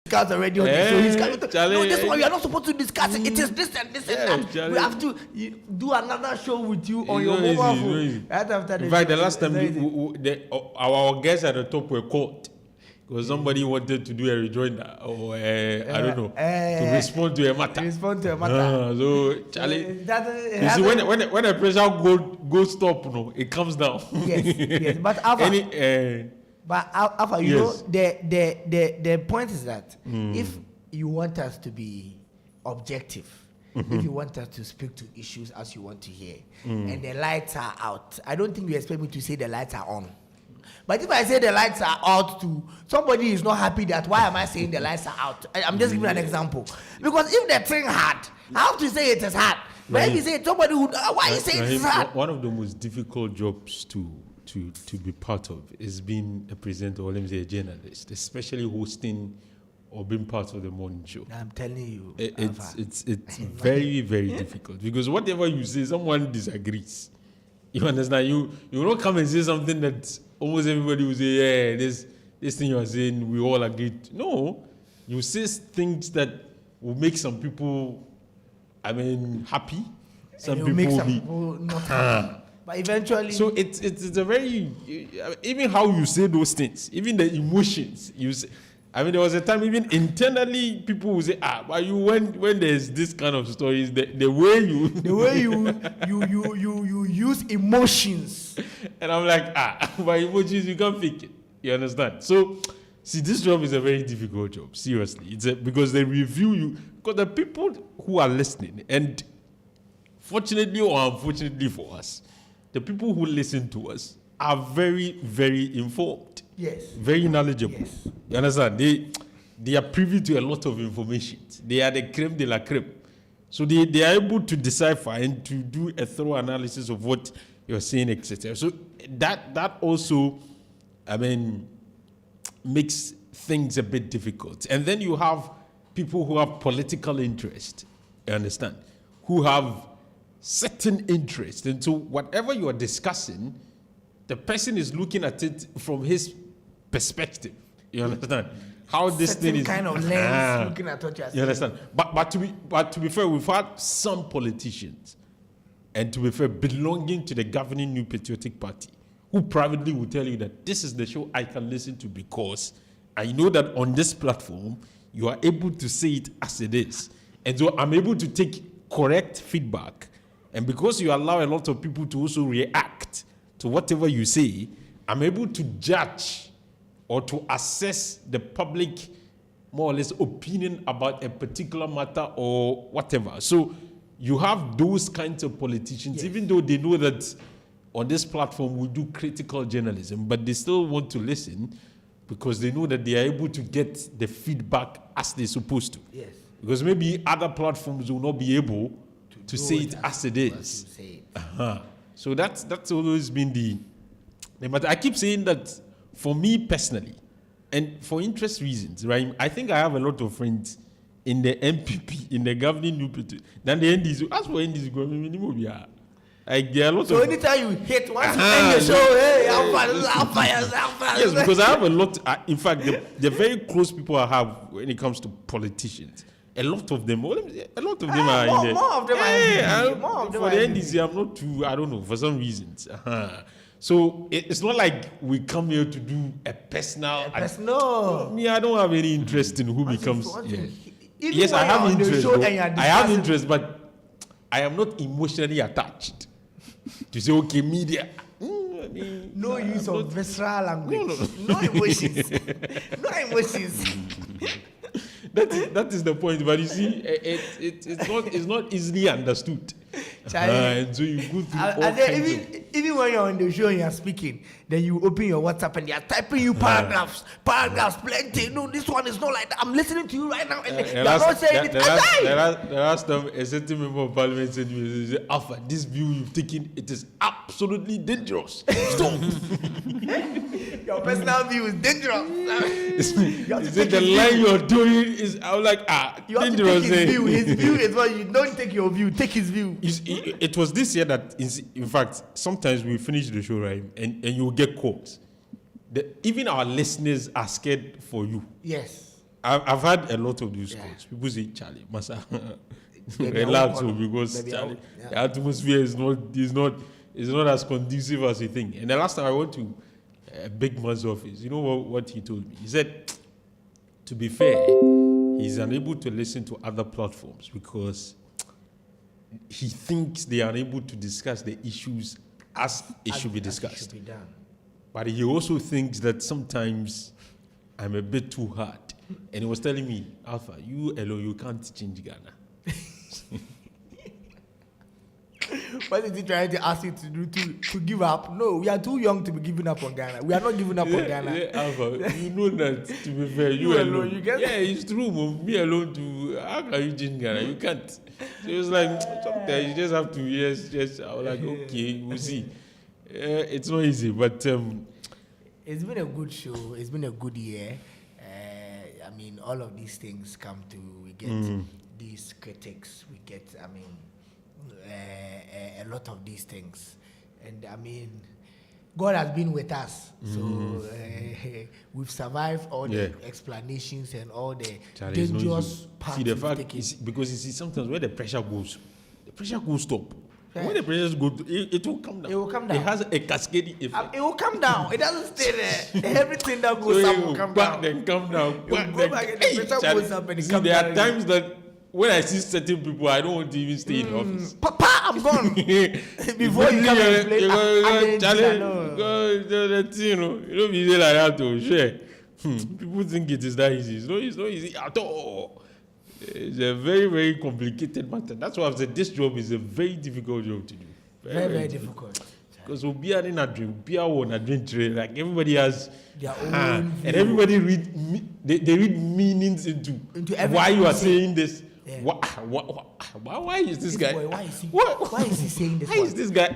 discuss already on the show. He's coming to, no, this one we are not supposed to discuss it. It is this and this and that. Charlie. We have to do another show with you on your mobile phone. Right after in fact, the last time our guests at the top were caught because somebody wanted to do a rejoinder or I don't know to respond to a matter. So Charlie, you see when the pressure goes top, it comes down. Yes. But Alpha, you know, the point is that if you want us to be objective, if you want us to speak to issues as you want to hear, and the lights are out, I don't think you expect me to say the lights are on. But if I say the lights are out to somebody is not happy, that why am I saying the lights are out? I'm just giving an example. Because if the thing hard, I have to say it is hard. But if you say somebody would, why you say it is hard? One of the most difficult jobs to be part of is being a presenter or let me say a journalist, especially hosting or being part of the morning show. I'm telling you, it's very, very difficult because whatever you say, someone disagrees. You understand? You will not come and say something that almost everybody will say, yeah, this thing you are saying, we all agree. No, you say things that will make some people, happy. Some people make will some be people not happy. But eventually, so it's a very, even how you say those things, even the emotions you say. There was a time even internally people would say, but you when there's this kind of stories, the way you you use emotions, and I'm like, by emotions you can't fake it. You understand? So, see, this job is a very difficult job. Seriously, because they review you. Because the people who are listening, and fortunately or unfortunately for us, the people who listen to us are very, very informed. Yes. Very knowledgeable. Yes. You understand? They are privy to a lot of information. They are the creme de la creme. So they are able to decipher and to do a thorough analysis of what you're saying, etc. So that also, makes things a bit difficult. And then you have people who have political interest, you understand, who have certain interest. And so whatever you are discussing, the person is looking at it from his perspective. You understand? How this certain thing is kind of lens looking at what you're saying. You understand? But to be fair, we've had some politicians, and to be fair, belonging to the governing New Patriotic Party, who privately will tell you that this is the show I can listen to because I know that on this platform you are able to say it as it is, and so I'm able to take correct feedback, and because you allow a lot of people to also react to whatever you say, I'm able to judge or to assess the public more or less opinion about a particular matter or whatever. So you have those kinds of politicians, yes, even though they know that on this platform we do critical journalism, but they still want to listen because they know that they are able to get the feedback as they're supposed to. Yes. Because maybe other platforms will not be able to say it as it is. So that's always been the matter. I keep saying that for me personally, and for interest reasons, right? I think I have a lot of friends in the MPP, in the governing New Patriotic, than the NDC. As for NDC, like there are lots so of. Anytime you hit, once you end the show, hey, Alpha. Yes, because I have a lot. In fact, the very close people I have when it comes to politicians, a lot of them are in there. More of them are for the NDC, I'm not too, I don't know, for some reasons. So it's not like we come here to do a personal. Me, I don't have any interest in who becomes. Yes, I have interest. I have interest, but I am not emotionally attached to say, okay, media. No use of visceral language. No emotions. No emotions. That is the point, but you see, it's not easily understood. And so you go through all kinds even when you're on the show and you're speaking, then you open your WhatsApp and they're typing you paragraphs, plenty. No, this one is not like that. I'm listening to you right now, and you're not saying it. The last time a certain member of parliament said to me, Alpha, this view you've taken, it is absolutely dangerous. Stop. Your personal view is dangerous. Is it the line you're doing is, I'm like, you have dangerous. To take his view. His view is what you don't take your view, take his view. It was this year that, in fact, sometimes we finish the show, right, and you get calls. Even our listeners are scared for you. Yes. I've had a lot of these calls. People say, Charlie, Masa, relax, because Charlie, the atmosphere is not as conducive as you think. And the last time I went to a big man's office, you know what he told me? He said, to be fair, he's unable to listen to other platforms because he thinks they are unable to discuss the issues as it should be discussed. It should be done. But he also thinks that sometimes I'm a bit too hard. And he was telling me, Alpha, you alone, you can't change Ghana. What is he trying to ask you to do to give up? No, we are too young to be giving up on Ghana. We are not giving up on Ghana. Alpha, you know that, to be fair, you alone. You can't. Yeah, it's true, Mom. Me alone, how can you change Ghana? You can't. So it was like, sometimes you just have to, I was like, okay, we'll see. It's not easy, but... it's been a good show. It's been a good year. I mean, all of these things come to, we get these critics, we get, I mean, a lot of these things. And I mean, God has been with us. So we've survived all the explanations and all the dangerous parts. See, the fact is, because you see, sometimes where the pressure goes stop. Yeah. When the pressure goes, it will come down. It will come down. It has a cascading effect. It will come down. It doesn't stay there. Everything that goes up will come down. Then come down. Go back and the pressure goes up and it comes down. There are times that when I see certain people, I don't want to even stay in the office. Papa, I'm gone. Before you come and play, you don't be like that to share. People think it is that easy. It's not easy at all. It's a very, very complicated matter. That's why I've said this job is a very difficult job to do. Very difficult. Because we are in a dream, like everybody has their own and everybody they read meanings into why you are saying this. Yeah. Why is this guy? Why is he saying this? Why is this guy?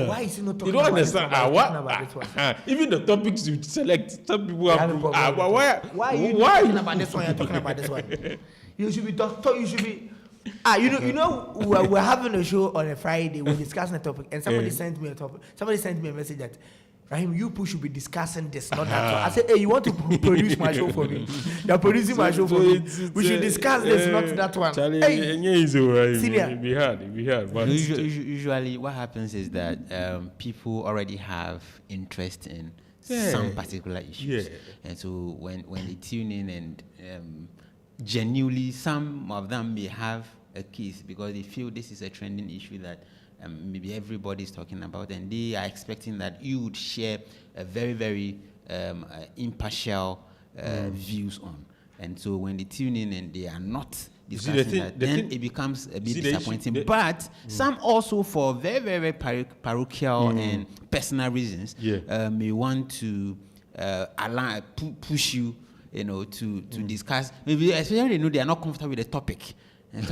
Why is he not talking you don't about understand. About this one? Even the topics you select, some people have why are you talking about this one? You're talking about this one. You should be you should be. We're having a show on a Friday. We're discussing a topic, and somebody sent me a topic. Somebody sent me a message that, Rahim, you should be discussing this, not that. I said, hey, you want to produce my show for me? You're producing my show for me. We should discuss this, not that one. Charlie, hey, senior. It'd be hard. But usually, what happens is that people already have interest in some particular issues, and so when they tune in and genuinely, some of them may have a case because they feel this is a trending issue that maybe everybody's talking about, and they are expecting that you would share a very, very impartial views on. And so when they tune in and they are not discussing that, then it becomes a bit disappointing. But some also, for very, very, very parochial and personal reasons, may want to push you, to discuss. Maybe especially they know they are not comfortable with the topic. And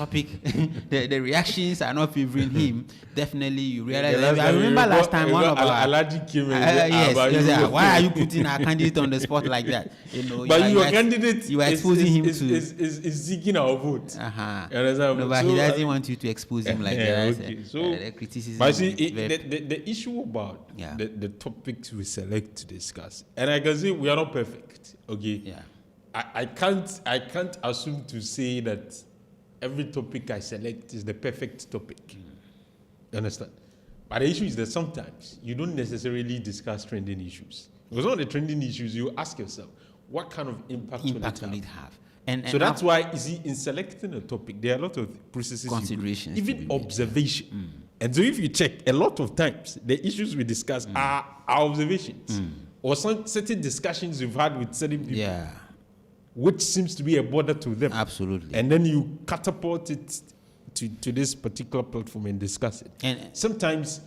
the reactions are not favoring him. Definitely, you realize. I remember last time one of our allergy came in. Why are you putting our candidate on the spot like that? But your candidate, you are exposing him to is seeking our vote. No, but he doesn't want you to expose him like that. Okay. So the criticism. But see, the issue about the topics we select to discuss, and I can say we are not perfect. Okay. Yeah. I can't assume to say that every topic I select is the perfect topic. You understand? But the issue is that sometimes you don't necessarily discuss trending issues. Because on the trending issues, you ask yourself, what kind of impact will it have? And so that's why, you see, in selecting a topic, there are a lot of processes, considerations, even observation. And so if you check, a lot of times, the issues we discuss are our observations. Or some certain discussions we've had with certain people. Yeah. Which seems to be a border to them. Absolutely. And then you catapult it to this particular platform and discuss it. And sometimes,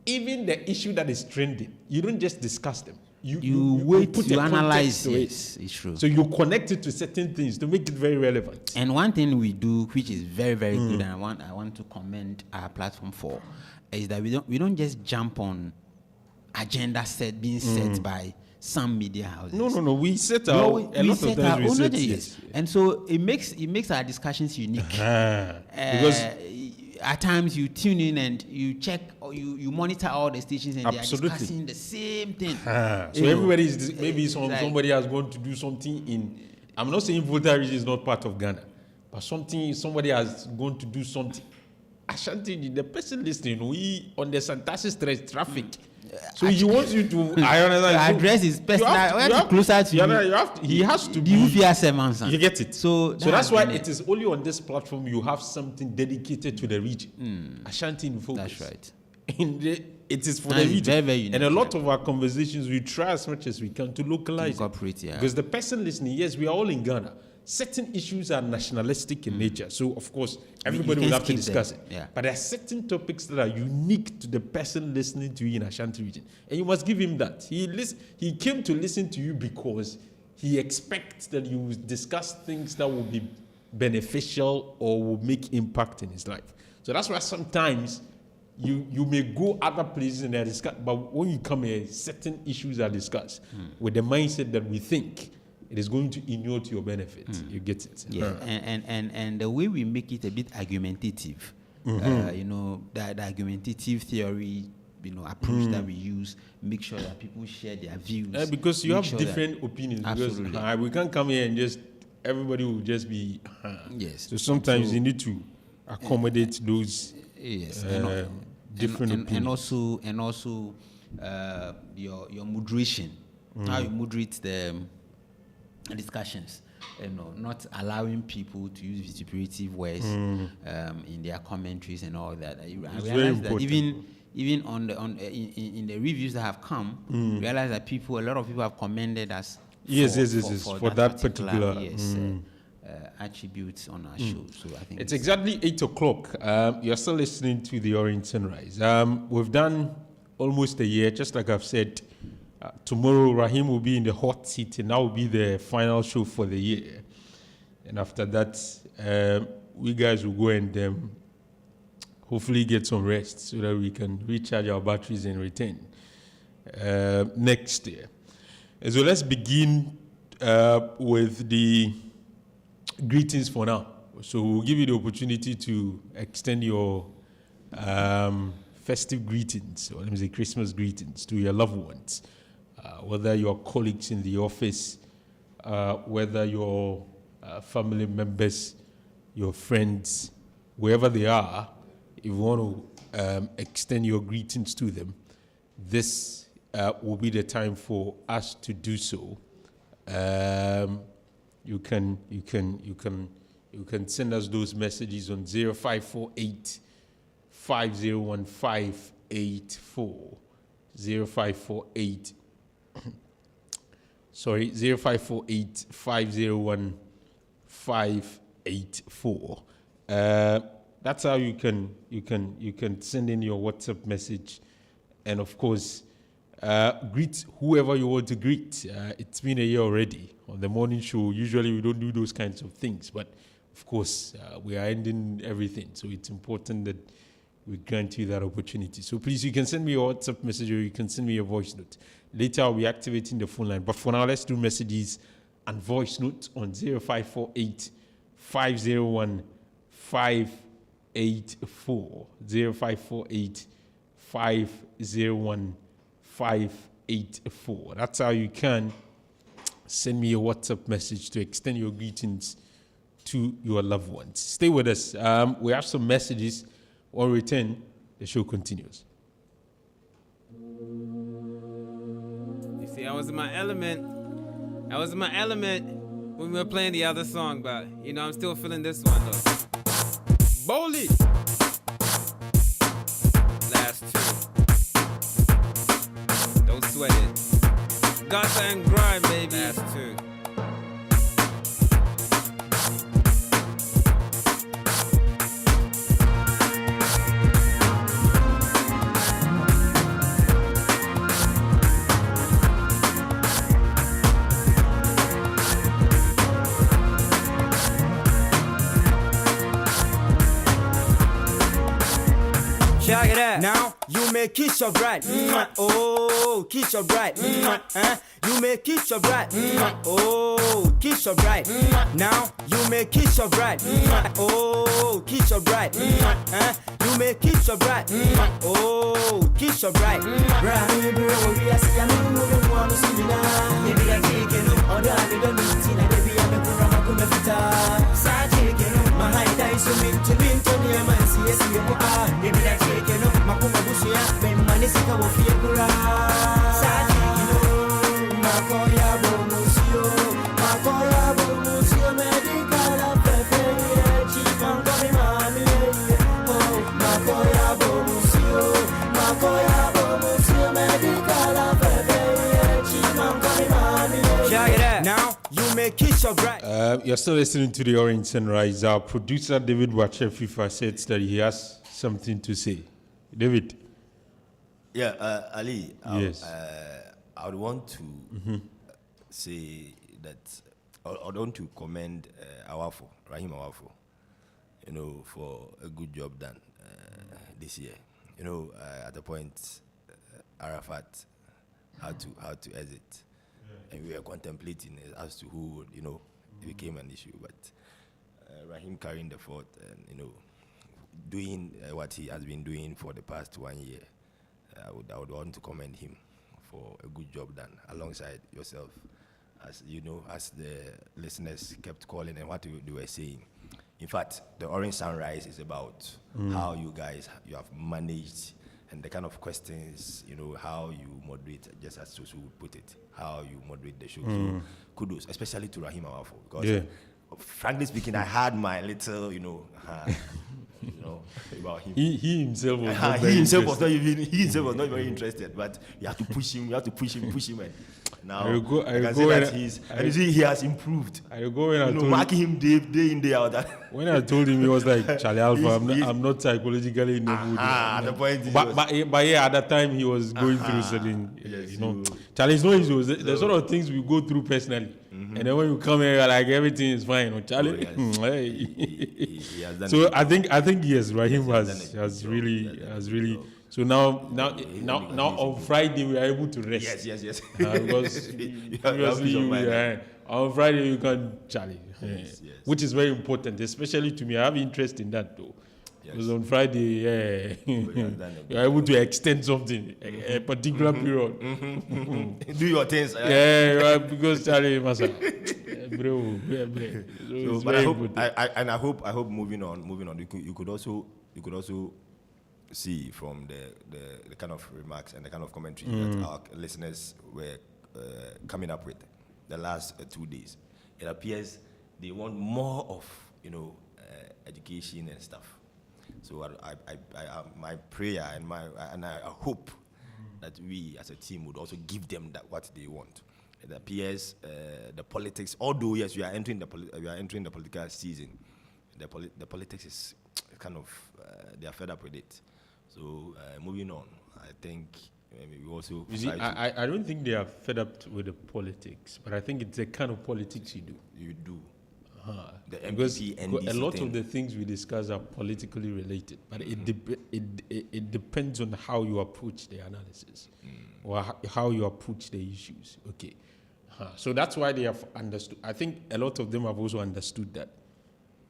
even the issue that is trending, you don't just discuss them. You wait to analyze it. Yes, it's true. So you connect it to certain things to make it very relevant. And one thing we do, which is very, very good, and I want to commend our platform for, is that we don't just jump on agenda being set by some media houses. No. We set our yes. And so it makes our discussions unique. Because at times you tune in and you check or you monitor all the stations and they are discussing the same thing. So everybody is maybe somebody has gone to do something in I'm not saying voter registration is not part of Ghana, but somebody has gone to do something. Ashanti, the person listening, we understand that's traffic. So he wants you to address his personal closer to you. He has to be. You get it. So that's why it is only on this platform you have something dedicated to the region. Ashanti in focus. That's right. It is for the region. Very, very unique, and a lot of our conversations, we try as much as we can to localize incorporate, because the person listening, yes, we are all in Ghana. Certain issues are nationalistic in nature. So, of course, everybody will have to discuss it. Yeah. But there are certain topics that are unique to the person listening to you in Ashanti region. And you must give him that. He came to listen to you because he expects that you will discuss things that will be beneficial or will make impact in his life. So that's why sometimes you may go other places and they are discussed. But when you come here, certain issues are discussed with the mindset that we think it is going to inure to your benefit. You get it. Yeah, and the way we make it a bit argumentative, that the argumentative theory, approach that we use, make sure that people share their views. Because you have different opinions. Absolutely. Because we can't come here and just everybody will just be. Yes. So sometimes you need to accommodate those. Yes. Different opinions. And also, your moderation. How you moderate the discussions, not allowing people to use vituperative words in their commentaries and all that. I realize that even in the reviews that have come, realize that a lot of people have commended us. For that particular attributes on our show. So I think it's exactly 8:00. You're still listening to the Orange Sunrise. We've done almost a year, just like I've said. Tomorrow, Rahim will be in the hot seat, and that will be the final show for the year. And after that, we guys will go and hopefully get some rest so that we can recharge our batteries and return next year. And so let's begin with the greetings for now. So we'll give you the opportunity to extend your festive greetings, or let me say Christmas greetings, to your loved ones. Whether your colleagues in the office, whether your family members, your friends, wherever they are, if you want to extend your greetings to them, this will be the time for us to do so. You can send us those messages on 0548 501584 0548 0548 501584. That's how you can send in your WhatsApp message, and of course greet whoever you want to greet. It's been a year already. On the morning show, usually we don't do those kinds of things, but of course we are ending everything, so it's important that we grant you that opportunity. So please, you can send me your WhatsApp message or you can send me a voice note. Later, I'll be activating the phone line. But for now, let's do messages and voice notes on 0548 501 584. 0548 501 584. That's how you can send me a WhatsApp message to extend your greetings to your loved ones. Stay with us. We have some messages. On return, the show continues. You see, I was in my element. When we were playing the other song, but I'm still feeling this one though. Bowley. Last two. Don't sweat it. Gata and grind, baby. Last two. Check it out. Now you may kiss your bride. Oh, kiss your bride. You may kiss your bride. Oh, kiss your bride. Now you may kiss your bride. Oh, kiss your bride. You may kiss your bride. Oh, kiss your bride. Baby, makuna fita sa cheke no mahai dai so minto ni amansi esi mo a ebi da cheke no makuma busuya me mani sika wo fie kura sa cheke no makoya bomusio medical afefe chipango mi mami oh makoya bomusio medical afefe chipango mi mami. Check it out. Now you may kiss your bride. You're still listening to the Orange Sunrise. Our producer David Watcher FIFA said that he has something to say. David. Yeah, Ali. Yes. I would want to say that I would want to commend Rahim Awafo, for a good job done this year. At the point Arafat had to exit, and we were contemplating as to who it became an issue. But Rahim carrying the fort and doing what he has been doing for the past 1 year, I would want to commend him for a good job done alongside yourself. As as the listeners kept calling and what they were saying. In fact, the Orange Sunrise is about how you have managed and the kind of questions, how you moderate, just as Susu would put it, how you moderate the show. So kudos, especially to Rahim Awafo, because frankly speaking, I had my little, about him. He himself was not he very himself was interested. not very interested, but you have to push him, and now I go he has improved. I go when I told marking him day in, day out. when I told him, he was like, Charlie Alpha, I'm not psychologically in the mood. The point is but yeah, at that time he was going through certain, Charlie, it's not easy. The sort of things we go through personally. And then when you come here, like everything is fine. Charlie, he has done so it. I think yes, Rahim has really. So now on Friday we are able to rest. Yes. Because previously on Friday you can Charlie, which is very important, especially to me. I have interest in that though. Because on Friday, you are able to extend something, a particular period. Do your things. Because Charlie Masa, bro. So, but I hope moving on, you could also see from the kind of remarks and the kind of commentary that our listeners were coming up with the last 2 days. It appears they want more of education and stuff. So my prayer and I hope that we as a team would also give them what they want. It appears the politics, although yes, we are entering the political season. The politics is kind of they are fed up with it. So moving on, I think we also. You see, I don't think they are fed up with the politics, but I think it's the kind of politics you do. You do. The because NDC a lot thing. of the things we discuss are politically related, but it depends on how you approach the analysis or how you approach the issues. Okay, so that's why they have understood. I think a lot of them have also understood that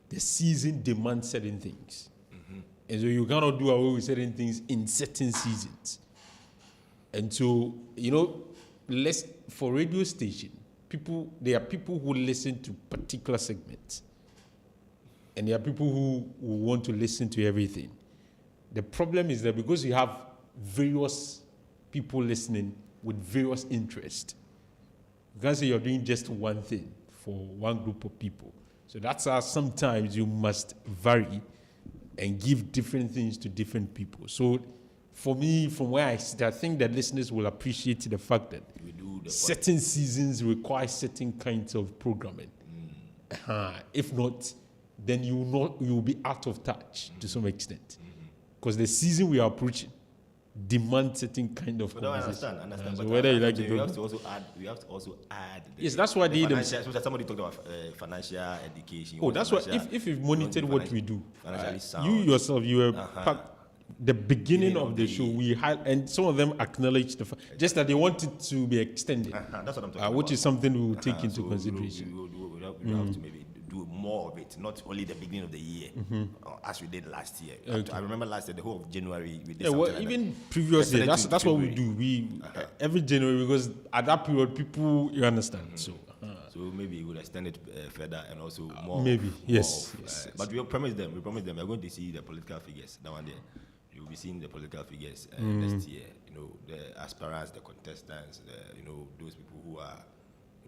the season demands certain things, and so you cannot do away with certain things in certain seasons. And so for radio station. There are people who listen to particular segments, and there are people who want to listen to everything. The problem is that because you have various people listening with various interests, you can't say you're doing just one thing for one group of people. So that's how sometimes you must vary and give different things to different people. So for me, from where I sit, I think that listeners will appreciate the fact that certain seasons require certain kinds of programming. If not, then you will be out of touch to some extent. Because the season we are approaching demands certain kind of conversation. I understand. So but whether you like we it or have to also add. Yes, that's why they somebody talked about financial education. Oh, that's why if you've monitored what we do, you yourself, you were the beginning of the show, we had, and some of them acknowledged the fact, just that they want it to be extended, that's what I'm talking about. which is something we will take into consideration. We have to maybe do more of it, not only the beginning of the year, as we did last year. I remember last year, the whole of January, we did something like even that. previously, that's what we do. We every January, because at that period, people, you understand. So So maybe we'll extend it further and also more. Maybe, more yes, of, yes. But we promise them. We're going to see the political figures now and then. You'll be seeing the political figures next year. You know, the aspirants, the contestants, those people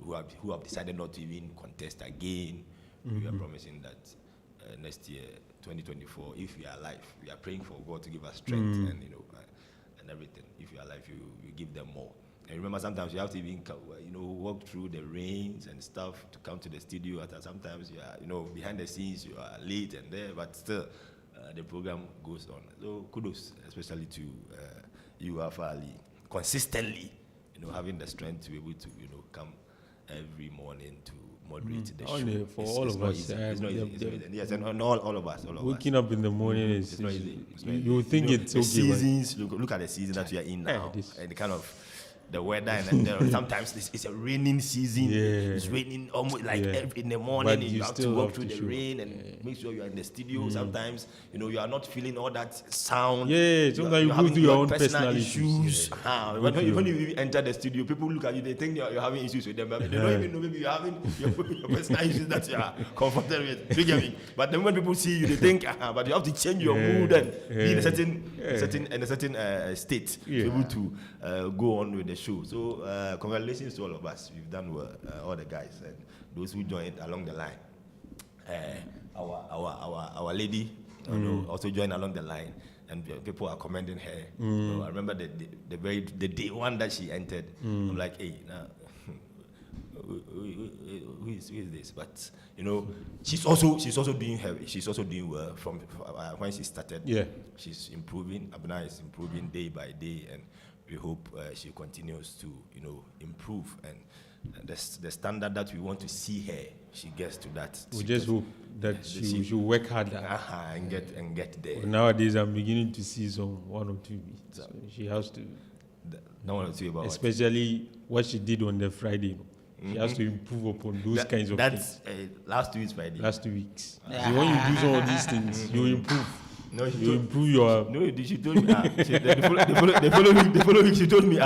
who have decided not to even contest again. We are promising that next year, 2024, if we are alive, we are praying for God to give us strength and and everything. If you are alive, you give them more. And remember, sometimes you have to even walk through the rains and stuff to come to the studio. Sometimes you are behind the scenes, you are late and there, but still the program goes on. So kudos, especially to you, Ali, consistently, having the strength to be able to come every morning to moderate the show. For all of us. It's not easy. Yes, and all of us. Waking up in the morning is not easy. You would think it's the okay. Seasons. Look at the season that we are in now, and the kind of the weather, and sometimes it's a raining season. Yeah. It's raining almost like in the morning. But And you you have to still walk have through to the show rain and make sure you are in the studio. Sometimes you are not feeling all that sound. Yeah, sometimes you go having through your own personal issues. Yeah. When you enter the studio, people look at you. They think you're having issues with them. But they don't even know maybe you're having your personal issues that you are confronted with. You get me? But then when people see you, they think, but you have to change your mood and be in a certain state to be able to go on with the show. So congratulations to all of us. We've done well, all the guys and those who joined along the line. Our lady also joined along the line, and people are commending her. I remember the day one that she entered. I'm like, hey, now who is this? But she's also doing well from when she started. Yeah, she's improving. Abna is improving day by day, and we hope she continues to improve, and the standard that we want to see her, she gets to that. we just hope that she should work harder and get there. Nowadays, I'm beginning to see some 1 or 2 beats. So she has to, No one will say about especially what she did on the Friday. She has to improve upon those kinds of things. That's last 2 weeks Friday. Last 2 weeks. So when you do some of these things, you improve. No, You improve your. No, she told me. The following week, she told me,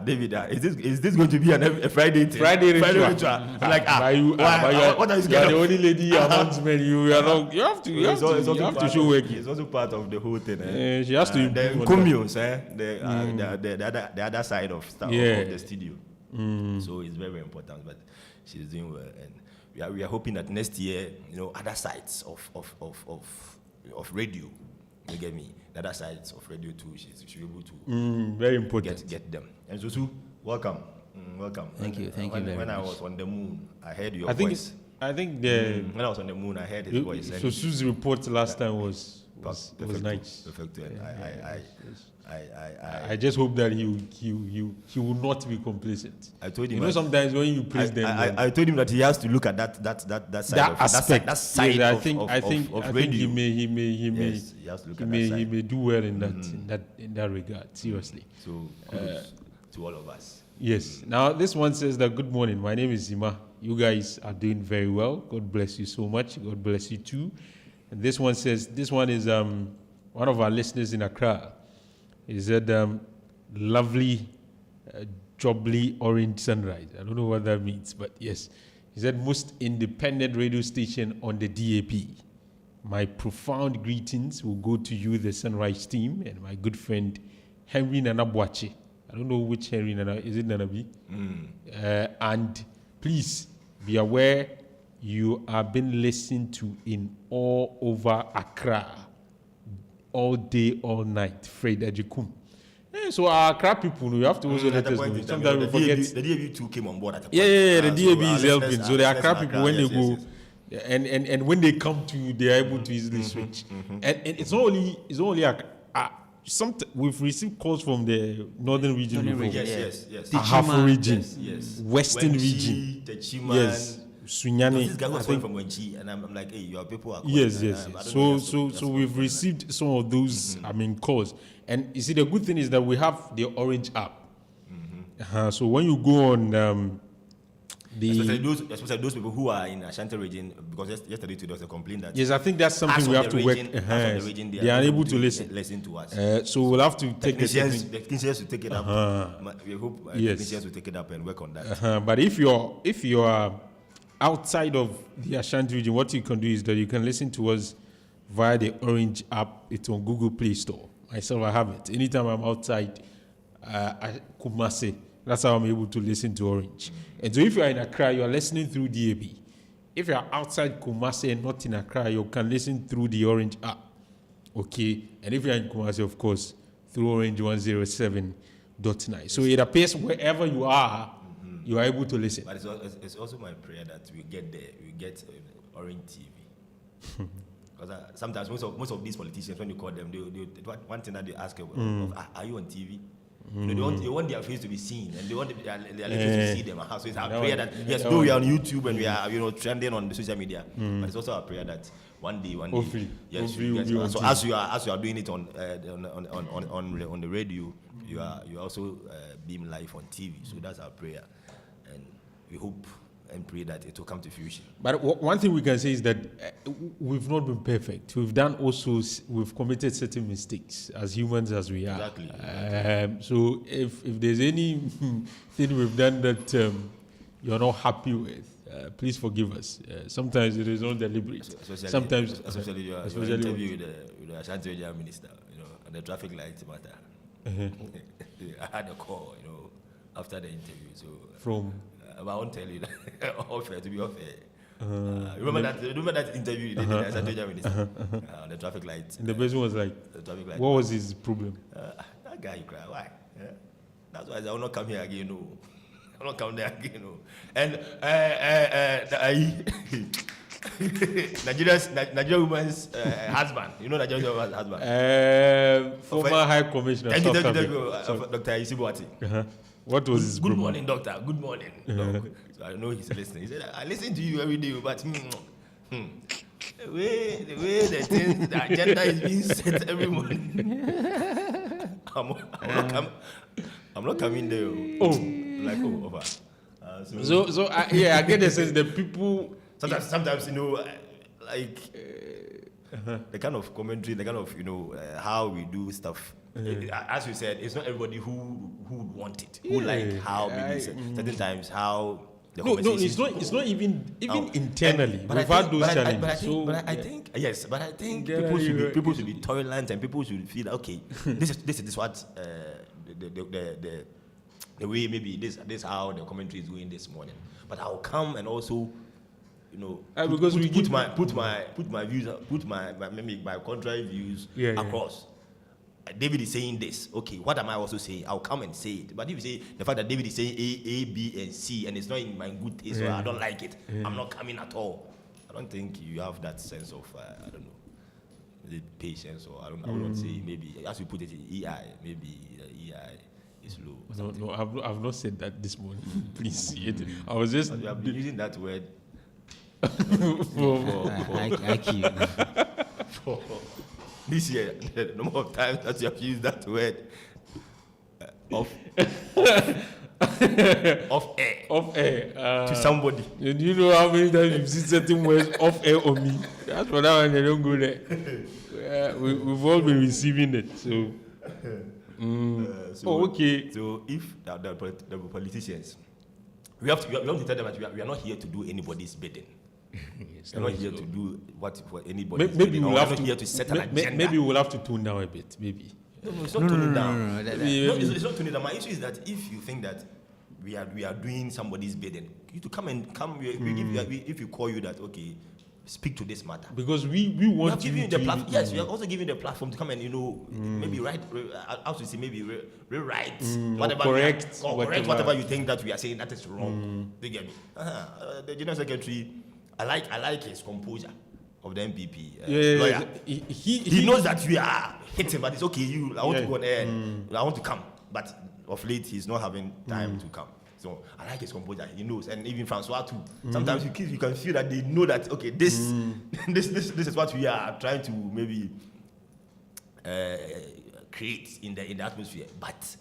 David, is this going to be a Friday thing? Friday ritual. I'm like, what are you the only lady amongst men. You are not. You have to show work. It's also part of the whole thing. She has to the improve. communes, the other side of stuff of the studio. So it's very, very important. But she's doing well, and we are hoping that next year, other sides of radio, you get me? The other sides of radio too, she'll be able to very important. get them. And Susu, welcome. Welcome. Thank you very much. When I was on the moon, I heard your I think voice. when I was on the moon, I heard his voice. So Sue's report last time was nice. Perfect. I just hope that he will not be complacent. I told him. Sometimes when you praise them, I told him that he has to look at that side that side. yes, I think he may do well in that regard. Seriously. So kudos to all of us. Yes. Now this one says that good morning. My name is Zima. You guys are doing very well. God bless you so much. God bless you too. And this one says this one is one of our listeners in Accra. He said, lovely, jubbly orange sunrise. I don't know what that means, but yes. He said, most independent radio station on the DAP. My profound greetings will go to you, the Sunrise team, and my good friend, Henry Nanabwache. I don't know which Henry Nana. Is it Nanabi? And please be aware you are being listened to in all over Accra. All day, all night. Fred Ajikum. So our crap people, we have to also let us know. Sometimes we forget. The DAB too came on board at the point. Yeah, the DAB is helping. So there are crap people when they go, and when they come to, they are able to easily switch. And it's not only we've received calls from the northern region before. Yes. The Ahafo region, yes. Western Wenchi, region, Techiman, yes. Sunyani. This guy was from Wenchi, and I'm like, hey, your people are calling. Yes. So we've received some of those, calls. And you see, the good thing is that we have the Orange app. So when you go on especially those people who are in Ashanti region, because yesterday there was a complaint that yes, I think that's something we have to work. They are able to listen to us. So we'll have to take the technicians to take it up. We hope technicians will take it up and work on that. But if you are outside of the Ashanti region, what you can do is that you can listen to us via the Orange app. It's on Google Play Store. Myself, I have it. Anytime I'm outside Kumasi, that's how I'm able to listen to Orange. And so if you are in Accra, you are listening through DAB. If you are outside Kumasi and not in Accra, you can listen through the Orange app. Okay? And if you are in Kumasi, of course, through Orange 107.9. So it appears wherever you are, you are able to listen. But it's also my prayer that we get there, we get Orange TV. Because sometimes most of these politicians, when you call them, they one thing that they ask, are you on TV? You know, they want their face to be seen, and they want their relatives to see them. So it's our prayer that yes, though we are on YouTube and we are trending on the social media, but it's also our prayer that one day, yes, so as you are doing it on the radio, you are also being live on TV. So that's our prayer, and we hope and pray that it will come to fruition. But one thing we can say is that we've not been perfect. We've committed certain mistakes as humans as we are. Exactly. So if there's anything we've done that you're not happy with, please forgive us. Sometimes it is not deliberate. Especially your interview with the Ashanti region minister, on the traffic light matter. I had a call, after the interview. So from. But I won't tell you that. To be fair. Remember that interview you did in the Ashanti region minister on the traffic light. And the person was like, the traffic light. What was his problem? That guy, he cried. Why? Yeah? That's why I will not come here again. No. I will not come there again. No. And Nigeria woman's husband. You know Nigeria woman's husband? Former High Commissioner. Thank you, Dr. Isibuati. What was his Good morning, doctor. Good morning. So I know he's listening. He said, I listen to you every day, but the way the agenda is being set every morning, I'm not coming there. Over. I get the sense that people sometimes the kind of commentary, the kind of how we do stuff. As you said, it's not everybody who would want it, who like how maybe certain times how the it's not even internally. We've had those challenges. But I think people should be tolerant, and people should feel that, okay, this is what the way maybe this how the commentary is going this morning. But I'll come and also because put my views, my contrary views across. David is saying this. Okay, what am I also saying? I'll come and say it. But if you say the fact that David is saying A, B, and C, and it's not in my good taste, or I don't like it, I'm not coming at all. I don't think you have that sense of I don't know, the patience, or I would not say maybe as you put it in EI, maybe EI is low. No, I've not said that this morning. Please, I was just. You have been using that word. For this year, the number of times that you have used that word off air to somebody. Do you know how many times you've seen certain words off air on me? That's for that one, they don't go there. We've all been receiving it. So, okay. So if the politicians, we have to tell them that we are not here to do anybody's bidding. We're not here to do what for anybody. Maybe we'll have to here to set an agenda. Maybe we'll have to tune down a bit. Maybe. No, it's not tuning down. It's not tuning down. My issue is that if you think that we are doing somebody's bidding, you to come. If you call you that, okay, speak to this matter. Because we want to give you the platform. Yes, we are also giving the platform to come and maybe write. How to say, maybe rewrite whatever, correct whatever you think that we are saying that is wrong. They get me. The General Secretary. I like his composure of the MPP lawyer. He knows that we are hitting, but it's okay. I want to go on air. I want to come, but of late he's not having time to come. So I like his composure. He knows, and even Francois too. Sometimes you can feel that they know that okay, this is what we are trying to maybe create in the atmosphere. But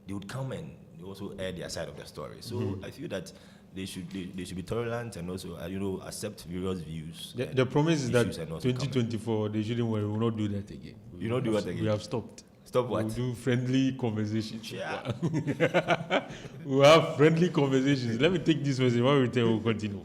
they would come and they also air their side of the story. So I feel that. They should be tolerant and also accept various views. The promise is that 2024 they shouldn't worry. We will not do that again. You don't do what again? We have stopped. Stop what? We'll do friendly conversations. Yeah. We'll have friendly conversations. Let me take this message. When we return, we'll continue.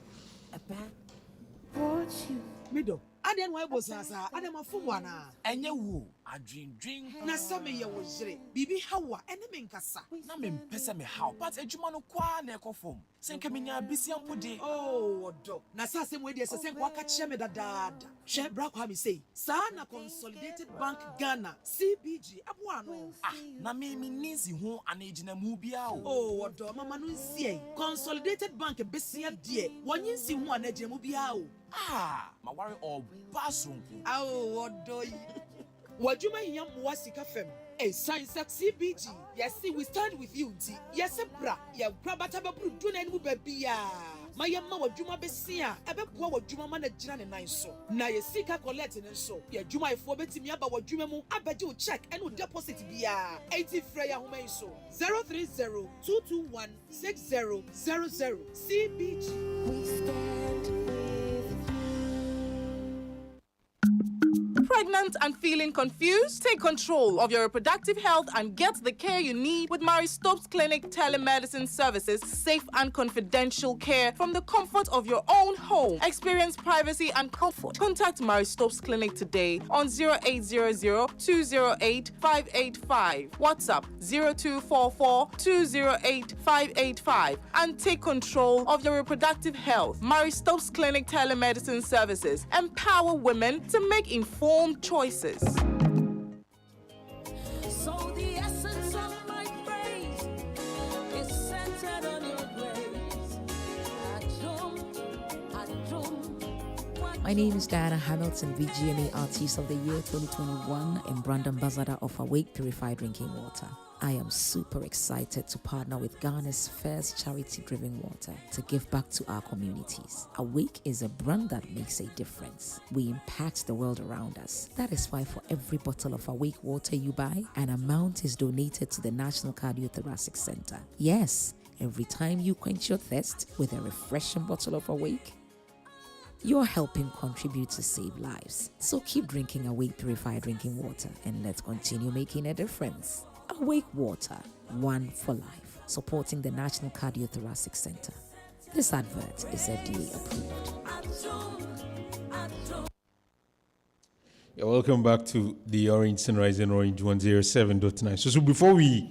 Davido, I didn't want to say, I am a fuwana. And you, I drink. Nasame ya wojre, bibi hawa, enemy kasa. Na me pesa me how, but a jumano kwa ne kofom. Senka minya bisi ampude. Oh, do. Nasa same way there's a same waka cheme da dada. Share brak ha me say, Sana Consolidated Bank Ghana, CBG, abuano. Na me nisi ho anejina mu bia o. Oh, do mama no nsie. Consolidated Bank besia die. Wanyin si ho anejina mu bia o. My worry all basunku. Oh, do yi. Wajuma yam wasika fem. Hey, science at CBG. Yes, see, we stand with you, T. Yes, bra. Ya brabata babru duna and ubebia. My yamma wajuma besia. Ebe kwa wajuma manajina and nine so. Na ye sika collecting and so. Ya juma if wabeti mi aba wajuma mu abeju check and will deposit bia. 80 freya hume so. 030-221-6000. CBG. We stand. Pregnant and feeling confused? Take control of your reproductive health and get the care you need with Mary Stopes Clinic Telemedicine Services. Safe and confidential care from the comfort of your own home. Experience privacy and comfort. Contact Mary Stopes Clinic today on 0800-208-585. WhatsApp 0244-208-585 and take control of your reproductive health. Mary Stopes Clinic Telemedicine Services. Empower women to make informed choices. So the essence of my praise is centered on your grace. My name is Diana Hamilton, VGMA Artist of the Year 2021 and brand ambassador of Awake Purified Drinking Water. I am super excited to partner with Ghana's first charity-driven water to give back to our communities. Awake is a brand that makes a difference. We impact the world around us. That is why for every bottle of Awake water you buy, an amount is donated to the National Cardiothoracic Center. Yes, every time you quench your thirst with a refreshing bottle of Awake, you're helping contribute to save lives. So keep drinking Awake Purified Drinking Water and let's continue making a difference. Awake Water, one for life, supporting the National Cardiothoracic Center. This advert is FDA approved. Yeah, welcome back to the Orange Sunrise and Orange 107.9. So before we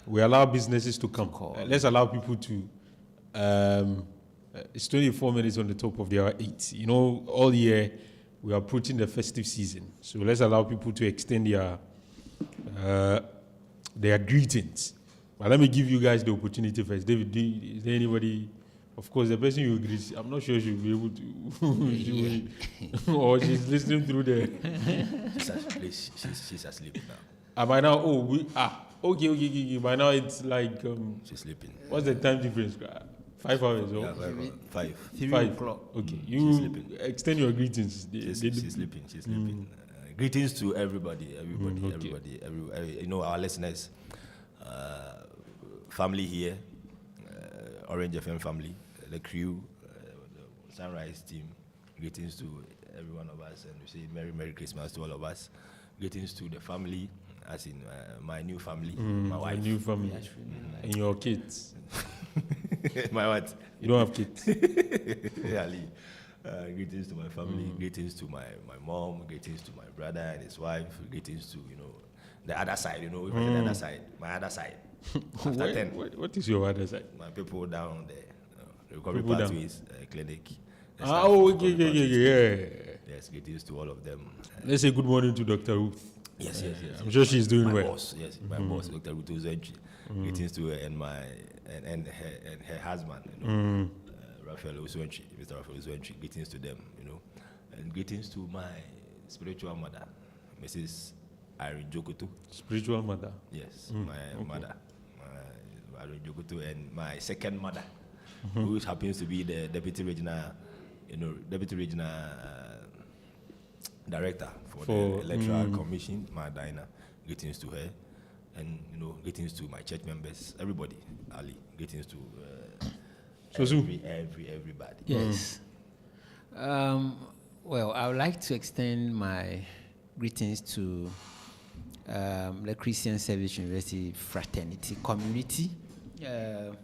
allow businesses to come. Let's allow people to. It's 24 minutes on the top of the hour 8. You know, all year we are approaching the festive season, so let's allow people to extend their greetings. But let me give you guys the opportunity first. David, is there anybody? Of course, the person you greet, I'm not sure she'll be able to, or she's listening through the. She's asleep now. By now, okay. By now it's like she's sleeping. What's the time difference? 5 hours, or? Yeah, 5. 3 o'clock. Okay, you extend your greetings. She's sleeping. She's sleeping. Greetings to everybody. You know, our listeners, family here, Orange FM family, the crew, the Sunrise team. Greetings to every one of us, and we say Merry Christmas to all of us. Greetings to the family, as in my new family, my wife. My new family, and your kids. My what? You don't have kids. Yeah, greetings to my family, greetings to my mom, greetings to my brother and his wife, greetings to, the other side, the other side, my other side. After 10. What is your other side? My people down there, the recovery pathways clinic. Okay. Yes, greetings to all of them. Let's say good morning to Dr. Ruth. Yes. I'm sure she's doing my well. Boss, yes, my boss, Dr. Ruth Uzenchi. Greetings to her and her husband, Raphael Uzenchi, Mr. Raphael Uzenchi. Greetings to them, and greetings to my spiritual mother, Mrs. Irene Jokutu. Spiritual mother? Yes, my mother, Irene Jokutu, and my second mother, who happens to be the deputy regional director for the Electoral Commission, my Dinah. Greetings to her, and greetings to my church members, everybody. Ali, greetings to everybody. Yes. Well, I would like to extend my greetings to the Christian Service University fraternity community, the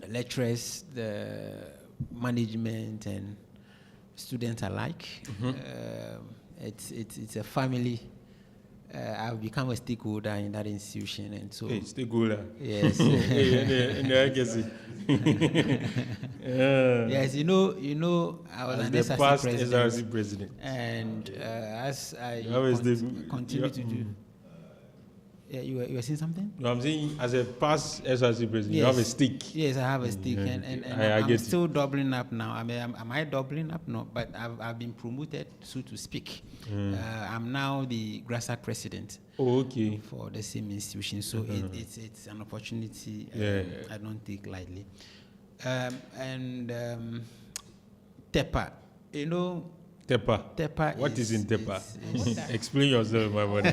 lecturers, the management and students alike. It's a family. I've become a stakeholder in that institution, and so stakeholder. Yes. Yes, you know, I was an the past SRC president, and as I continue to do. Yeah, you were saying something? No, I'm saying as a past SRC president, you have a stake. Yes, I have a stake, and I'm still doubling up now. I mean, am I doubling up? No, but I've been promoted, so to speak. I'm now the grassroots president. Oh, okay. For the same institution, so it's an opportunity I don't take lightly. Tepa, you know. Tepa. What is in Tepa? Explain yourself, my brother.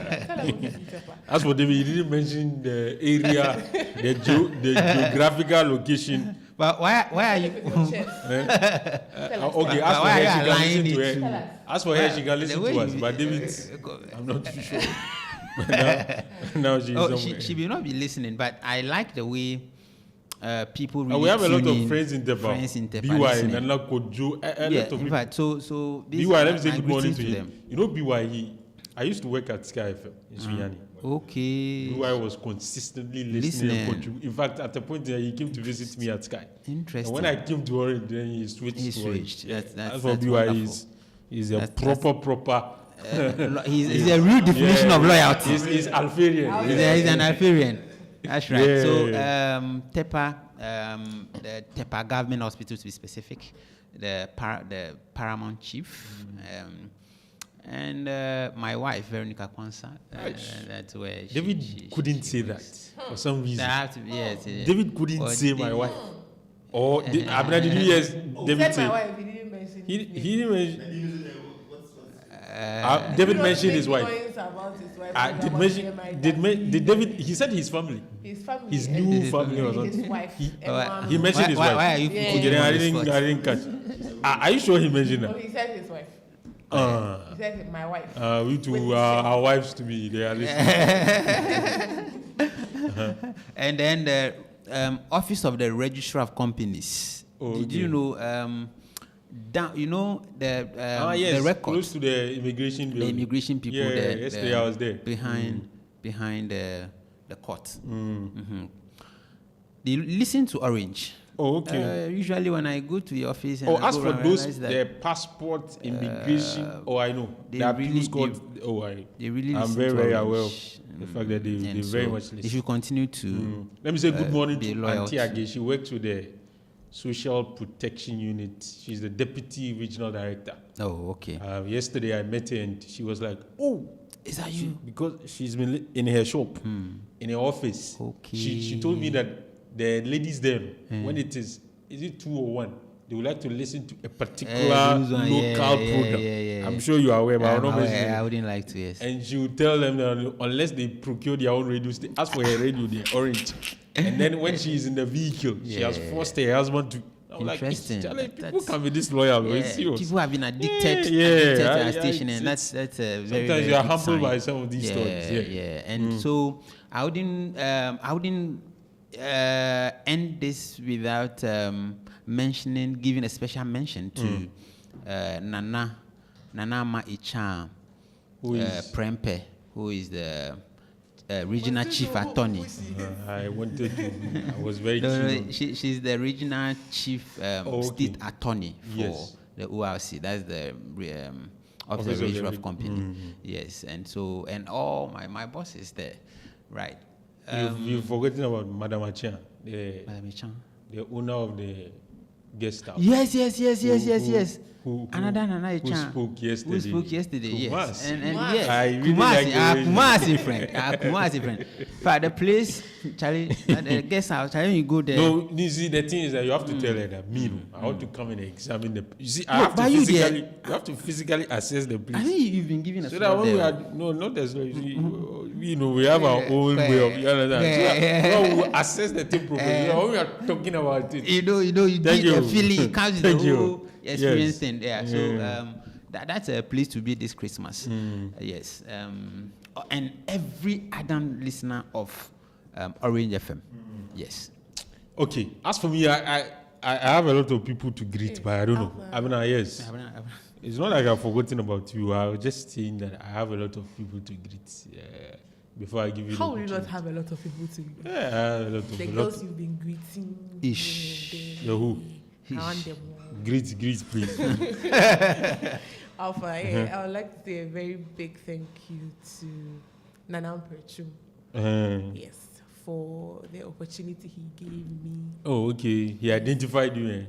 As for David, you didn't mention the area, the geographical location. But why are you? Okay, as for her, she can listen to her. As for her, she can listen to us. But David, I'm not too sure. Now she may not be listening, but I like the way. People really we have a lot of friends in Tepa. BY, Nana Kojo, a lot of in fact, so this BY, let me say good morning to him. You know BY, I used to work at Sky FM in Sunyani. Okay. BY was consistently listening. In fact, at the point that he came to visit me at Sky. Interesting. And when I came to Orange, then he switched to Orange. That's for BY, he's a proper. He's a real definition of loyalty. He's Alpharian. He's an Alpharian. That's right. Yeah. So Tepa, the Tepa Government Hospital to be specific, the paramount chief, and my wife Veronica Kwanza. That's where David couldn't say that for some reason. Yes. David couldn't say my wife. Or did you hear David say? My wife, he didn't mention. He didn't mention. David mentioned his wife. Did David? He said his family. His new family or something. His wife. He mentioned his wife. Why are you? I didn't catch. Are you sure he mentioned that? No, he said his wife. He said my wife. We two our wives to be. They are listening. And then the Office of the Registrar of Companies. Did you know? The record close to the immigration building. The immigration people. Yesterday I was there. Behind the court. They listen to Orange. Oh, okay. Usually when I go to the office and as for those, their passport, immigration, I know. They there are really, people they really I'm listen very, to very Orange. aware of the fact that they very much listen. If you continue to... Let me say good morning to Auntie Age. She works with the Social Protection Unit. She's the Deputy Regional Director. Oh, okay. Yesterday I met her and she was like, "Oh, is that you?" Because she's been in her shop, in her office. Okay. She told me that the ladies there, when it is it 2 or 1, they would like to listen to a particular local program. I'm sure you are aware, but I wouldn't like to, yes. And she would tell them that unless they procure their own radio, they ask for her radio, they're Orange. And then when she is in the vehicle, she has forced her husband to. Interesting. People can be this loyal. People have been addicted to our station, and that's a very. Sometimes you are humbled by some of these stories. And so I wouldn't end this without giving a special mention to Nana Ma Ichan Prempe, who is the regional chief attorney. I was very keen. She's the regional chief state attorney for the ORC. That's the Office of the Registrar of Company. Yes, and all my boss is there, right? You've forgotten about Madam Achan, the owner of the guest house. Yes. Who spoke yesterday? Yes. And yes. I really like Kumasi friend. Kumasi friend. But the place, Charlie, the guest house, Charlie, you go there. No, you see, the thing is that you have to tell her that I want to come and examine the. You see, you have to physically assess the place. I think you've been giving us. So that when we are not as we have our own way of. You understand? So we will assess the thing properly. When we are talking about it, you get a feeling. It comes with the whole experience thing there. So that's a place to be this Christmas. Yes. And every other listener of Orange FM. Yes. Okay. As for me, I I have a lot of people to greet, but I don't know. Abna, yes. It's not like I've forgotten about you. I was just saying that I have a lot of people to greet before I give you. How will you not have a lot of people to greet? Yeah, I have a lot of the girls you've been greeting. Ish. Who? Greet, please. Alpha, I would like to say a very big thank you to Nana Perchum. Yes, for the opportunity he gave me. Oh, okay. He identified you.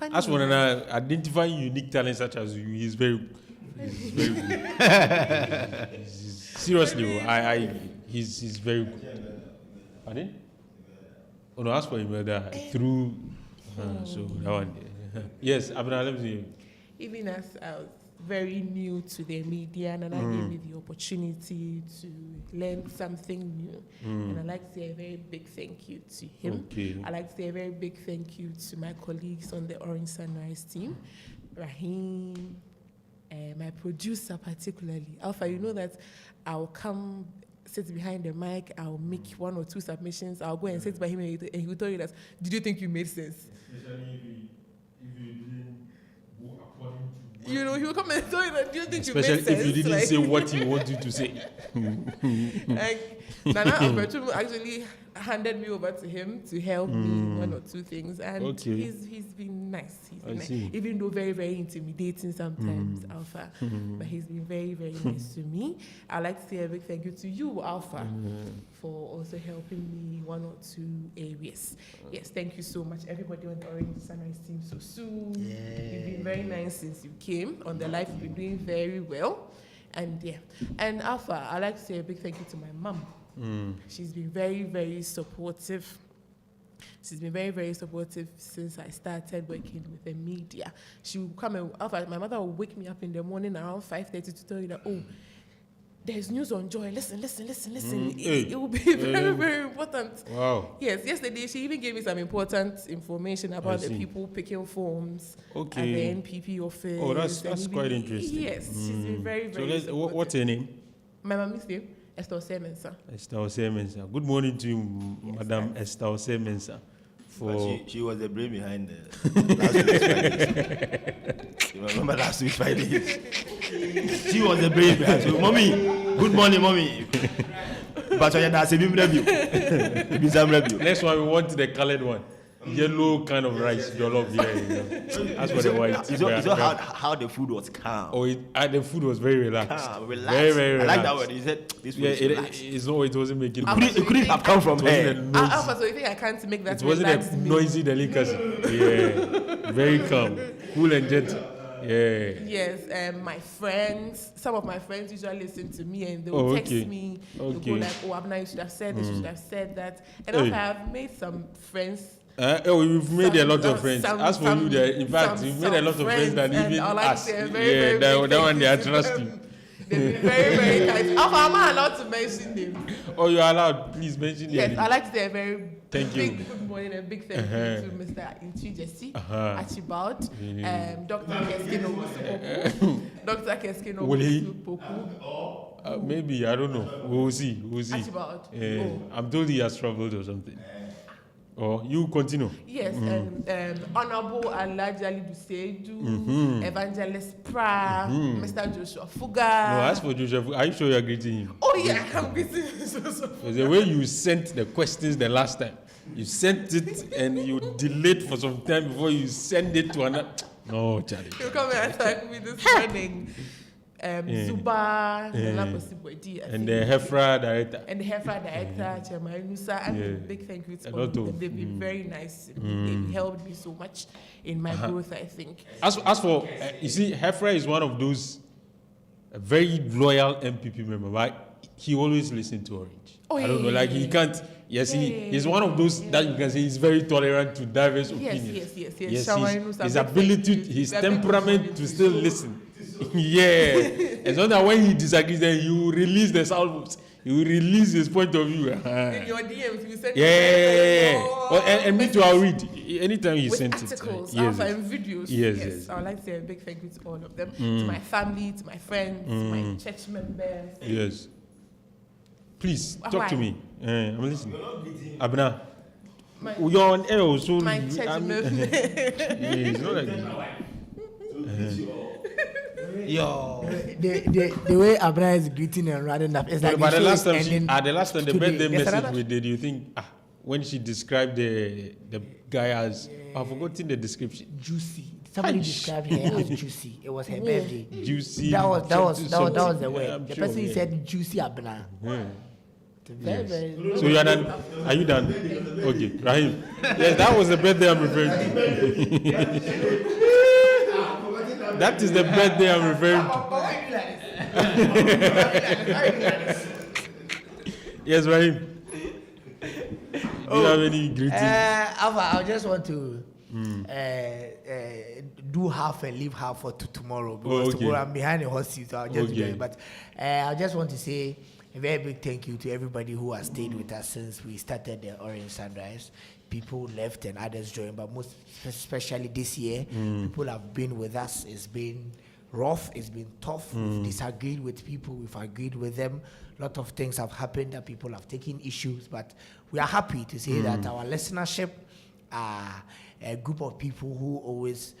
As for Nana, identifying unique talents such as you, he's very good. Seriously, he's very good. Pardon? Oh no, as for him, through. So that one. Yes, Abna, let me see. Even as I was very new to the media, and I gave me the opportunity to learn something new. And I'd like to say a very big thank you to him. Okay. I'd like to say a very big thank you to my colleagues on the Orange Sunrise team, Rahim, my producer particularly. Alpha, you know that I'll come sit behind the mic, I'll make 1 or 2 submissions, I'll go and sit by him and he will tell you that, did you think you made sense? Especially if you didn't go according to you know, he will come and tell you that, do you think especially you made sense? If you didn't say what he wanted you to say. Like, Nana Alberto actually handed me over to him to help me 1 or 2 things, and he's been nice. He's been nice. Even though very, very intimidating sometimes, Alpha, but he's been very, very nice to me. I'd like to say a big thank you to you, Alpha, for also helping me 1 or 2 areas. Yes, thank you so much, everybody on the Orange Sunrise team. So soon, you've been very nice since you came on the live. You've been doing very well, and and Alpha, I'd like to say a big thank you to my mom. She's been very, very supportive. She's been very, very supportive since I started working with the media. She will come and, my mother will wake me up in the morning around 5:30 to tell you that, oh, there's news on Joy. Listen. It will be very, very important. Wow. Yes, yesterday she even gave me some important information about the people picking forms at the NPP office. Oh, that's quite interesting. Yes, she's been very, very supportive. What's her name? My mommy's name? Esther Mensa. Good morning to you, Madam Esther Mensa. She was the brain behind the last week's Fridays. You remember last week's Fridays? She was the brain behind. So, Mommy, good morning, Mommy. But that's a review. Next one, we want the colored one. Yellow kind of rice, jollof. As for the white. So how the food was calm. Oh, the food was very relaxed. Relaxed. Very, very relaxed. I like that word. He said this food is relaxed. It wasn't making it couldn't have come from her. Alpha, so you think I can't make that? It wasn't a noisy delicacy. Yeah. Very calm. Cool and gentle. Yeah. Yes, my friends, some of my friends usually listen to me and they will text me. They'll go like, oh, Abna, you should have said this, you should have said that. And also I have made some friends. You've made a lot of friends. As for you, in fact, you've made a lot of friends than even us. Yeah, that one they trust you. They've been very, very kind. I'm not allowed to mention them. Oh, you're allowed. Please mention them. Yes, I'd like to say a very big good morning and big thank you to Mr. Inti Jesse, Archibald, Dr. Keskino Wusupoku, Dr. Keskino Wusupoku. Maybe, I don't know. We'll see. Archibald. I'm told he has traveled or something. Oh, you continue. Yes, Honorable Alhaji Ali Dusedu, Evangelist Pra, Mr. Joshua Fuga. No, as for Joshua, are you sure you are greeting him? Oh yeah, I'm greeting him. The way you sent the questions the last time, you sent it and you delayed for some time before you send it to another. No, Charlie. You come and attack me this morning. Zuba, and the Hefra director. Chairman Nusa, and a big thank you to all of them. They've been very nice. They've helped me so much in my growth, I think. As for, you see, Hefra is one of those very loyal MPP member, but he always listens to Orange. I don't know, like he can't. Yes, he's one of those that you can say he's very tolerant to diverse opinions. Yes. His ability, his temperament to still listen. And so that when he disagrees, then he will release the salvos. He will release his point of view. In your DMs, you send and me too, I'll read. Anytime you send articles, it. And videos. Yes. I would like to say a big thank you to all of them. To my family, to my friends, my church members. Yes. Please, talk to me. I'm listening. Abna. You're on air also. My church movement. It's not like Yo, the way Abraham is greeting and running up, it's like but the the last time the today. birthday Yes, message another? we did, you think when she described the guy as I've forgotten the description. Juicy. Somebody described her as juicy. It was her birthday. Juicy. That was the word. Yeah, the sure, person said juicy Abraham. Very, very. So you are done? Are you done? Okay, Rahim. Yes, that was the birthday I'm referring to. That is the birthday I'm referring to. Yes, Rahim. Do you have any greetings? I just want to do half and leave half for tomorrow because tomorrow I'm behind the hot seat, so I'll just do that. But I just want to say a very big thank you to everybody who has stayed with us since we started the Orange Sunrise. People left and others joined, but most especially this year, people have been with us. It's been rough, it's been tough. We've disagreed with people, we've agreed with them. A lot of things have happened that people have taken issues, but we are happy to say that our listenership are a group of people who always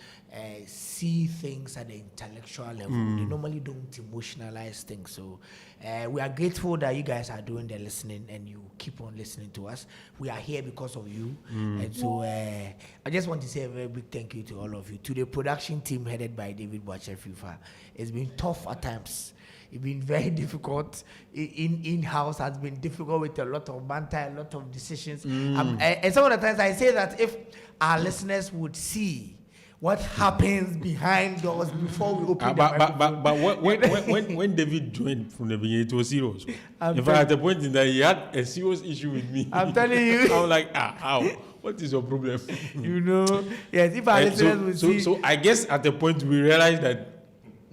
see things at the intellectual level. They normally don't emotionalize things. So we are grateful that you guys are doing the listening and you keep on listening to us. We are here because of you. And so I just want to say a very big thank you to all of you. To the production team headed by David Boache-Fifa. It's been tough at times. It's been very difficult. In-house has been difficult with a lot of banter, a lot of decisions. And some of the times I say that if our listeners would see what happens behind doors before we open the microphone. But when David joined from the beginning, it was serious. In fact, at the point in that he had a serious issue with me. I'm telling you. I'm like, how? What is your problem? You know, yes, if our listeners would see. So I guess at the point we realized that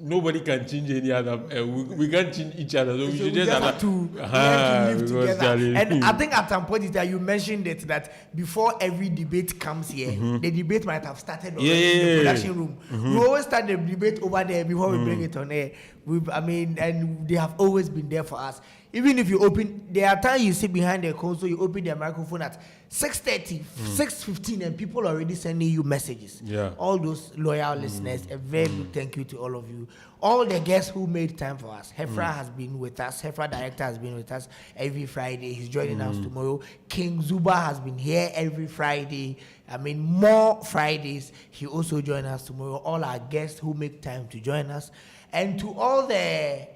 nobody can change any other. We can't change each other. So we should just have to live together. And I think at some point that you mentioned it that before every debate comes here, the debate might have started already in the production room. We always start the debate over there before we bring it on air. And they have always been there for us. Even if you open, there are times you sit behind the console, you open the microphone at 6:30, 6:15, and people are already sending you messages. All those loyal listeners, a very big thank you to all of you. All the guests who made time for us. Hefra has been with us. Hefra director has been with us every Friday. He's joining us tomorrow. King Zuba has been here every Friday. More Fridays. He also joins us tomorrow. All our guests who make time to join us. And to all the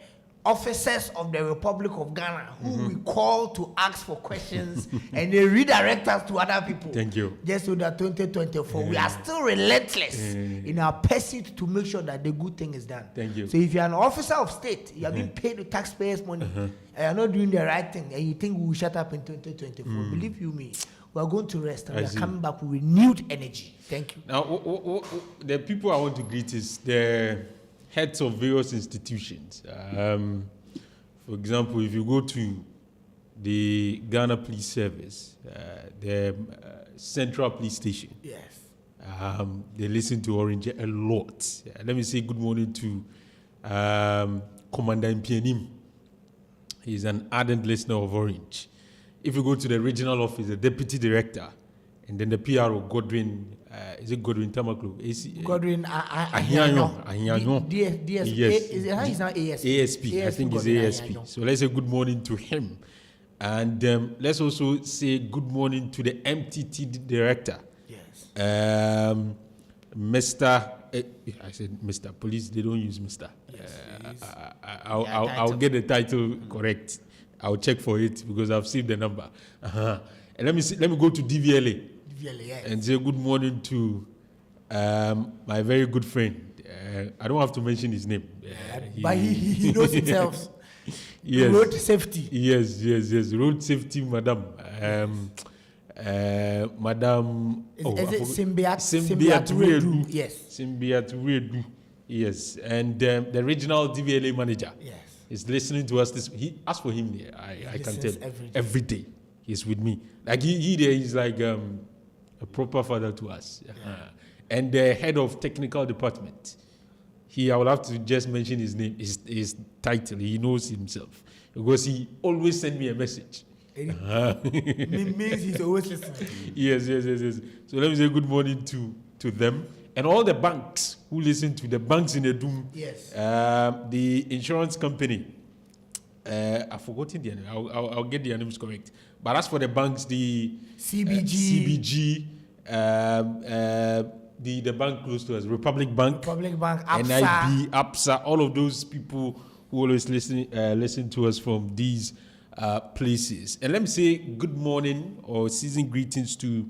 officers of the Republic of Ghana who we call to ask for questions and they redirect us to other people. Thank you. Just so that 2024, we are still relentless in our pursuit to make sure that the good thing is done. Thank you. So if you're an officer of state, you are being paid with taxpayers' money, and you're not doing the right thing, and you think we will shut up in 2024, believe you me, we are going to rest and we are coming back with renewed energy. Thank you. Now, the people I want to greet is the heads of various institutions. For example, if you go to the Ghana Police Service, the Central Police Station, they listen to Orange a lot. Let me say good morning to Commander Mpianim. He's an ardent listener of Orange. If you go to the regional office, the Deputy Director, and then the PRO, Godwin, is it Godwin Tamaklo? Godwin Ahiano. Yes. He's now ASP. I think he's ASP. So let's say good morning to him. And let's also say good morning to the MTT Director. Yes. Mr. I said Mr. Police, they don't use Mr. Yes, I'll get the title correct. I'll check for it because I've saved the number. And let me go to DVLA. And say good morning to my very good friend. I don't have to mention his name. But he knows himself. Yes. Road safety. Yes. Road safety, madam. Madam. Is it Symbiat Redu? Yes. Symbiat Redu. Yes. And the regional DVLA manager. Yes. Is listening to us. He asked for him. I can tell. Every day. He's with me. Like he's like a proper father to us. And the head of technical department. I will have to just mention his name, his title. He knows himself because he always send me a message. Means he's always listening. Yes. So let me say good morning to them and all the banks who listen to the banks in the Doom. Yes. The insurance company. I've forgotten their name. I'll get their names correct. But as for the banks, the CBG, the bank close to us, Republic Bank, APSA. NIB, APSA, all of those people who always listen to us from these places. And let me say good morning or season greetings to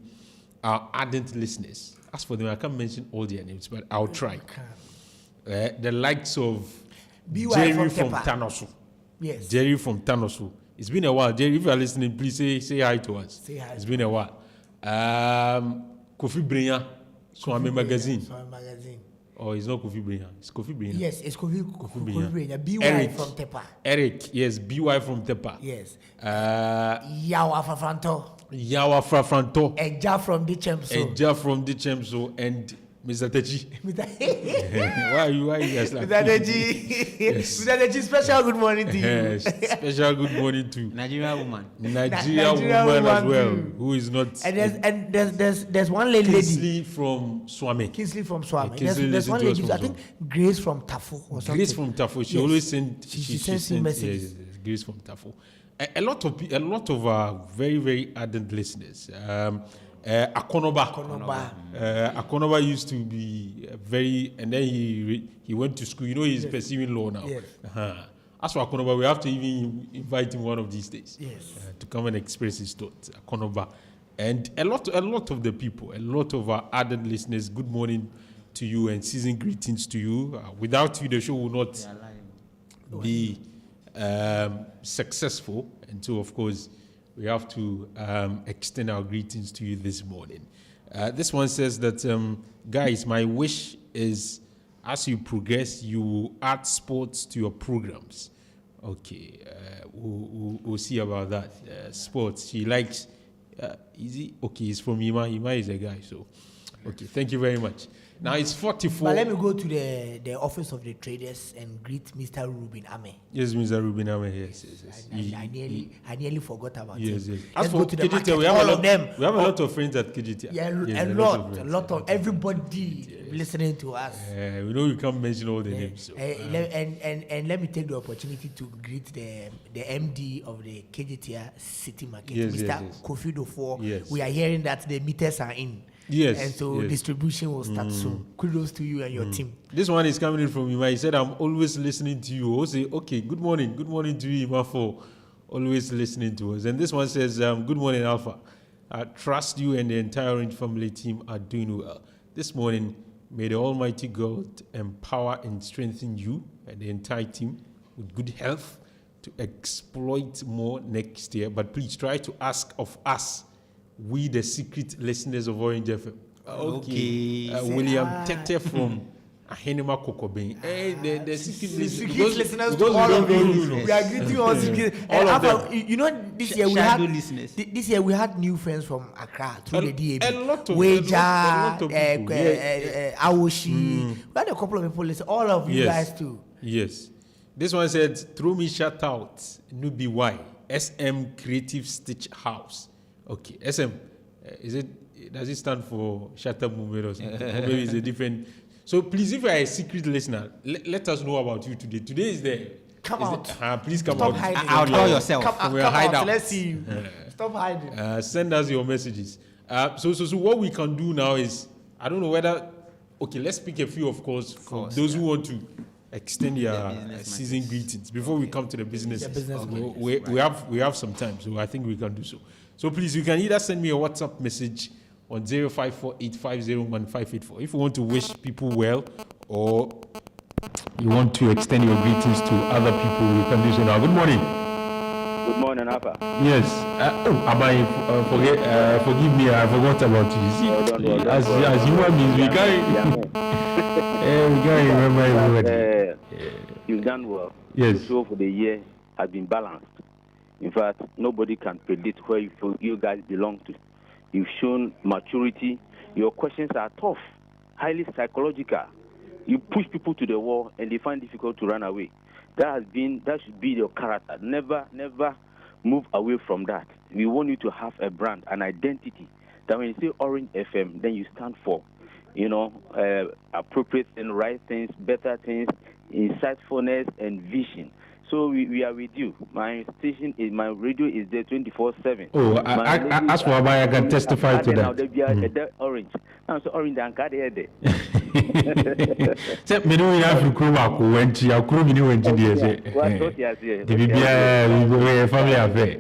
our ardent listeners. As for them, I can't mention all their names, but I'll try. The likes of Jerry from Tanosu. Yes. Jerry from Tanosu. It's been a while. Jerry, if you are listening, please say hi to us. Say hi. It's been a while. Kofi Brian, Swami Magazine. Oh, it's not Kofi Brian. It's Kofi Brian. Yes, it's Kofi Brian. BY Eric from Tepa. Eric, yes, BY from Tepa. Yes. Yawa Frafranto. Eja from the Chemso. And Mr. Techi. Why are you guys like Mr. Techi. Yes. Mr. Techi, special good morning to you. Yes, special good morning to Nigeria woman. Nigeria woman as well, too. who is not. And there's one lady. Kingsley from Swami. There's one lady. I think Grace from Tafo or something. Grace from Tafo. She always sends. She sends me messages. Yes, Grace from Tafo. A lot of our very, very ardent listeners. Akonoba used to be very, and then he went to school. You know, he's pursuing law now. Yes. As for Akonoba, we have to even invite him one of these days. Yes. To come and express his thoughts. Akonoba, and a lot of the people, a lot of our ardent listeners. Good morning to you and season greetings to you. Without you, the show will not be successful, and so of course. We have to extend our greetings to you this morning. This one says that, guys, my wish is as you progress, you add sports to your programs. Okay, we'll see about that. Sports, she likes, okay, it's from Ima. Ima is a guy, so, okay, thank you very much. Now it's 44. But let me go to the office of the traders and greet Mr. Ruben Ame. Yes, Mr. Ruben Ame. Yes. I nearly forgot about him. Yes. Let's go to the market. We have all of them. We have a lot of friends at KGT. Yeah, a lot of everybody listening to us. We know you can't mention all the names. So. And let me take the opportunity to greet the MD of the KGT City Market, Mr. Kofi Dofo. Yes. We are hearing that the meters are in. Yes. And so distribution will start soon. Kudos to you and your team. This one is coming in from Ima. He said, I'm always listening to you. I'll say, okay, good morning. Good morning to you, Ima, for always listening to us. And this one says, good morning, Alpha. I trust you and the entire Orange family team are doing well. This morning, may the Almighty God empower and strengthen you and the entire team with good health to exploit more next year. But please try to ask of us, we the secret listeners of Orange FM. Okay. William Tete from Ahenema Kokobin. The secret listeners to all of you. We are greeting all secret. All of them. You know, this year we had new friends from Accra through the DAB. A lot of Weja, people. Awoshi. We had a couple of people listen. All of you guys too. Yes. This one said, throw me shout out, Nubi Y, SM Creative Stitch House. Okay, SM, does it stand for Shut Up Movement or something? Or maybe it's a different. So please, if you are a secret listener, let us know about you today. Today is the. Come out. Please come Stop out. hiding. Outlaw yourself. Come out. Let's see you. Stop hiding. Send us your messages. So what we can do now is, I don't know whether. Okay, let's pick a few, of course, for those who want to extend your season greetings before we come to the business. We have some time, so I think we can do so. So please, you can either send me a WhatsApp message on 0548501584 if you want to wish people well, or you want to extend your greetings to other people. You can do so now. Good morning. Good morning, Alpha. Yes. Forgive me, I forgot about you. See, as human beings, we can't remember everybody. You've done well. Yes. The show for the year has been balanced. In fact, nobody can predict where you guys belong to. You've shown maturity. Your questions are tough, highly psychological. You push people to the wall, and they find it difficult to run away. That should be your character. Never move away from that. we want you to have a brand, an identity. That when you say Orange FM, then you stand for, appropriate and right things, better things, insightfulness and vision. So we are with you. My radio is there 24/7. Oh, as for Abaya, I can testify to that. Now they be Orange. Now so Orange and Kade there. Say me no in Africa ko wenti akuru mi ni wenti dey say. The BBI family affair.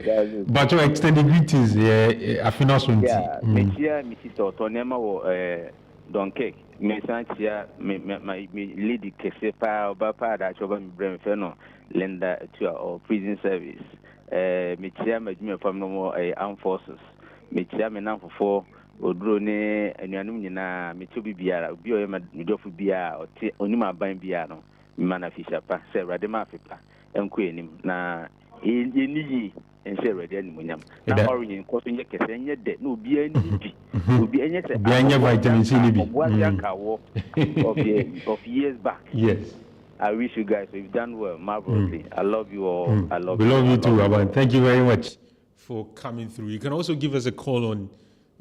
But you extended greetings afina so nti. Me chia me sister Otonema wo Donkey. Me santia me lady kese pa oba pa da choba mi brem fe no lender to our prison service. Me chia me fam no armed forces. Me chia me nan fofo odro ne anuanum nyina me to bibiara obi o ma medofo bia o te onima ban bia no me mana fisha pa se rade ma fepa enko enim na eniyi ense rade animunyam na orange ko so nye kese nye de na obi ani bi obi enye se obi anya vitamin C ni bi of years back. Yes, I wish you guys you've done well marvelously. I love you all. I love you. We love you too, Aban. Thank you very much for coming through. You can also give us a call on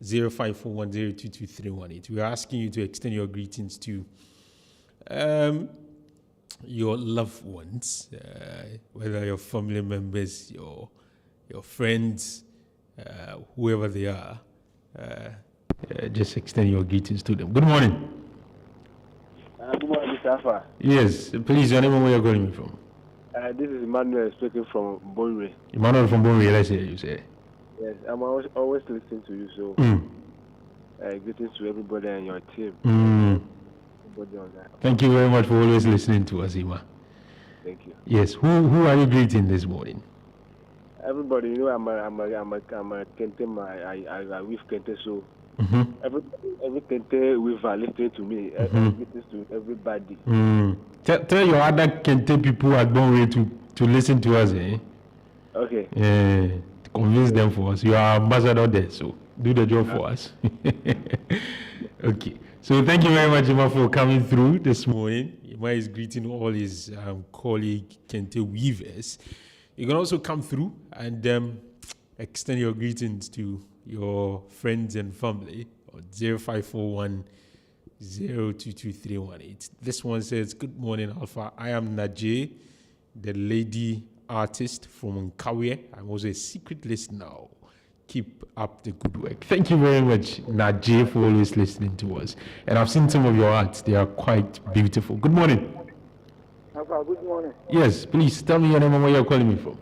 0541022318. We are asking you to extend your greetings to your loved ones, whether your family members, your friends, whoever they are. Just extend your greetings to them. Good morning. Good morning, Mr. Alpha. Yes, please, your name and where you're calling me from. This is Emmanuel speaking from Bonre. Emmanuel from Bonre, let's hear you say. Yes, I'm always listening to you, so greetings to everybody and your team. Everybody on that. Thank you very much for always listening to us, Ima. Thank you. Yes, who are you greeting this morning? Everybody, I'm a Kente, I with Kente, so every Kente with listening to me, greetings to everybody. Tell your other Kente people at Bonre to listen to us, eh? Okay. Convince them for us. You are ambassador there, so do the job for us. Okay. So thank you very much, Ima, for coming through this morning. Ima is greeting all his colleague Kente weavers. You can also come through and extend your greetings to your friends and family on 0541 022318. This one says, "Good morning, Alpha. I am Najee, the lady artist from Nkawie. I'm also a secret listener. Keep up the good work." Thank you very much, Najee, for always listening to us. And I've seen some of your arts. They are quite beautiful. Good morning. Good morning. Yes, please tell me your name and where you're calling me from.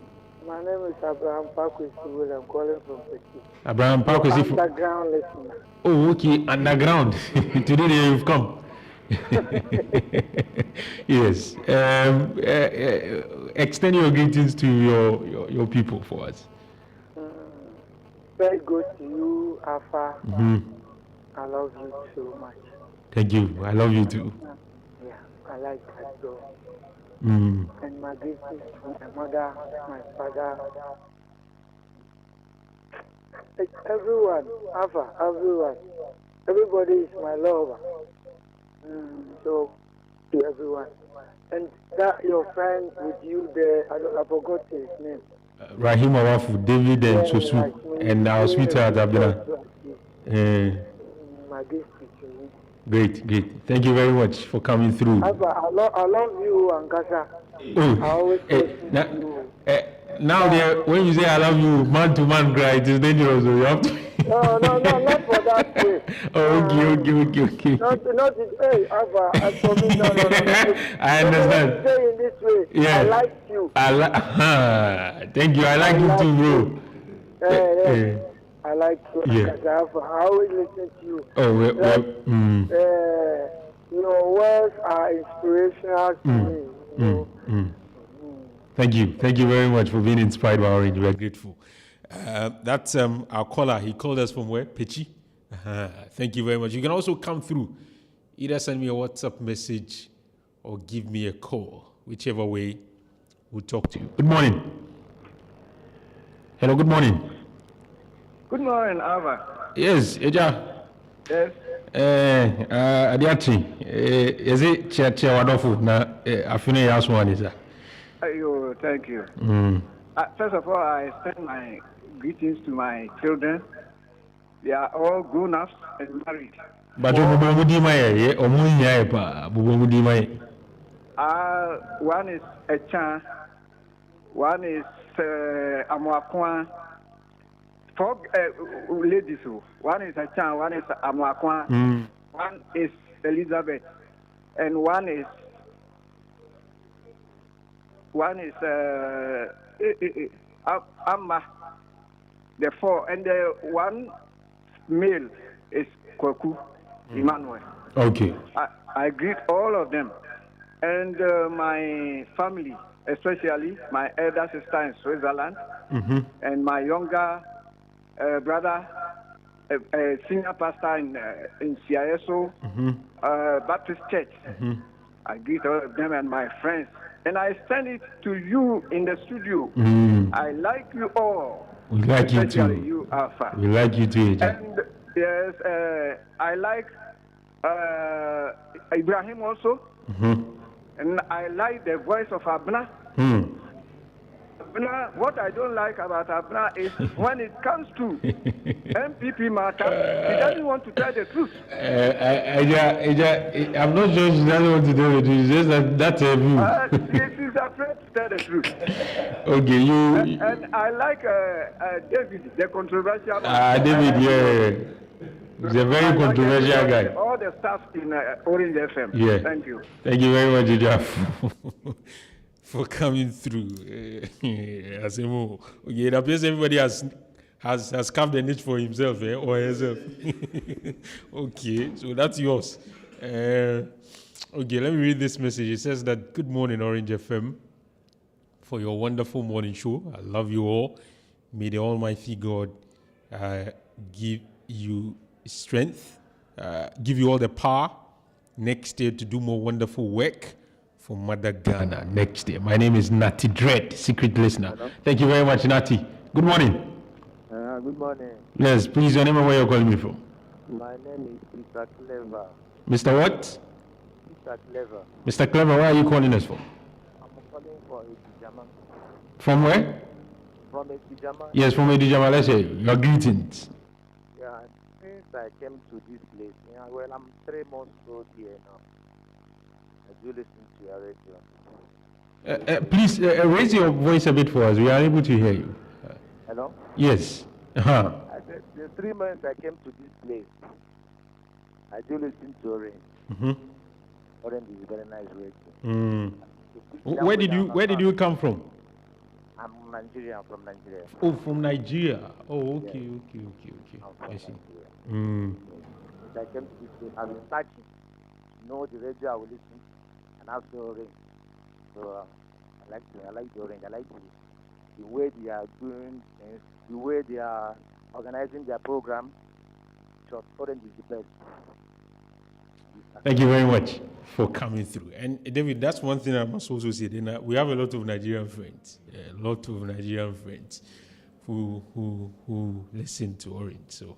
My name is Abraham Parkway. I'm calling from Petit. Abraham Parkway. Underground listener. Oh, okay, underground. Today you've come. Yes. Extend your greetings to your people for us. Very good to you, Alpha. I love you so much. Thank you. I love you too. Yeah, I like that too. And my greetings to my mother, my father, everyone, Alpha, everyone. Everybody is my lover. So, to everyone. And that your friend with you there, I forgot his name. Rahim Awafu, David and Sosu, and our sweetheart Abdullah. My gift to you. Great. Thank you very much for coming through. I love you, Ankasa. I always now when you say I love you, man to man cry, it is dangerous. So you have to. No, not for that way. Okay. Not hey, Abba, for me, no. I understand. Say in this way. Yeah. I like you. Thank you. I like you too, bro. Hey. I like you. Yeah. I always listen to you. Oh, your words are inspirational to me. Thank you very much for being inspired by Orange. We are grateful. That's our caller. He called us from where? Pechi. Thank you very much. You can also come through. Either send me a WhatsApp message or give me a call. Whichever way, we'll talk to you. Good morning. Hello, good morning. Good morning, Ava. Yes, Eja. Yes. Adiachi. Is it Chia Wadofu? Na afune yasu anisa. Thank you. First of all, I extend my greetings to my children. They are all grown-ups and married. But One is Echan, one is Amwakwa. Four ladies. One is Echan, one is Amwakwa, one is Elizabeth, and one is Amma. The four, and the one male is Kwaku Emmanuel. Okay. I greet all of them. And my family, especially my elder sister in Switzerland, and my younger brother, senior pastor in CISO Baptist Church. I greet all of them and my friends. And I send it to you in the studio. I like you all. We like you especially too. You, Alpha. We like you too, And yes, I like Ibrahim also. And I like the voice of Abna. Abna, what I don't like about Abna is when it comes to MPP matter, he doesn't want to tell the truth. I'm not sure she doesn't want to do it. It's just that that's a view. She's afraid to tell the truth. Okay, you. And I like David, the controversial man. David, yeah. He's a very controversial guy. All the staff in Orange FM. Yeah. Thank you. Thank you very much, Ija, for coming through. Asemo. Okay, it appears everybody has carved a niche for himself or herself. Okay, so that's yours. Okay, let me read this message. It says that, good morning, Orange FM, for your wonderful morning show. I love you all. May the Almighty God give you strength, give you all the power next year to do more wonderful work for Mother Ghana next year. My name is Natty Dread, secret listener. Hello. Thank you very much, Natty. Good morning. Good morning. Yes, please, your name and where you're calling me from. My name is Mr. Clever. Mr. What? Mr. Clever. Mr. Clever, where are you calling us from? I'm calling for Edijama. From where? From Edijama. Yes, from Edijama. Let's say your greetings. Yeah, since I came to this place, well, I'm 3 months old here now. I do listen to your radio. Please raise your voice a bit for us. We are able to hear you. Hello? Yes. I said, the 3 months I came to this place, I do listen to Orange. Orange is a very nice radio. Where did you come from? I'm Nigerian, from Nigeria. Oh, from Nigeria. Oh, okay. I see. I came to this place, I've been searching. Know the radio, I will listen, and also Orange. So I like the Orange. I like the way they are doing things, the way they are organizing their program. So Orange is the best. Thank you very much for coming through. And David, that's one thing I must also say. We have a lot of Nigerian friends, who listen to Orange. So,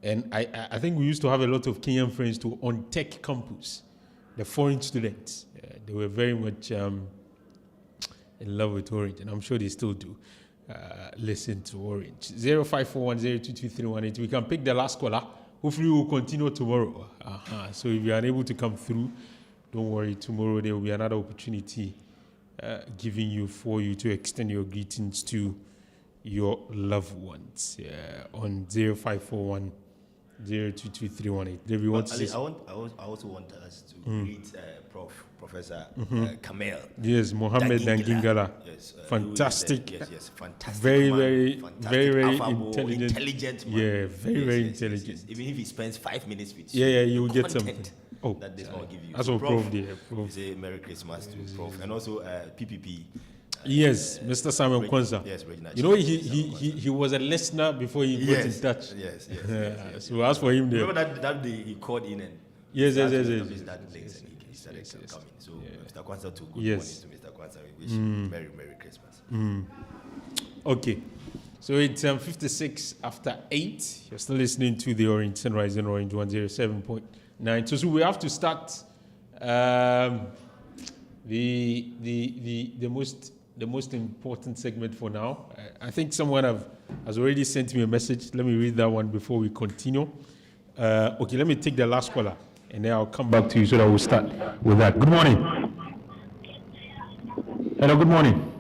and I think we used to have a lot of Kenyan friends too on Tech Campus, the foreign students. They were very much in love with Orange, and I'm sure they still do. Listen to Orange. 0541022318. We can pick the last caller. Hopefully we'll continue tomorrow. So if you are unable to come through, don't worry. Tomorrow there will be another opportunity given for you to extend your greetings to your loved ones on 0541 022318. David, I also want us to greet Professor Kamel. Yes, Mohammed Dangingala. Yes, fantastic. Yes, fantastic. Very, man, very, fantastic, very affable, intelligent. Man. Yeah, very intelligent. Yes. Even if he spends 5 minutes with you, you will get something. That this one give you. That's so what Prof did. We say Merry Christmas to Prof, and also PPP. Yes, Mr. Samuel Kwanzaa. Yes, Regina. You know, he was a listener before he got in touch. Yes. So as for him, remember that day he called in and yes. That place and he started coming. So Mr. Kwanzaa, too. Good morning to Mr. Kwanzaa. We wish him Merry Christmas. Okay, so it's 56 after 8. You're still listening to the Orange Sunrise in Orange 107.9. So we have to start the most the most important segment for now. I think someone has already sent me a message. Let me read that one before we continue. Okay, let me take the last caller, and then I'll come back to you so that we'll start with that. Good morning. Hello, good morning.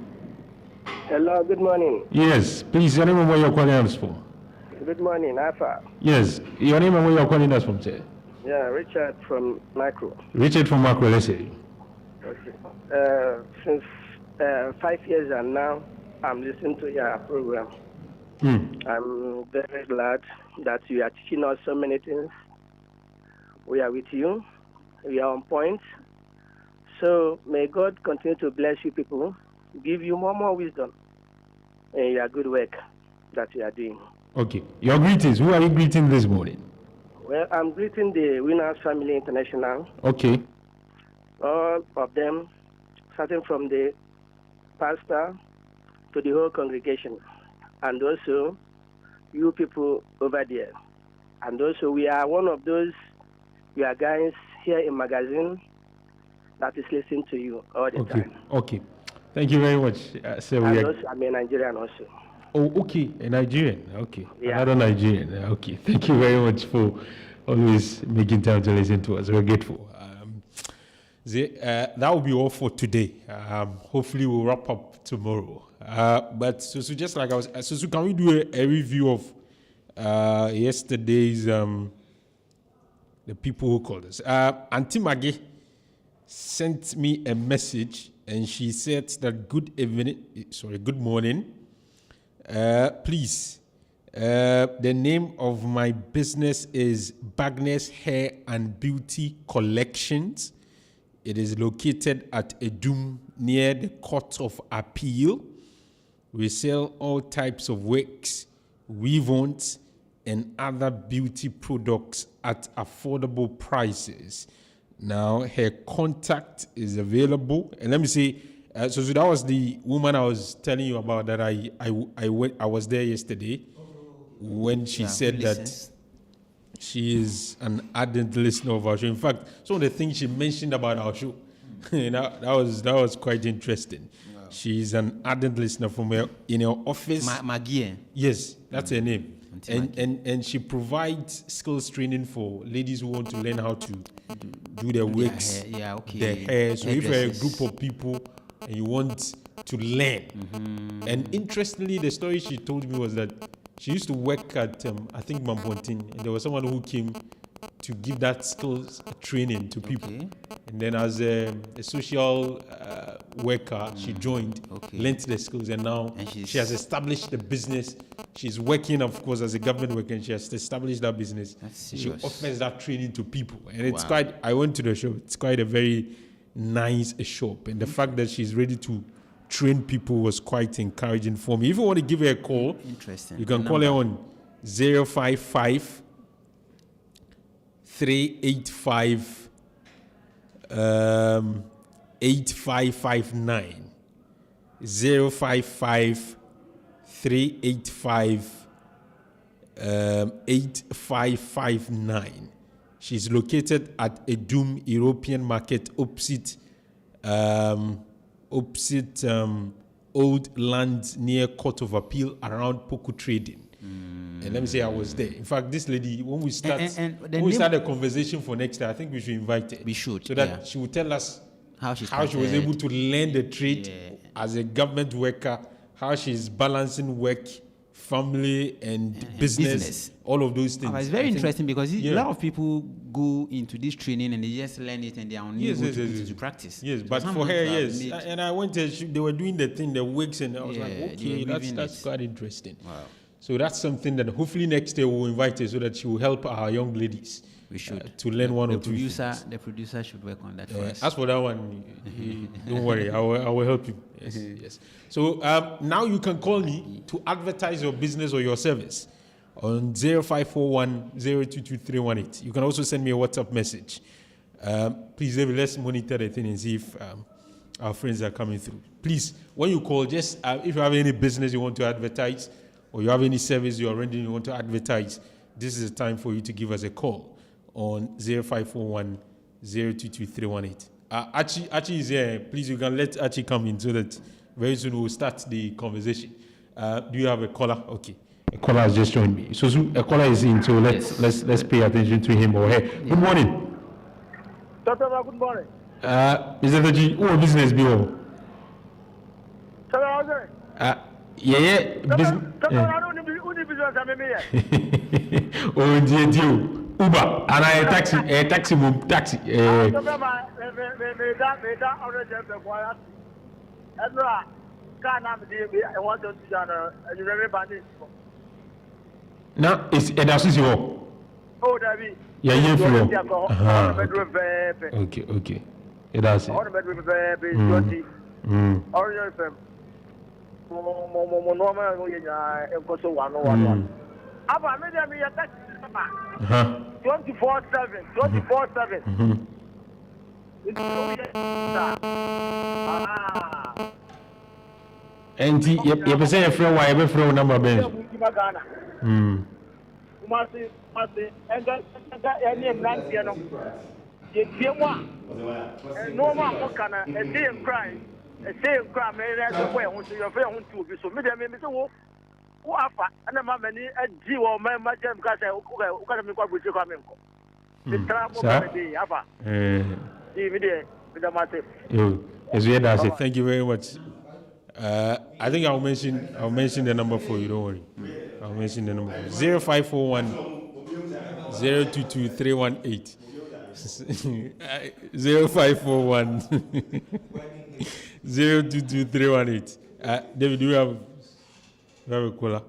Hello, good morning. Yes, please, your name and where you're calling us from. Good morning, Alpha. Yes, your name and where you're calling us from, sir. Yeah, Richard from Macro. Richard from Macro, let's say. Okay. Since 5 years and now, I'm listening to your program. I'm very glad that you are teaching us so many things. We are with you. We are on point. So may God continue to bless you people, give you more wisdom in your good work that you are doing. Okay. Your greetings. Who are you greeting this morning? Well, I'm greeting the Winners Family International. Okay. All of them, starting from the pastor to the whole congregation, and also you people over there. And also we are one of those, we are guys here in magazine that is listening to you all the time. Okay. Thank you very much. And also, I'm a Nigerian also. Oh, okay. A Nigerian. Okay. Yeah. Another Nigerian. Okay. Thank you very much for always making time to listen to us. We're grateful. That will be all for today. Hopefully, we'll wrap up tomorrow. But so just like I was, so can we do a review of yesterday's the people who called us? Auntie Maggie sent me a message, and she said that good morning. Please, the name of my business is Bagnes Hair and Beauty Collections. It is located at Edum near the Court of Appeal. We sell all types of wigs, weave-ons, and other beauty products at affordable prices. Now, her contact is available. And let me say, so that was the woman I was telling you about that I was there yesterday when she said that she is an ardent listener of our show. In fact, some of the things she mentioned about our show, that was quite interesting. Wow. She's an ardent listener from in her office. Magie. Yes, that's her name. And she provides skills training for ladies who want to learn how to do their wigs, their hair. So if you're a group of people and you want to learn, and interestingly, the story she told me was that she used to work at, I think, Mampontin, and there was someone who came to give that skills training to people. And then as a social worker, she joined, learned the skills, and now she has established the business. She's working, of course, as a government worker, and she has established that business. She offers that training to people. And it's quite, I went to the show, it's quite a very nice shop. And the fact that she's ready to train people was quite encouraging for me. If you want to give her a call, you can call her on 055 385 8559. 055 385 8559. She's located at Edum European Market opposite Old Land near Court of Appeal around Poku Trading. And let me say I was there. In fact, this lady, when we start a conversation for next year, I think we should invite her. We should. So that she will tell us how she was able to learn the trade as a government worker, how she's balancing work, family, and business, all of those things. It's very interesting because a lot of people go into this training and they just learn it and they are unable to practice. Yes, but for her, yes. And I went there, they were doing the thing, the wigs, and I was like, okay, that's quite interesting. Wow. So that's something that hopefully next year we'll invite her so that she will help our young ladies. We should to learn one or two things. The producer should work on that for us. As for that one, don't worry, I will help you. Yes, yes. So now you can call me to advertise your business or your service on 0541 022 You can also send me a WhatsApp message. Please, let's monitor the thing and see if our friends are coming through. Please, when you call, just if you have any business you want to advertise or you have any service you are rendering you want to advertise, this is the time for you to give us a call on 0541 022 Archie is here. Please, you can let Archie come in so that very soon we'll start the conversation. Do you have a caller? Okay. A caller has just joined me. So a caller is in, so let's pay attention to him or her. Good morning. Dr. Good morning. Mr. Taji, who business be over? Business. Oh, dear. Uber, and I taxi. Now it's Edasisi. Oh, David. Yeah, Okay. That's it. Aba media me attack 24/7. And you be say a friend why every friend number ben. Kumasi and any nanti no. Ye tiemwa. No ma kana a day cry. A day cry me na so who to your friend who to be so me say wo afa na ma mani agi wo ma jam ka say o ka me kwa buti kwa me nko. The trap of me afa. Thank you very much. I think I'll mention the number for you. Don't worry. I'll mention the number. 0541 022 318. 0541 022 318. David, do you have a caller?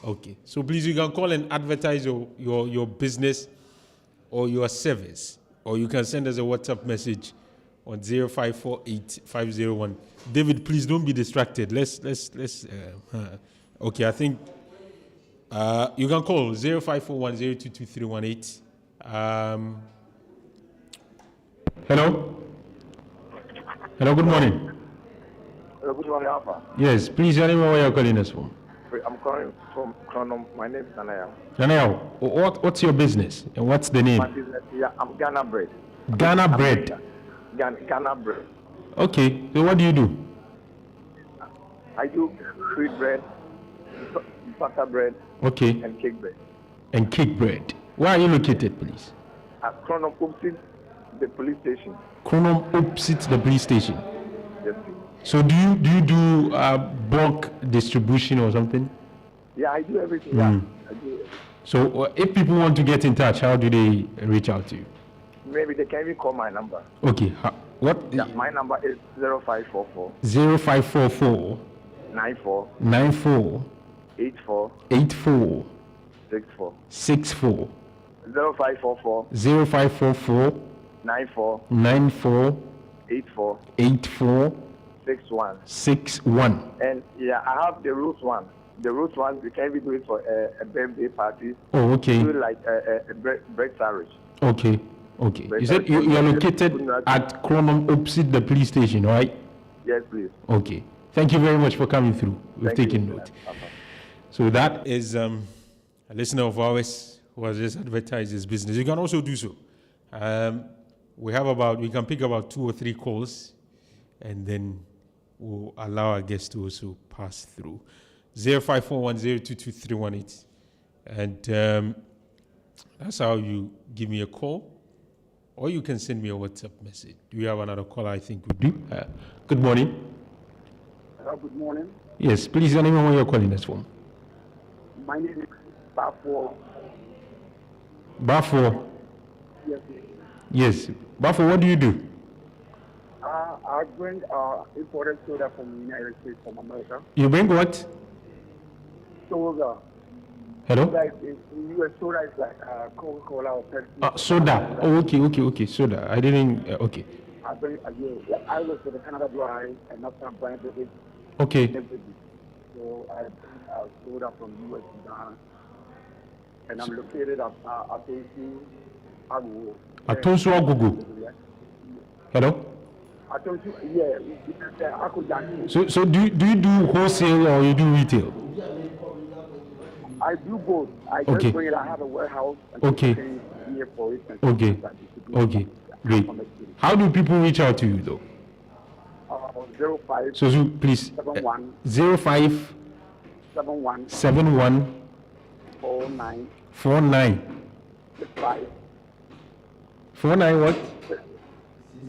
Okay. So please, you can call and advertise your business or your service, or you can send us a WhatsApp message on 0548 501. David, please don't be distracted. Let's okay, I think you can call 0541 022 318. Hello, good morning. Good morning, Alpha. Yes, please, your name and where you're calling us from? I'm calling from Chronom. My name is Nanaya. Nanaya, what's your business and what's the name? My business, I'm Ghana Bread. Ghana Bread? Ghana Bread. Okay, so what do you do? I do sweet bread, butter bread, okay, and cake bread. And cake bread. Where are you located, please? At Chronom opposite the police station. Chronom opposite the police station? Yes, please. So do you do bulk distribution or something? Yeah, I do everything. Yeah, I do everything. So if people want to get in touch, how do they reach out to you? Maybe they can even call my number. Okay. What? Yeah, my number is 0544 0544 94 84 64 0544 94 84 61. And yeah, I have the root one. The root one, we can even do it for a birthday party. Oh, okay. Do like a bread sandwich. Okay. You said you are located at Chronom opposite the police station, right? Yes, please. Okay. Thank you very much for coming through. We've taken note. So that is a listener of ours who has just advertised his business. You can also do so. We can pick about 2 or 3 calls, and then we'll allow our guests to also pass through. 0541022318. And that's how you give me a call, or you can send me a WhatsApp message. Do you have another caller? I think we do. Good morning. Good morning. Yes, please, your name and where you're calling us from. My name is Bafo. Bafo? Yes. Yes. Bafo, what do you do? I bring imported soda from the United States, from America. You bring what? Soda. Hello? Like in US, soda is like Coca-Cola or Pepsi. Soda. Oh, okay. Soda. I didn't. Okay. I bring I look for the Canada Dry and not some brand of it. Okay. So I bring soda from US to Ghana. And I'm located at Atonsu Agogo. Hello? So do you do wholesale or you do retail? I do both. I just bring it. I have a warehouse. Okay. Great. How do people reach out to you though? 05. So please. 71. 05. 71. 71. 49. 49. 65. 49 what?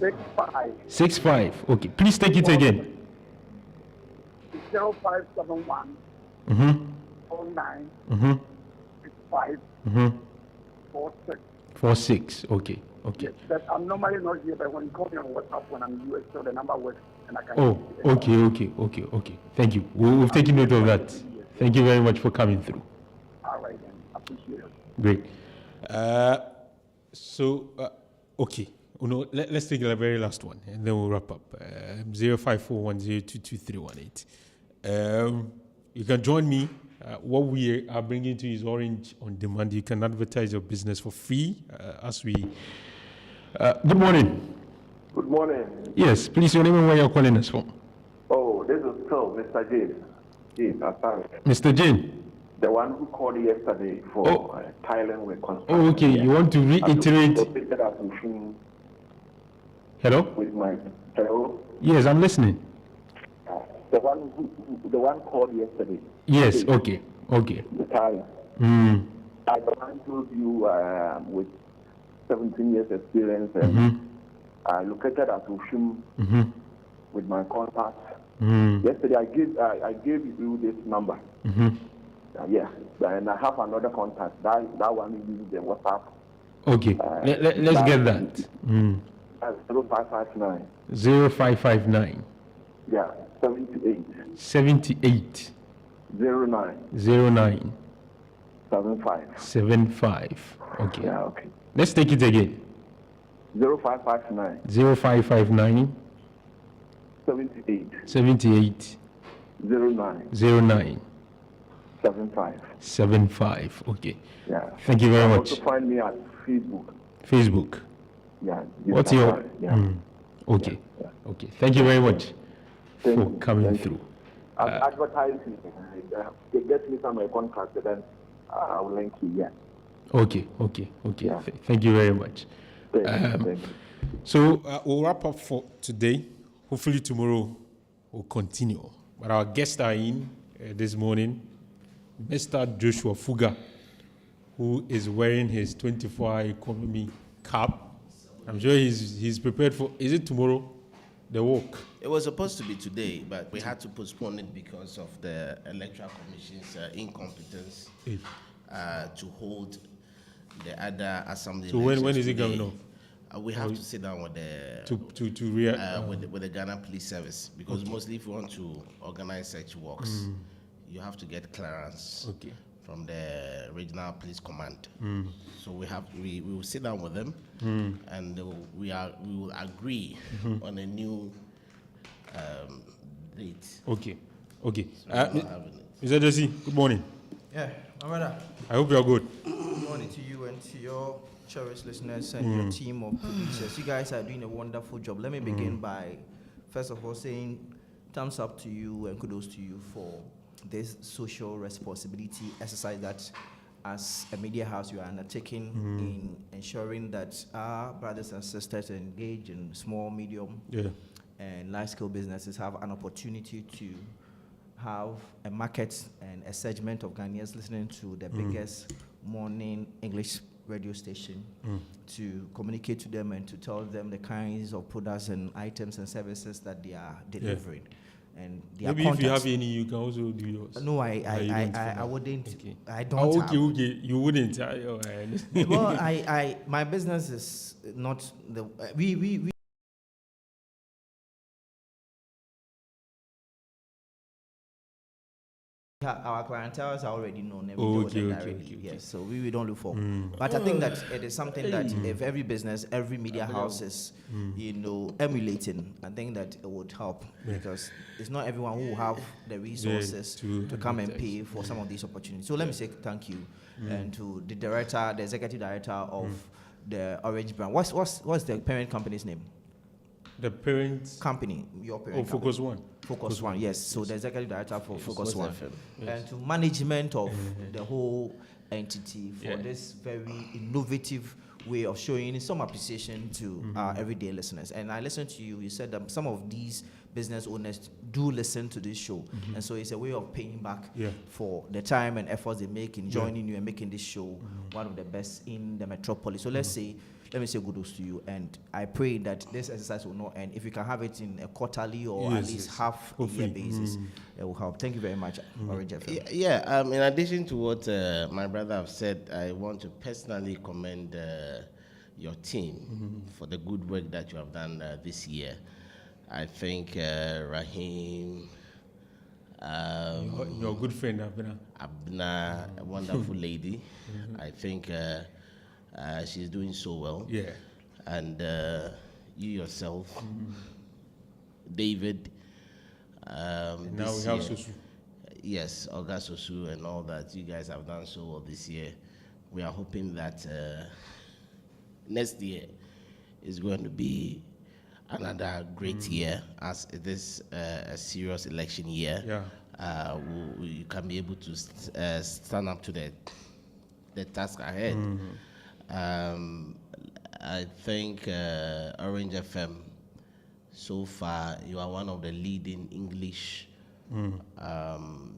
65. 65. Okay. Please take it again. 0571. Mm-hmm. 49. Mm-hmm. 65. Mm-hmm. 46. 46. Okay. Okay. Yes, but I'm normally not here, but when you call me on WhatsApp when I'm in US, so the number works and I can. Oh, okay. Thank you. We've taken note of that. Thank you very much for coming through. All right, then. Appreciate it. Great. Okay. Let's take the very last one, and then we'll wrap up. 0541022318. You can join me. What we are bringing to you is Orange on Demand. You can advertise your business for free as we... good morning. Good morning. Yes, please, your name and where you're calling us from. Oh, this is still Mr. James. Mr. Jane. The one who called yesterday for Thailand with construction. Oh, okay. You want to reiterate? Hello? With my hello? Yes, I'm listening. The one called yesterday. Yes, okay. The Thailand. I told you with 17 years experience and I located at Ushum with my contact. Yesterday I gave you this number. Yeah, and I have another contact. That one is the WhatsApp. Okay, let's get that. 0559. 0559. Yeah, 78. 78. 09. 09. 75. 75. Okay. Yeah, okay. Let's take it again. 0559. 0559. 78. 78. 09. 09. 75. 75. Okay. Yeah. Thank you very much. Also find me at Facebook. Facebook. Yeah. What's your? Yeah. Okay. Yeah. Okay. Thank you very much for coming through. Advertising. They get me some contract, then I will link you. Yeah. Okay. Yeah. Thank you very much. Thank you. So we'll wrap up for today. Hopefully tomorrow we'll continue. But our guests are in this morning. Mr. Joshua Fuga, who is wearing his 24-hour economy cap. I'm sure he's prepared for. Is it tomorrow? The walk. It was supposed to be today, but we had to postpone it because of the Electoral Commission's incompetence to hold the other assembly. So when is it going on? We have to sit down with the with the Ghana Police Service because mostly if you want to organize such works, you have to get clearance from the Regional Police Command. So we will sit down with them and we will agree on a new date. Okay. So Mr. Jesse, good morning. Yeah, my brother. I hope you are good. Good morning to you and to your cherished listeners and your team of producers. You guys are doing a wonderful job. Let me begin by, first of all, saying thumbs up to you and kudos to you for this social responsibility exercise that as a media house you are undertaking in ensuring that our brothers and sisters engaged in small, medium, and large-scale businesses have an opportunity to have a market and a segment of Ghanaians listening to the biggest morning English radio station to communicate to them and to tell them the kinds of products and items and services that they are delivering. And maybe if you have any, you can also do yours. No, I wouldn't. Okay. I don't. Okay. You wouldn't. Well, my business is not the we our clientele are already known. Yes, so we don't look for. But I think that it is something that if every business, every media house is, emulating, I think that it would help because it's not everyone who will have the resources to come and pay for some of these opportunities. So let me say thank you and to the director, the executive director of the Orange brand. What's the parent company's name? The parent company, your parent company. Focus One. Focus One, yes. So the executive director for Focus One. And to management of the whole entity for this very innovative way of showing some appreciation to our everyday listeners. And I listened to you, you said that some of these business owners do listen to this show. And so it's a way of paying back for the time and efforts they make in joining you and making this show one of the best in the metropolis. So let me say kudos to you, and I pray that this exercise will not end. If you can have it in a quarterly or at least half a year basis, it will help. Thank you very much, Orange FM. In addition to what my brother have said, I want to personally commend your team for the good work that you have done this year. I think Rahim, your good friend Abna, a wonderful lady. I think she's doing so well. Yeah. And you yourself, David. Now we have Sosu. Yes, Olga Sosu and all that. You guys have done so well this year. We are hoping that next year is going to be another great year, as it is a serious election year. Yeah. You can be able to stand up to the task ahead. I think Orange FM, so far, you are one of the leading English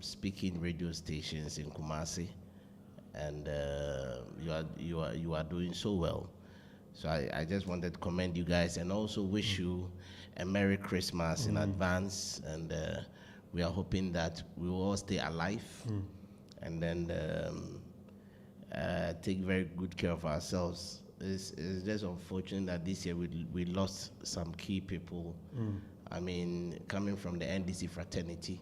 speaking radio stations in Kumasi, and you are doing so well. So I just wanted to commend you guys and also wish you a Merry Christmas in advance. And we are hoping that we will all stay alive and then take very good care of ourselves. It's just unfortunate that this year we lost some key people. I mean, coming from the NDC fraternity.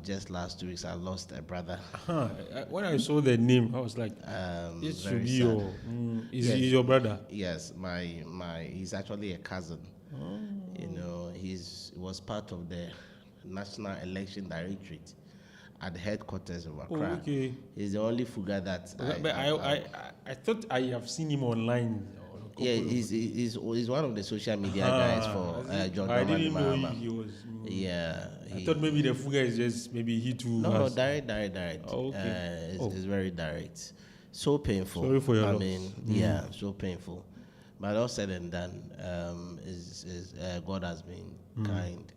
Just last 2 weeks, I lost a brother. When I saw the name, I was like, "This should be your." He's your brother. Yes, he's actually a cousin. You know, he was part of the National Election Directorate at the headquarters of Accra. Oh, okay. He's the only figure that. I thought I have seen him online. Yeah, he's one of the social media guys for John. I didn't know he was. Yeah, I thought maybe the fuga is just maybe he too. No, direct. Oh, okay. It's very direct. So painful. Sorry for your loss. Yeah, so painful. But all said and done, God has been kind.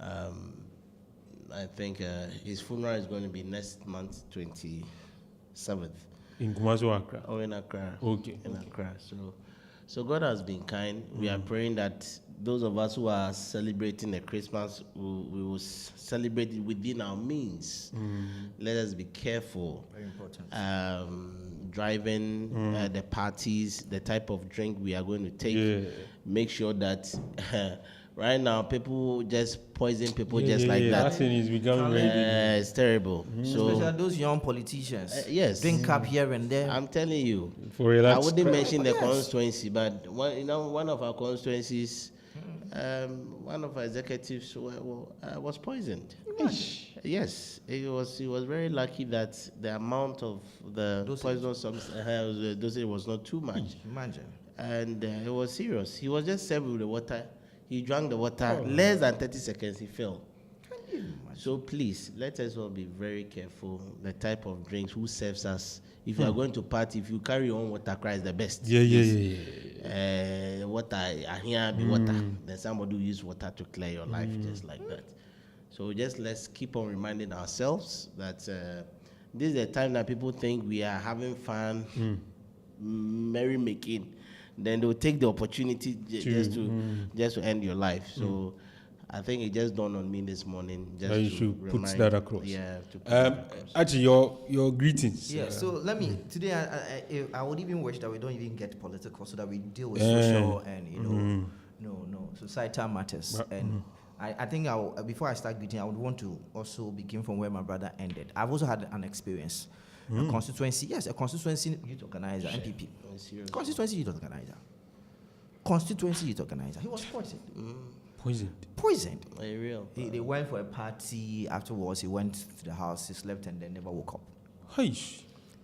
I think his funeral is going to be next month, 27th. In Kumasi or Accra? Oh, in Accra. Okay. In Accra. So God has been kind. We are praying that those of us who are celebrating the Christmas, we will celebrate it within our means. Let us be careful. Very important. Driving, the parties, the type of drink we are going to take. Yeah. Make sure that right now people just poison people just like that. That thing is becoming very it's terrible. So especially those young politicians. Yes. Drink up here and there. I'm telling you. I wouldn't mention the constituency, but one of our constituencies, one of our executives was poisoned. Yes, he was very lucky that the amount of the poisonous dosage was not too much. Imagine. And it was serious. He was just served with the water. He drank the water. Less than 30 seconds, he fell. So please, let us all be very careful. The type of drinks, who serves us. If you are going to party, if you carry your own water, cry is the best. Water, here be water. Then somebody will use water to clear your life, just like that. So just let's keep on reminding ourselves that this is the time that people think we are having fun, merrymaking. Then they'll take the opportunity just to end your life. So I think it just dawned on me this morning. Just you should put that across. Yeah. Actually, your greetings. Yeah. So let me today. I would even wish that we don't even get political, so that we deal with social and societal matters. And I think before I start greeting, I would want to also begin from where my brother ended. I've also had an experience. A constituency youth organizer, MPP. Constituency youth organizer. He was poisoned. Real. They went for a party. Afterwards, he went to the house. He slept and then never woke up.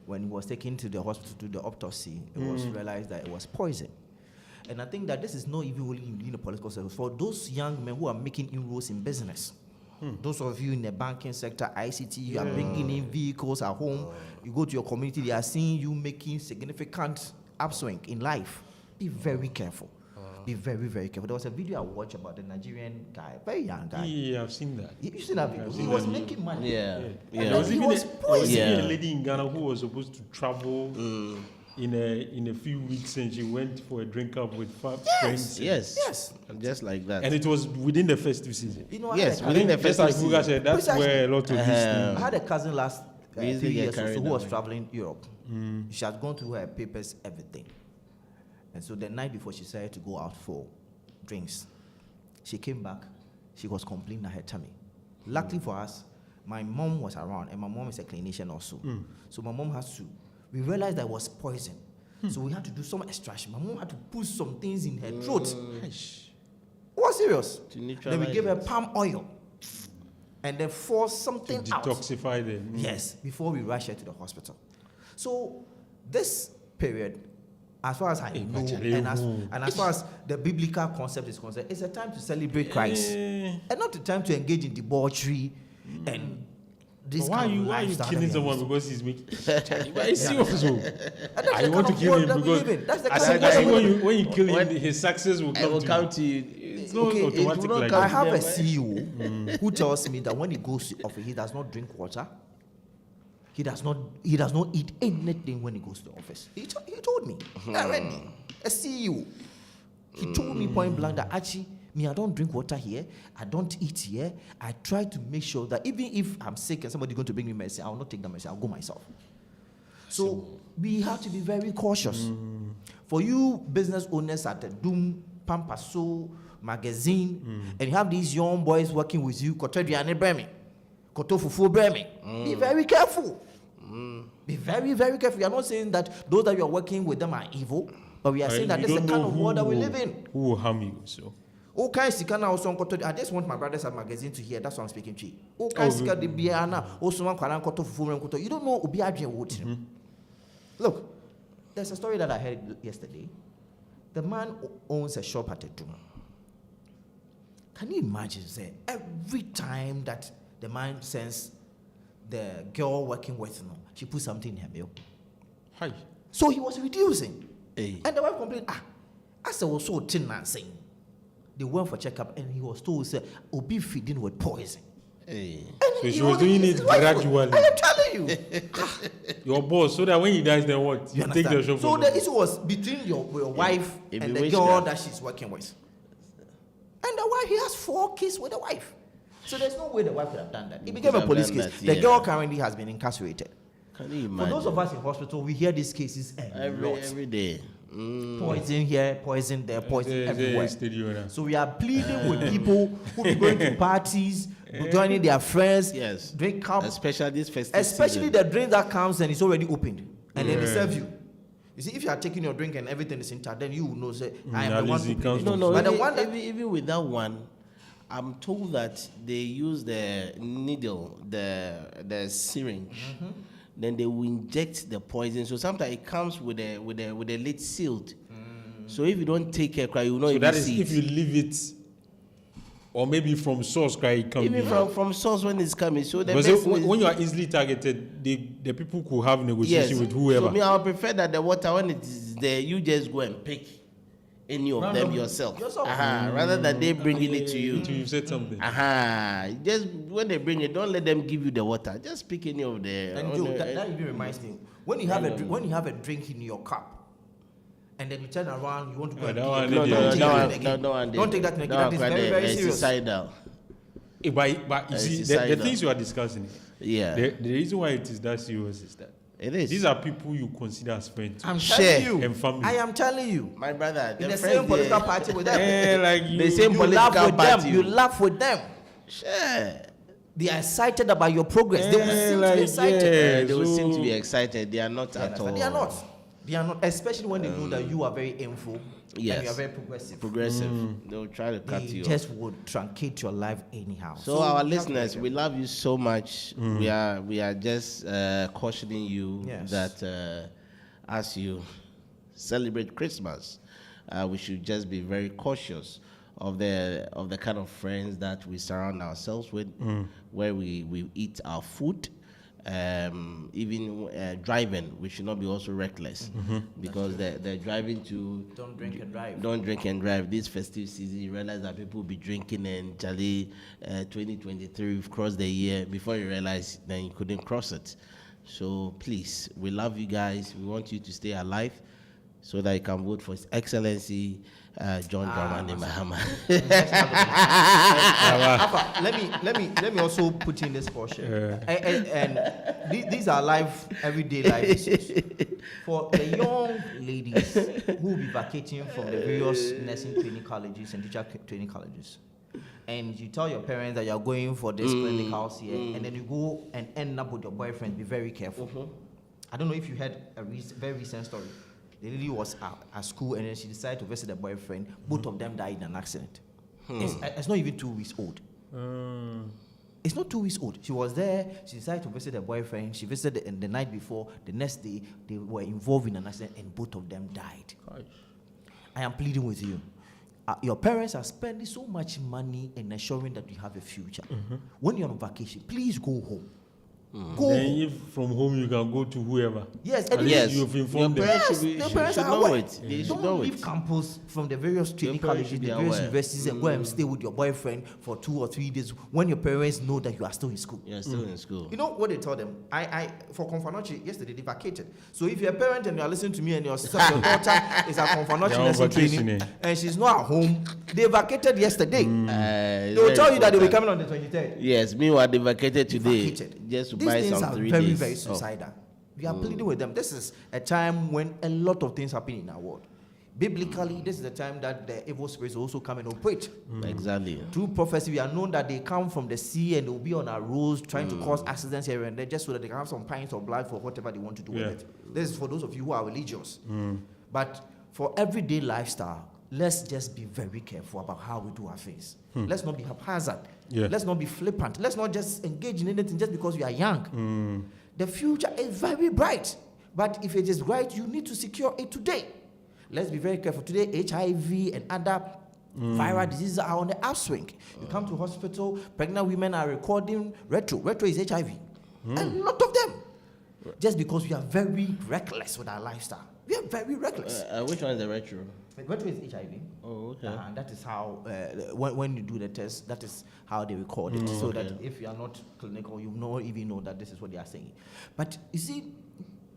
When he was taken to the hospital to do the autopsy, it was realized that it was poison. And I think that this is not even only in the political sector. For those young men who are making inroads in business, those of you in the banking sector, ICT, you are bringing in vehicles at home. You go to your community, they are seeing you making significant upswing in life. Be very careful. Be very, very careful. There was a video I watched about the Nigerian guy, very young guy. Yeah, I've seen that. You seen that video? He was making money. Yeah. There was He even was poisoned. a lady in Ghana who was supposed to travel in a few weeks, and she went for a drink up with friends. Yes. Just like that. And it was within the festive season. You know, Yes, within the Just festive like Fuga season. said, that's where a lot of these I things. had a cousin last We used to few get years or so carried who was away. traveling Europe. She had gone through her papers, everything. And so the night before she decided to go out for drinks, she came back. She was complaining at her tummy. Luckily for us, my mom was around, and my mom is a clinician also. So my mom has to. We realized that it was poison. So we had to do some extraction. My mom had to put some things in her throat. It was serious. Then we gave her palm oil and then forced something To out. detoxify them. Yes, before we rush her to the hospital. So this period, as far as I know, and as far as the biblical concept is concerned, it's a time to celebrate Christ, and not a time to engage in debauchery and this Why are kind of you lifestyle killing that we someone are because he's making? Why is he also? And that's I the want to kind of kill world him that we because live in. That's the I kind of see world that we when you kill him, his success will It come will to come you. to you. It's not Okay, automatic like I that. have a CEO who tells me that when he goes to office, he does not drink water. He does not eat anything when he goes to office. He told me already. A CEO. He told me point blank that actually, me, I don't drink water here. I don't eat here. I try to make sure that even if I'm sick and somebody's going to bring me medicine, I will not take the medicine. I'll go myself. So we have to be very cautious. For you business owners at the Doom, Pampaso magazine, and you have these young boys working with you, Kotodiane Bremi, Kotofufu Bremi, be very careful. Be very, very careful. We are not saying that those that you are working with them are evil, but we are saying that this is the kind of world that we live in. Who will harm you? So. I just want my brothers at magazine to hear. That's what I'm speaking to. You don't know Obi Adrian Wood. Look, there's a story that I heard yesterday. The man owns a shop at a Doom. Can you imagine, say, every time that the man sends the girl working with him, she puts something in her meal. Hi. So he was reducing. Hey. And the wife complained, I said, was so thin and saying. They went for checkup and he was told, say, Obi feeding with poison. Hey. So she was doing it gradually. I am telling you. Your boss, so that when he dies, then what? You take the shop. So the issue was between your wife and the girl that she's working with. And the wife, he has 4 kids with the wife. So there's no way the wife could have done that. It became a police case. The girl currently has been incarcerated. Can you imagine? For those of us in hospital, we hear these cases every day. Poison here, poison there, poison everywhere. Studio, so we are pleading with people who be going to parties, joining their friends, drink cup. Especially this festive Especially season. the drink that comes and it's already opened. And then they serve you. You see, if you are taking your drink and everything is intact, then you will know, say, I am the one to pay. No, but even, the one that, even with that one, I'm told that they use the needle, the syringe. Then they will inject the poison. So sometimes it comes with a lid sealed. So if you don't take care, you will not so even that is see if you leave it, or maybe from source, it comes. Even from source when it's coming. So the when you are easily targeted, the people could have negotiation with whoever. So me, I would prefer that the water when it is there, you just go and pick any of them yourself. Rather than they bringing it to you. You said something. Just when they bring it, don't let them give you the water. Just pick any of the. And Joe, that even reminds me, when you have a drink in your cup, and then you turn around, you want to go and don't take that again. That is very, very serious. But you see, the things you are discussing, the reason why it is that serious is that it is. These are people you consider as friends. I'm telling you. And family. I am telling you. My brother, in the same political party with them. Like the same political party. You laugh with them. Sure. They are excited about your progress. They will seem to be excited. They will seem to be excited. They are not at all. They are not. They are not, especially when they know that you are very info. Yes. And you are very progressive. They will try to cut you off. They just would truncate your life anyhow. So our listeners, we love you so much. We are just cautioning you that as you celebrate Christmas, we should just be very cautious of the kind of friends that we surround ourselves with, where we eat our food. even driving, we should not be also reckless, because they're driving to Don't drink and drive. Don't drink and drive. This festive season, you realize that people will be drinking, and Charlie, 2023, we've crossed the year. Before you realize, then you couldn't cross it. So please, we love you guys. We want you to stay alive so that you can vote for His Excellency John Dramani Mahama. Let me also put in this portion. And these are live, everyday life issues. For the young ladies who will be vacating from the various nursing training colleges and teacher training colleges, and you tell your parents that you're going for this clinical here, and then you go and end up with your boyfriend, be very careful. I don't know if you heard a very recent story. The lady was at school, and then she decided to visit her boyfriend. Both of them died in an accident. It's not even 2 weeks old. It's not 2 weeks old. She was there. She decided to visit her boyfriend. She visited the night before. The next day, they were involved in an accident, and both of them died. I am pleading with you. Your parents are spending so much money in ensuring that you have a future. When you're on vacation, please go home. Then if from home you can go to whoever. Yes, and yes. You've informed Your them. parents, your parents are aware. Don't leave it. campus from the various training colleges, the various universities, and go and stay with your boyfriend for 2 or 3 days when your parents know that you are still in school. You're still in school. You know what they tell them? I for Confanochi, yesterday they vacated. So if you're a parent and you're listening to me and your daughter is at Confanochi nursing training and she's not at home, they vacated yesterday. They will tell you that they'll be coming on the 23rd. Yes, meanwhile they vacated today. Just to These buy things some are 3 very, days. very suicidal. We are pleading with them. This is a time when a lot of things happen in our world. Biblically, this is the time that the evil spirits also come and operate. Exactly. Through prophecy, we are known that they come from the sea and they will be on our roads trying to cause accidents here and there just so that they can have some pints of blood for whatever they want to do with it. This is for those of you who are religious. But for everyday lifestyle, let's just be very careful about how we do our things. Let's not be haphazard. Let's not be flippant. Let's not just engage in anything just because we are young. The future is very bright. But if it is bright, you need to secure it today. Let's be very careful. Today, HIV and other viral diseases are on the upswing. You come to hospital, pregnant women are recording retro. Retro is HIV. A lot of them. Just because we are very reckless with our lifestyle. We are very reckless. Which one is the retro? Retro is HIV. Oh, okay. And that is how, when you do the test, that is how they record it. So that if you are not clinical, you don't even know that this is what they are saying. But you see,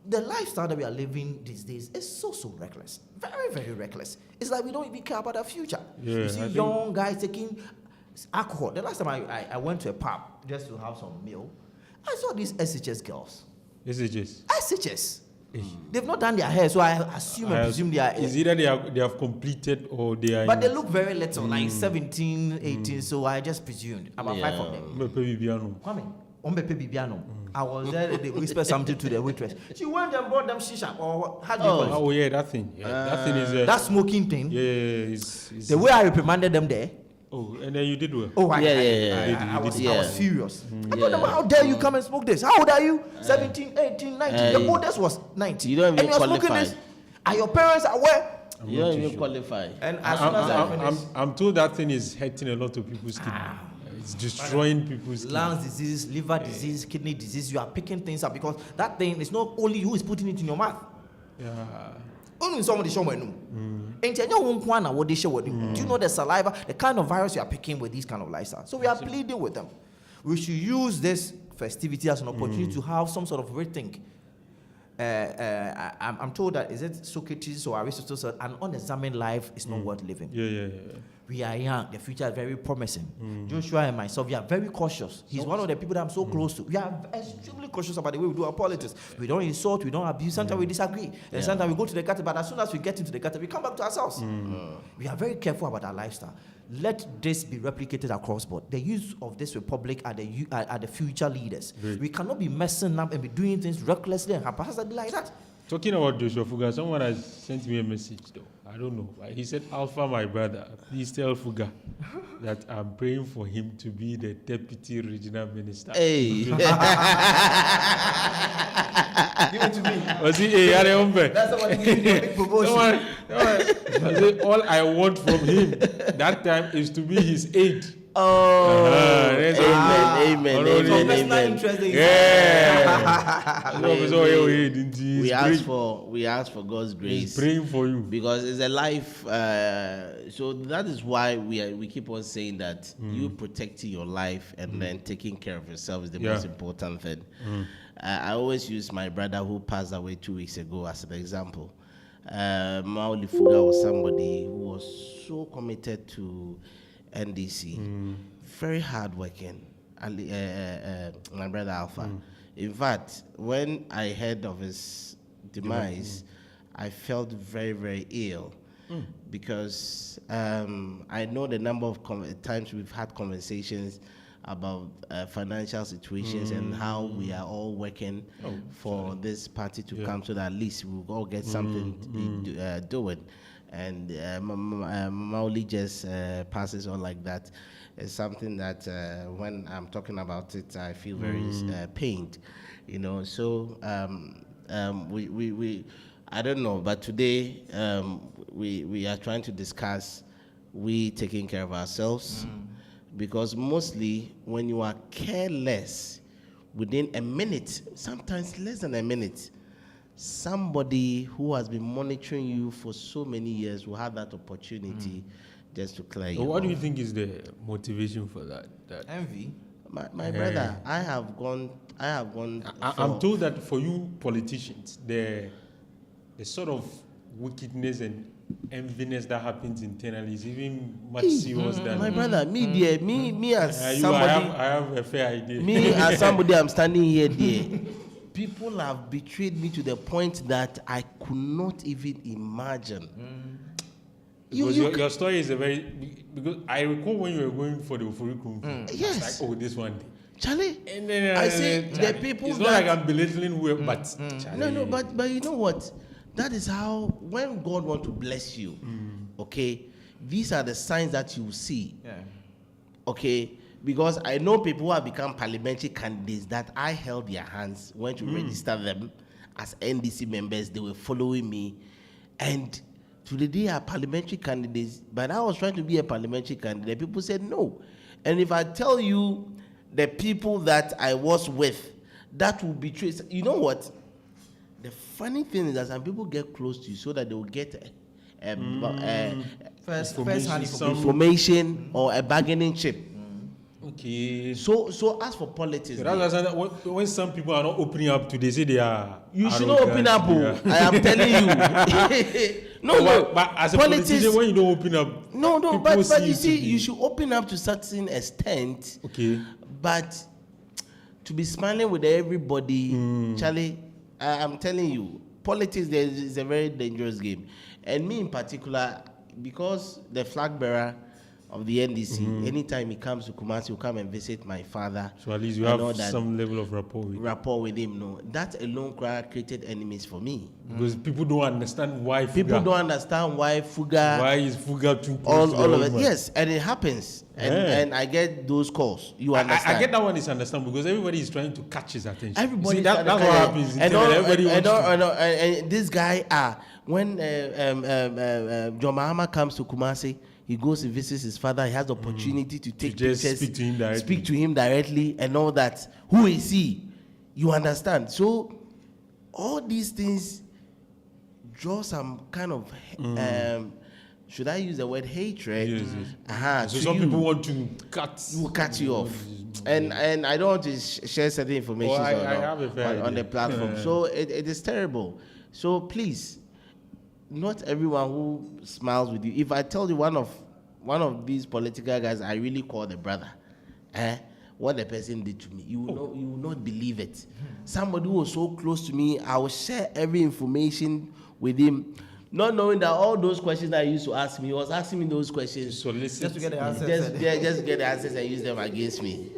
the lifestyle that we are living these days is so reckless. Very, very reckless. It's like we don't even care about our future. You see young guys taking alcohol. The last time I went to a pub just to have some meal, I saw these SHS girls. SHS. They've not done their hair, so I assume and presume they are. It's either they have completed or they are. But they look very little, like 17, 18. So I just presumed about 5 of them. I was there. They whispered something to the waitress. She went and bought them shisha or how do you call it? Oh yeah, that thing. That thing is that smoking thing. Yeah, the way I reprimanded them there. Oh, and then you did well. Oh, I was furious. I told them, how dare you come and smoke this? How old are you? 17, 18, 19. The oldest was 19. You don't even and you're smoking this. Are your parents aware? You don't even qualify. And as soon as I finish, I'm told that thing is hurting a lot of people's skin. It's destroying people's skin. Lungs disease, liver disease, kidney disease. You are picking things up because that thing is not only you who is putting it in your mouth. Only somebody show me. Do you know the saliva, the kind of virus you are picking with these kind of lifestyle? So we are pleading with them. We should use this festivity as an opportunity to have some sort of rethink. I'm told that is it Socrates or Aristotle said an unexamined life is not worth living. We are young. The future is very promising. Joshua and myself, we are very cautious. He's one of the people that I'm so close to. We are extremely cautious about the way we do our politics. We don't insult, we don't abuse. Sometimes we disagree. And sometimes we go to the gutter, but as soon as we get into the gutter, we come back to ourselves. We are very careful about our lifestyle. Let this be replicated across board. The youth of this republic are the future leaders. We cannot be messing up and be doing things recklessly and haphazardly like that. Talking about Joshua Fuga, someone has sent me a message though. I don't know. He said, Alpha, my brother, please tell Fuga that I'm praying for him to be the deputy regional minister. Hey. Give it to me. Was he That's the one giving you a big promotion. I said, all I want from him that time is to be his aide. Amen. We ask for God's grace. He's praying for you because it's a life. So that is why we keep on saying that you protecting your life and then taking care of yourself is the most important thing. I always use my brother who passed away 2 weeks ago as an example. Maoli Fuga was somebody who was so committed to NDC, very hardworking. My brother Alpha. In fact, when I heard of his demise, I felt very, very ill because I know the number of times we've had conversations about financial situations and how we are all working for this party to come so that at least we'll all get something doing. And Mauli just passes on like that. It's something that when I'm talking about it, I feel very pained, you know. So we I don't know, but today we are trying to discuss we taking care of ourselves. Because mostly when you are careless, within a minute, sometimes less than a minute, somebody who has been monitoring you for so many years will have that opportunity just to clear you. What do you think is the motivation for that? Envy. My brother, I have gone. I'm told that for you politicians, the sort of wickedness and enviness that happens internally is even much serious than my brother. Me as somebody, I have a fair idea. Me as somebody, I'm standing here. There, people have betrayed me to the point that I could not even imagine. Because your story is a very because I recall when you were going for the Ofurikun. Yes, like this one day. Charlie, and then I say the people. It's not like I'm belittling who, but no, but you know what? That is how, when God wants to bless you, okay, these are the signs that you see. Okay, because I know people who have become parliamentary candidates that I held their hands, went to register them as NDC members. They were following me, and to the day are parliamentary candidates. But I was trying to be a parliamentary candidate. People said no, and if I tell you the people that I was with, that will betray. You know what? The funny thing is that some people get close to you so that they will get first-hand information or a bargaining chip. Okay. So as for politics, so when some people are not opening up to, they say they are. You should not open up. I am telling you. No. But as a politician, when you don't open up, but you see, you should open up to certain extent. Okay. But to be smiling with everybody, Charlie. I'm telling you, politics is a very dangerous game. And me in particular, because the flag bearer of the NDC, anytime he comes to Kumasi, he'll come and visit my father. So at least you have some level of rapport with him. No, that alone created enemies for me. Because people don't understand why Fuga. People don't understand why Fuga. Why is Fuga too close all of it? Yes, and it happens. And I get those calls. You understand? I get that one is understandable because everybody is trying to catch his attention. Everybody. That's what happens. And this guy, when John Mahama comes to Kumasi, he goes and visits his father. He has the opportunity to take pictures, speak to him directly, and all that. Who is he? You understand? So all these things draw some kind of should I use the word hatred? Yes. So some people want to cut you off, and I don't want to share certain information on the platform. So it is terrible. So please, not everyone who smiles with you. If I tell you one of these political guys, I really call the brother, what the person did to me, you will not believe it. Somebody who was so close to me, I will share every information with him. Not knowing that all those questions that he used to ask me, he was asking me those questions. So listen. Just to get the answers. Just get the answers and use them against me.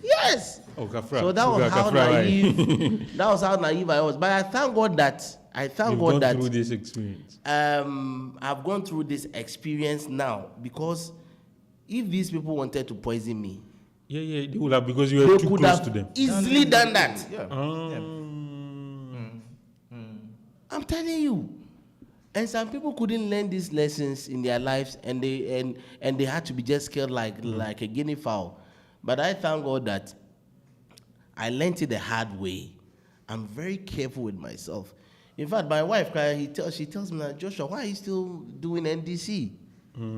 Yes. So that was how naive. That was how naive I was. But I thank God that You've gone through this experience. I've gone through this experience now because if these people wanted to poison me, they would have, because you were too close to them. Easily done that. I'm telling you. And some people couldn't learn these lessons in their lives, and they had to be just killed like a guinea fowl. But I thank God that I learned it the hard way. I'm very careful with myself. In fact, my wife, she tells me that, Joshua, why are you still doing NDC?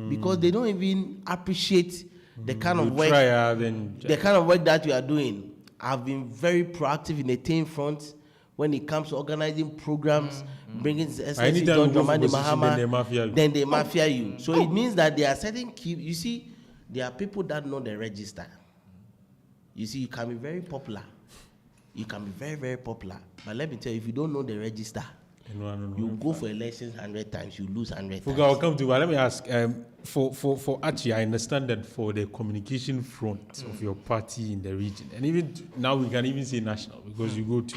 Because they don't even appreciate the kind of work, the kind of work that you are doing. I've been very proactive in the team front when it comes to organizing programs, bringing SSC John Dramani Mahama, then they mafia you. So it means that there are certain key. You see, there are people that know the register. You see, you can be very popular. You can be very, very popular. But let me tell you, if you don't know the register, you go for elections 100 times, you lose 100 times. I'll come to, but let me ask, for Archie, I understand that for the communication front of your party in the region, and even now we can even say national, because you go to,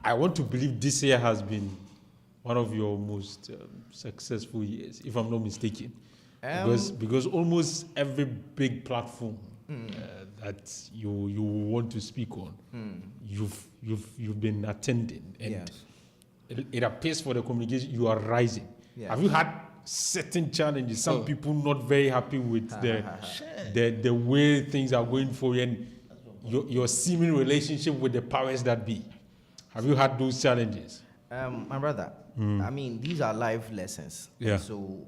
I want to believe this year has been one of your most successful years, if I'm not mistaken. Because almost every big platform that you want to speak on, you've been attending, and it appears for the communication you are rising. Have you had certain challenges? Some people not very happy with the way things are going for you, and your seeming relationship with the powers that be. Have you had those challenges? My brother, I mean, these are life lessons. Yeah. So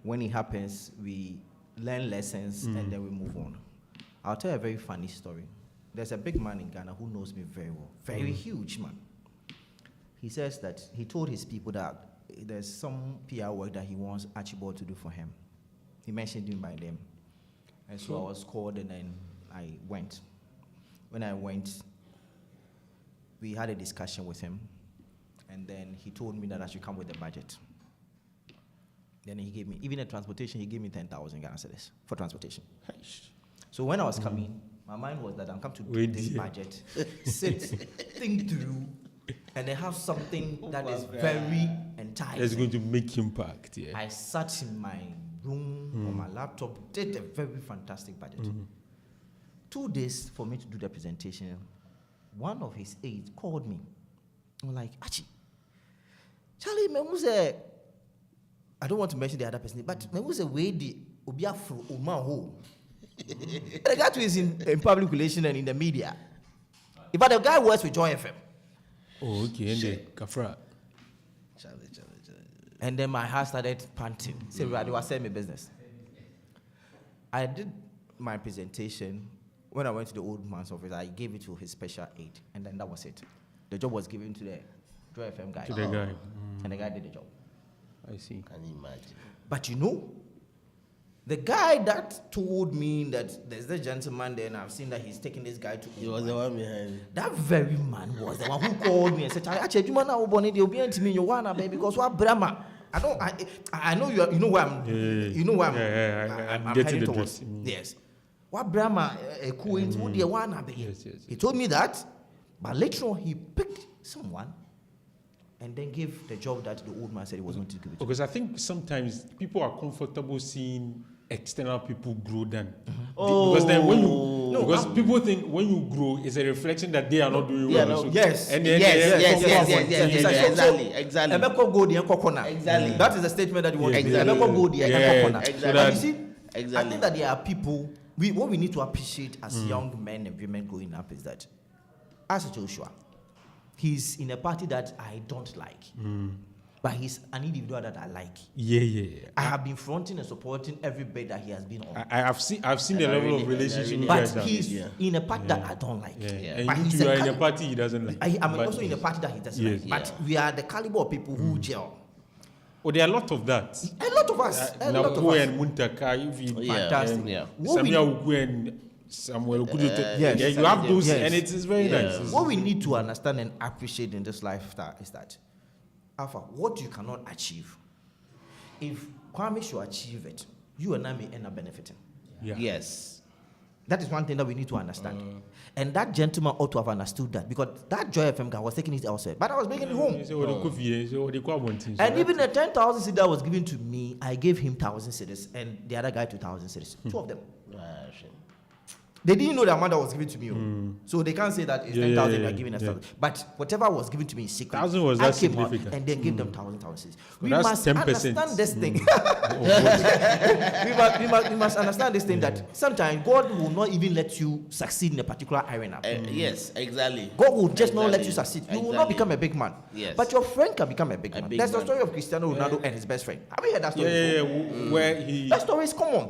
when it happens, we learn lessons and then we move on. I'll tell you a very funny story. There's a big man in Ghana who knows me very well. Very huge man. He says that he told his people that there's some PR work that he wants Archibald to do for him. He mentioned him by name. And so I was called and then I went. When I went, we had a discussion with him. And then he told me that I should come with the budget. Then he gave me, even the transportation, he gave me 10,000 Ghana cedis for transportation. So when I was coming, my mind was that I'm come to do this budget, sit, think through, and then have something that is very enticing. That's going to make impact, yeah. I sat in my room on my laptop, did a very fantastic budget. 2 days for me to do the presentation, one of his aides called me. I'm like, Archie, Charlie, I don't want to mention the other person, but who's a way the Obiafro Omaho? The guy is in public relations and in the media. In fact, the guy works with Joy FM. Oh, okay. And the Kafra. And then my heart started panting. Say, they were selling me business. I did my presentation. When I went to the old man's office, I gave it to his special aide, and then that was it. The job was given to the Joy FM guy. To the guy. And the guy did the job. I see. Can you imagine? But you know, the guy that told me that there's the gentleman there, and I've seen that he's taking this guy to. He was the one behind. That very man was the one who called me and said, "Actually, you man, I will need you to me, you wanna baby, because what Brahma." I know you know where I'm. You know where I'm getting heading the towards. drift. Yes. What Brahma coins would you wanna be? Yes. He told me that, but later on he picked someone. And then give the job that the old man said he was going to give it to. Because I think sometimes people are comfortable seeing external people grow than. Because then when you, people think when you grow, it's a reflection that they are not doing well. No, yes. And then Exactly. Exactly. That is the statement that you want to make. But you see, I think that there are people, what we need to appreciate as young men and women growing up is that, as Joshua, he's in a party that I don't like. But he's an individual that I like. Yeah. I have been fronting and supporting every bed that he has been on. I've seen the level of relationship. But he's in a party that I don't like. And but you are in a party he doesn't like. I'm also in a party that he doesn't like. But we are the caliber of people who gel. Oh, there are a lot of that. A lot of us. Napo and Muntaka, fantastic. Samuel Ugu and Samuel Okudu. Yes. You have those, and it is very nice. What we need to understand and appreciate in this lifestyle is that, Alpha, what you cannot achieve, if Kwame should achieve it, you and I may end up benefiting. Yeah. Yes. That is one thing that we need to understand. And that gentleman ought to have understood that, because that Joy FM guy was taking it elsewhere, but I was bringing it home. And even the 10,000 cedis that was given to me, I gave him 1,000 cedis, and the other guy 2,000 cedis. Two of them. They didn't know the amount that was given to me. So they can't say that it's 10,000 they're giving us. But whatever was given to me is secret. 1,000 was I that came out significant? and then gave them 1,000. We that's must 10%. understand this thing. we must understand this thing that sometimes God will not even let you succeed in a particular arena. Yes, exactly. God will just not let you succeed. You will not become a big man. Yes. But your friend can become a big man. There's the story of Cristiano Ronaldo and his best friend. Have you heard that story? Where he... That story is common.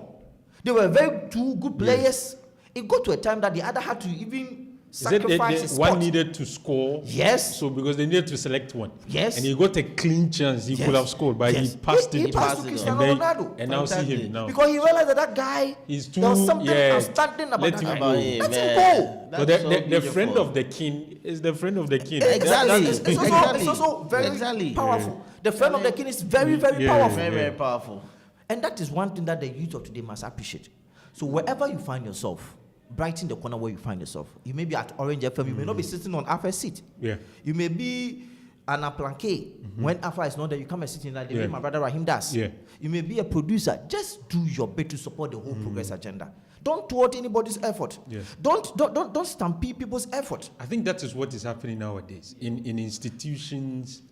They were two good players. It got to a time that the other had to even sacrifice his one spot. needed to score. Yes. So because they needed to select one. Yes. And he got a clean chance. He could have scored, but he passed it. He passed to Cristiano Ronaldo. And now see him now. Because he realized that guy, he's too, there was something outstanding about let that him guy. go. Let him go. But the friend of the king is the friend of the king. Exactly. It's also very powerful. The friend of the king is very, very powerful. Very, very powerful. And that is one thing that the youth of today must appreciate. So wherever you find yourself, brighten the corner where you find yourself. You may be at Orange FM. You may not be sitting on Alpha's seat. Yeah. You may be an aplanqué. When Alpha is not there, you come and sit in like the way my brother Rahim does. Yeah. You may be a producer. Just do your bit to support the whole progress agenda. Don't thwart anybody's effort. Yes. Don't stampede people's effort. I think that is what is happening nowadays in institutions.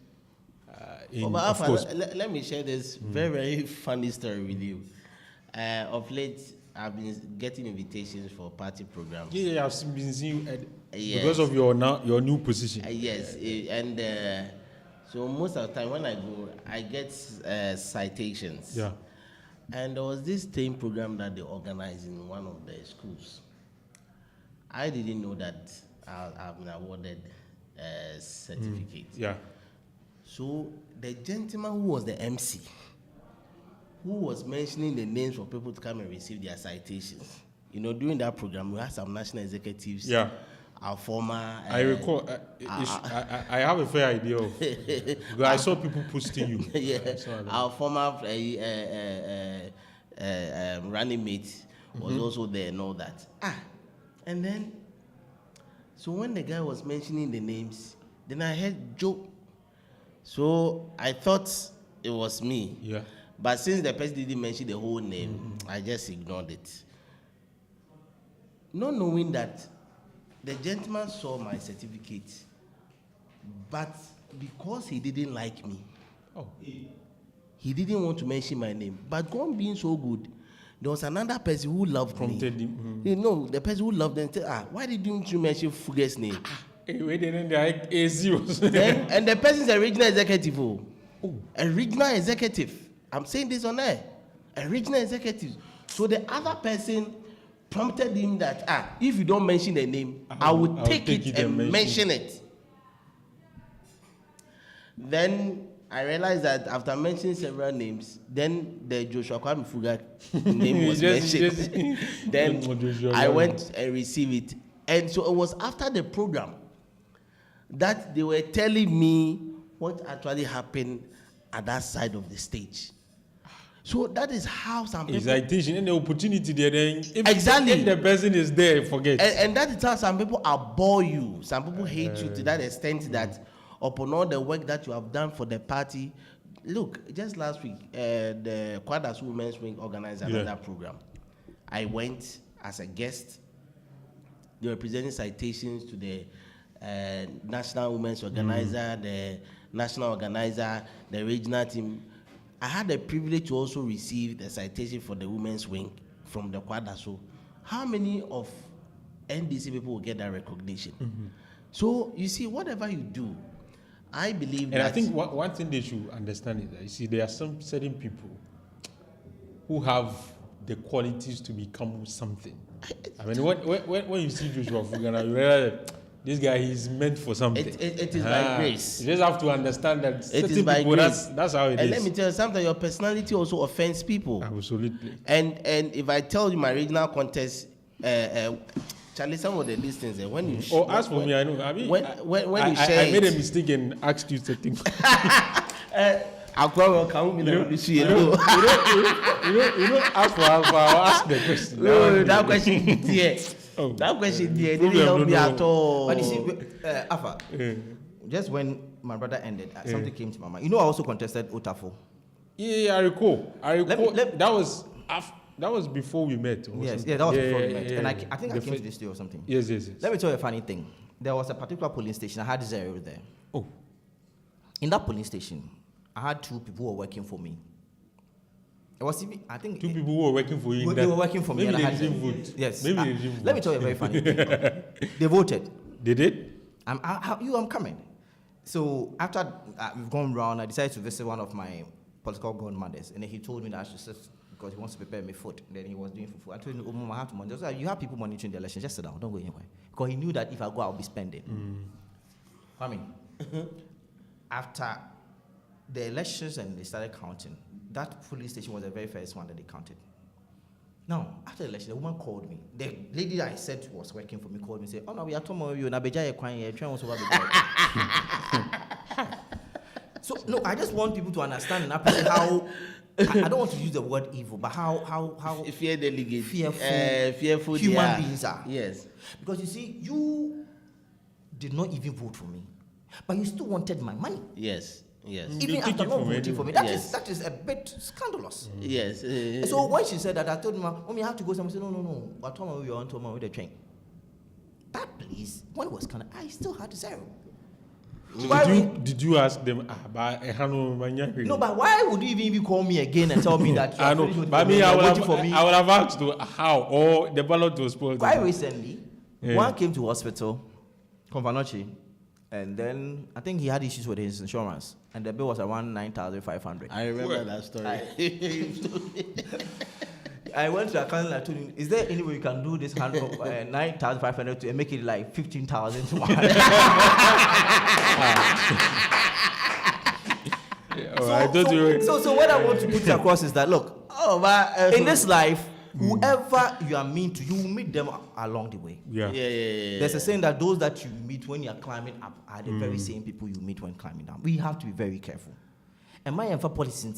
Of course. Let me share this very, very funny story with you. Of late, I've been getting invitations for party programs. Yeah, I've been seeing because of your new position. Yes, and so most of the time when I go, I get citations. Yeah. And there was this team program that they organized in one of the schools. I didn't know that I've been awarded a certificate. Yeah. So the gentleman who was the MC, who was mentioning the names for people to come and receive their citations. During that program, we had some national executives. Yeah. Our former... I recall, I have a fair idea of, because I saw people posting you. Yeah. Our former running mate was also there and all that. And then, so when the guy was mentioning the names, then I heard Joe. So I thought it was me. Yeah. But since the person didn't mention the whole name, I just ignored it. Not knowing that the gentleman saw my certificate, but because he didn't like me, he didn't want to mention my name. But God being so good, there was another person who loved me. The person who loved them said, why didn't you mention Fuge's name? And the person's a regional executive. A regional executive. I'm saying this on air. A regional executive. So the other person prompted him that, if you don't mention the name, I will take it and mention it. Then I realized that after mentioning several names, then the Joshua Kwame Fuga name was mentioned. Then I went and received it. And so it was after the program that they were telling me what actually happened at that side of the stage. So that is how some people... Excitation and the opportunity there. Exactly. If the person is there, forget. And that is how some people abhor you. Some people hate you to that extent that upon all the work that you have done for the party... Look, just last week, the Quadas Women's Wing organized another program. I went as a guest. They were presenting citations to the National Women's Organizer, the National Organizer, the regional team. I had the privilege to also receive the citation for the women's wing from the Quadra. So how many of NDC people will get that recognition? So you see, whatever you do, I believe and that... I think one thing they should understand is that, you see, there are some certain people who have the qualities to become something. I mean, when you see Joshua Fugana, you realize that this guy is meant for something. It is by grace. You just have to understand that it is by people, grace. That's how it is. And let me tell you, sometimes your personality also offends people. Absolutely. And if I tell you my regional contest, Charlie, some of the listings, when you... as for me, I know. I mean, when you share I made a mistake and asked you something. I'll come you know, as for Alpha, I'll ask the question. No, that question is there. That question there didn't help me at all. But you see, Alpha, just when my brother ended, something came to my mind. You know, I also contested Otafo. Yeah, I recall. That was That was before we met. Yes, that was before we met. And I think I came to this day or something. Yes. Let me tell you a funny thing. There was a particular polling station. I had zero there. Oh. In that polling station, I had 2 people who were working for me. It was even, I think 2 people who were working for you. They were working for me. Maybe And they didn't vote. Yes. Maybe they didn't vote. Let me tell you a very funny thing. They voted. They did? I'm coming. So after we've gone round, I decided to visit one of my political godmothers, and then he told me that I should sit because he wants to prepare me food. And then he was doing food. I told him, I have to monitor. So you have people monitoring the election. Just sit down. Don't go anywhere. Because he knew that if I go, I'll be spending. I mean, after the elections and they started counting, that police station was the very first one that they counted. Now, after the election, the woman called me. The lady that I said was working for me called me and said, "Oh no, we are tomorrow. You na beja ekwan train was over So no, I just want people to understand and appreciate how I don't want to use the word evil, but how fear delegate, fearful human beings are. Yes, because you see, you did not even vote for me, but you still wanted my money. Yes. Even after not voting for me, that is a bit scandalous. Yes. So when she said that, I told her, "Oh, you have to go somewhere." She said, "No. But tomorrow you are on tomorrow with the train." That place, when it was kind of, I still had 0. Did you ask them about No, but why would you even call me again and tell me that you I know, but me, I would have asked how, or the ballot was spoiled. Quite recently, one came to hospital, Convanochi, and then I think he had issues with his insurance, and the bill was around 9,500. I remember that story. I went to the accountant and I told him, "Is there any way you can do this 9,500 to make it like 15,000 to 100?" So what I want to put across is that, look, in this life, whoever you are mean to, you will meet them along the way. Yeah. There's a saying that those that you meet when you are climbing up are the very same people you meet when climbing down. We have to be very careful. And my policy,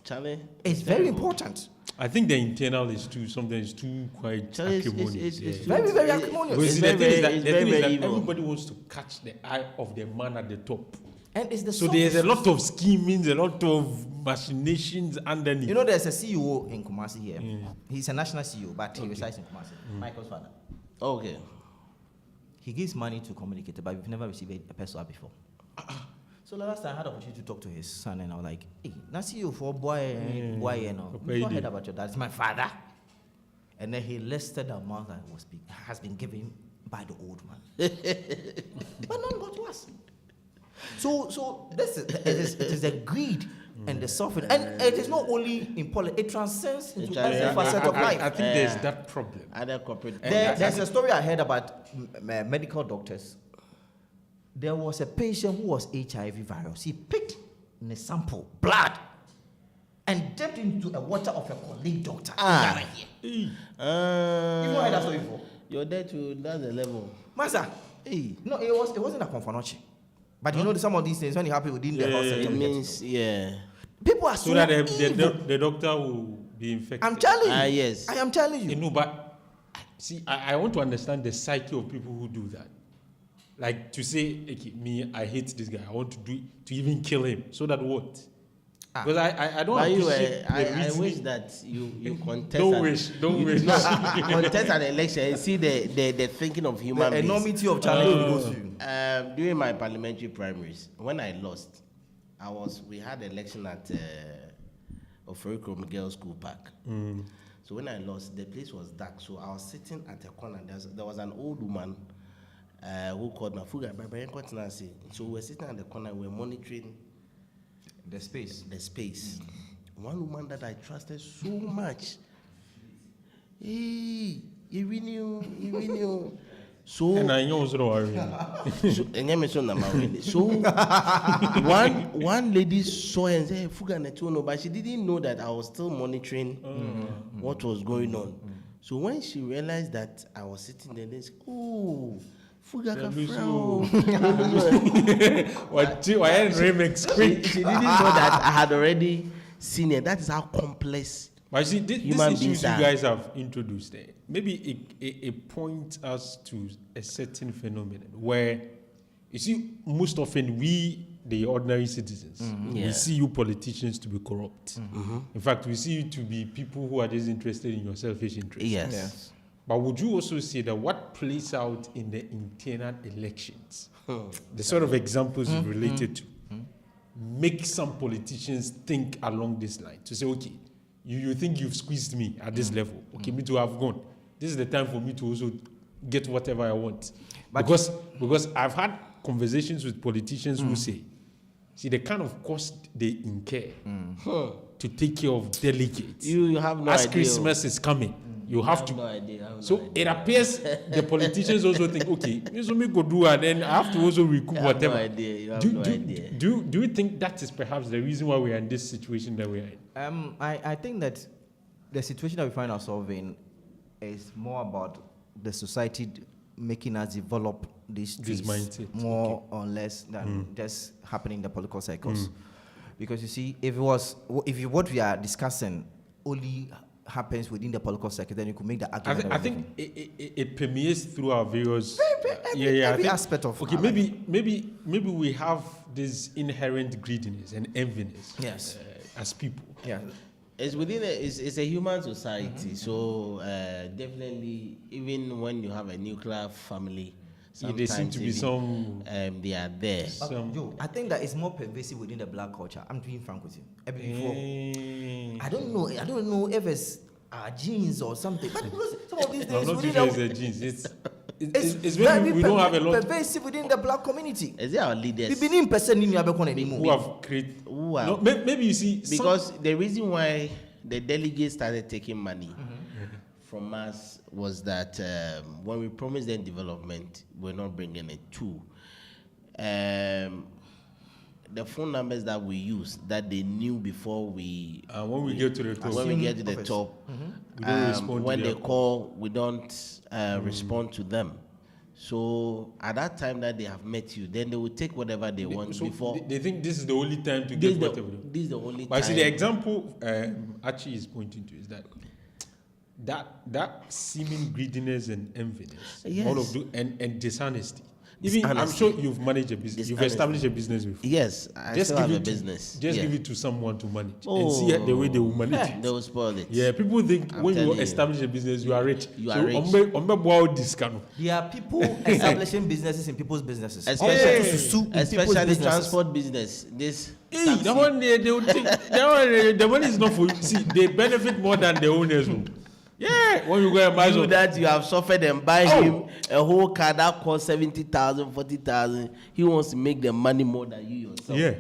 Charlie, it's very important. I think the internal is too quite acrimonious. It's very, very acrimonious. The thing is that everybody wants to catch the eye of the man at the top. And it's so there's a lot of schemings, a lot of machinations underneath. You know, there's a CEO in Kumasi here. He's a national CEO, but he resides in Kumasi. Michael's father. Okay. He gives money to communicate, but we've never received a peso before. So last time I had the opportunity to talk to his son, and I was like, "Hey, now see you for boy, you know, you not heard about your dad. It's my father." And then he listed the amount that has been given by the old man, but none got to us. So it is a greed and the suffering, and it is not only in politics; it transcends into every facet of life. I think there's that problem. There's a story I heard about medical doctors. There was a patient who was HIV virus. He picked in a sample blood and dipped into a water of a colleague doctor. You know heard that story before? You're there to that's the level. Master, no, it wasn't a confanochi. But you know some of these things when it happen within the hospital. It means people are so that the doctor will be infected. I'm telling you. Yes. I am telling you. You know, but see, I want to understand the psyche of people who do that. Like to say, okay, me, I hate this guy. I want to do it, to even kill him. So that what? Because I don't appreciate I wish that you contest. Don't wish. Contest an election and see the thinking of human beings. The enormity of challenge. During my parliamentary primaries, when I lost, we had an election at Oforiko Girls School Park. So when I lost, the place was dark. So I was sitting at a corner. There was an old woman who called my Fuga. So we were sitting at the corner. We were monitoring the space. One woman that I trusted so much. He really knew. So and I know so one lady saw and said Fuga Netuno, but she didn't know that I was still monitoring what was going on. So when she realized that I was sitting there, they said, "Oh, Fuga remix quick." She didn't know that I had already seen it. That is how complex. But see, this issues you guys have introduced there, maybe it points us to a certain phenomenon where You see, most often we, the ordinary citizens, we see you politicians to be corrupt. In fact, we see you to be people who are just interested in your selfish interests. Yes. But would you also say that what plays out in the internal elections, the sort of examples you related to, make some politicians think along this line to say, okay, you think you've squeezed me at this level. Okay, me to have gone. This is the time for me to also get whatever I want. But because I've had conversations with politicians who say, see, the kind of cost they incur to take care of delegates. You have no as idea. Christmas is coming. You have to. No idea. So it appears the politicians also think, okay, this me go do, and then I have to also recoup whatever. No idea. You have no idea. Do you think that is perhaps the reason why we are in this situation that we are in? I think that the situation that we find ourselves in is more about the society making us develop this mindset more or less than just happening in the political circles. Because you see, if what we are discussing only happens within the political circle, then you could make the argument. I think it permeates through our various every aspect of. Okay, maybe we have this inherent greediness and enviness. Yes, as people. Yeah. It's within it's a human society, so definitely, even when you have a nuclear family, sometimes there seem to be some. They are there. I think that it's more pervasive within the black culture. I'm being frank with you. I don't know if it's genes or something, but some of these things. No, not usually it's genes. It's when we don't have a lot. Pervasive within the black community. Is it our leaders? Who have created. No, maybe you see. Because the reason why the delegates started taking money from us was that when we promised them development, we're not bringing it to. The phone numbers that we use that they knew before we when we get to the top, when we get to the top, when they call, we don't respond to them. So at that time that they have met you, then they will take whatever they want before. They think this is the only time to get whatever. This is the only time. But see, the example Archie is pointing to is that seeming greediness and enviness, all of and dishonesty. Even I'm sure you've managed a business. You've established a business before. Yes, I still have a business. Just give it to someone to manage and see the way they will manage it. They will spoil it. Yeah, people think when you establish a business, you are rich. You are rich. There are people establishing businesses in people's businesses. Especially transport business. The one they will think the money is not for you. See, they benefit more than the owners will. Yeah, when you go and buy that you have suffered and buy him a whole car that costs 70,000, 40,000. He wants to make the money more than you yourself. Yeah.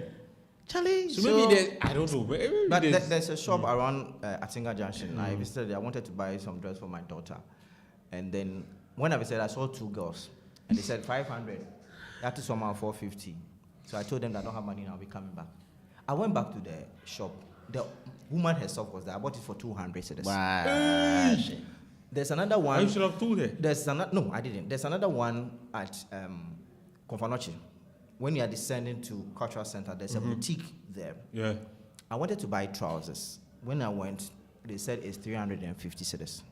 Charlie, so maybe I don't know. But there's a shop around Atinga Junction. I visited. I wanted to buy some dress for my daughter, and then when I visited, I saw two girls, and they said 500. That is somehow 450. So I told them that I don't have money now. I'll be coming back. I went back to the shop. The woman herself was there. I bought it for 200 cedis. Wow. There's another one. You should have told her. No, I didn't. There's another one at Konfanochi. When you are descending to Cultural Center, there's a boutique there. Yeah. I wanted to buy trousers. When I went, they said it's 350 cedis.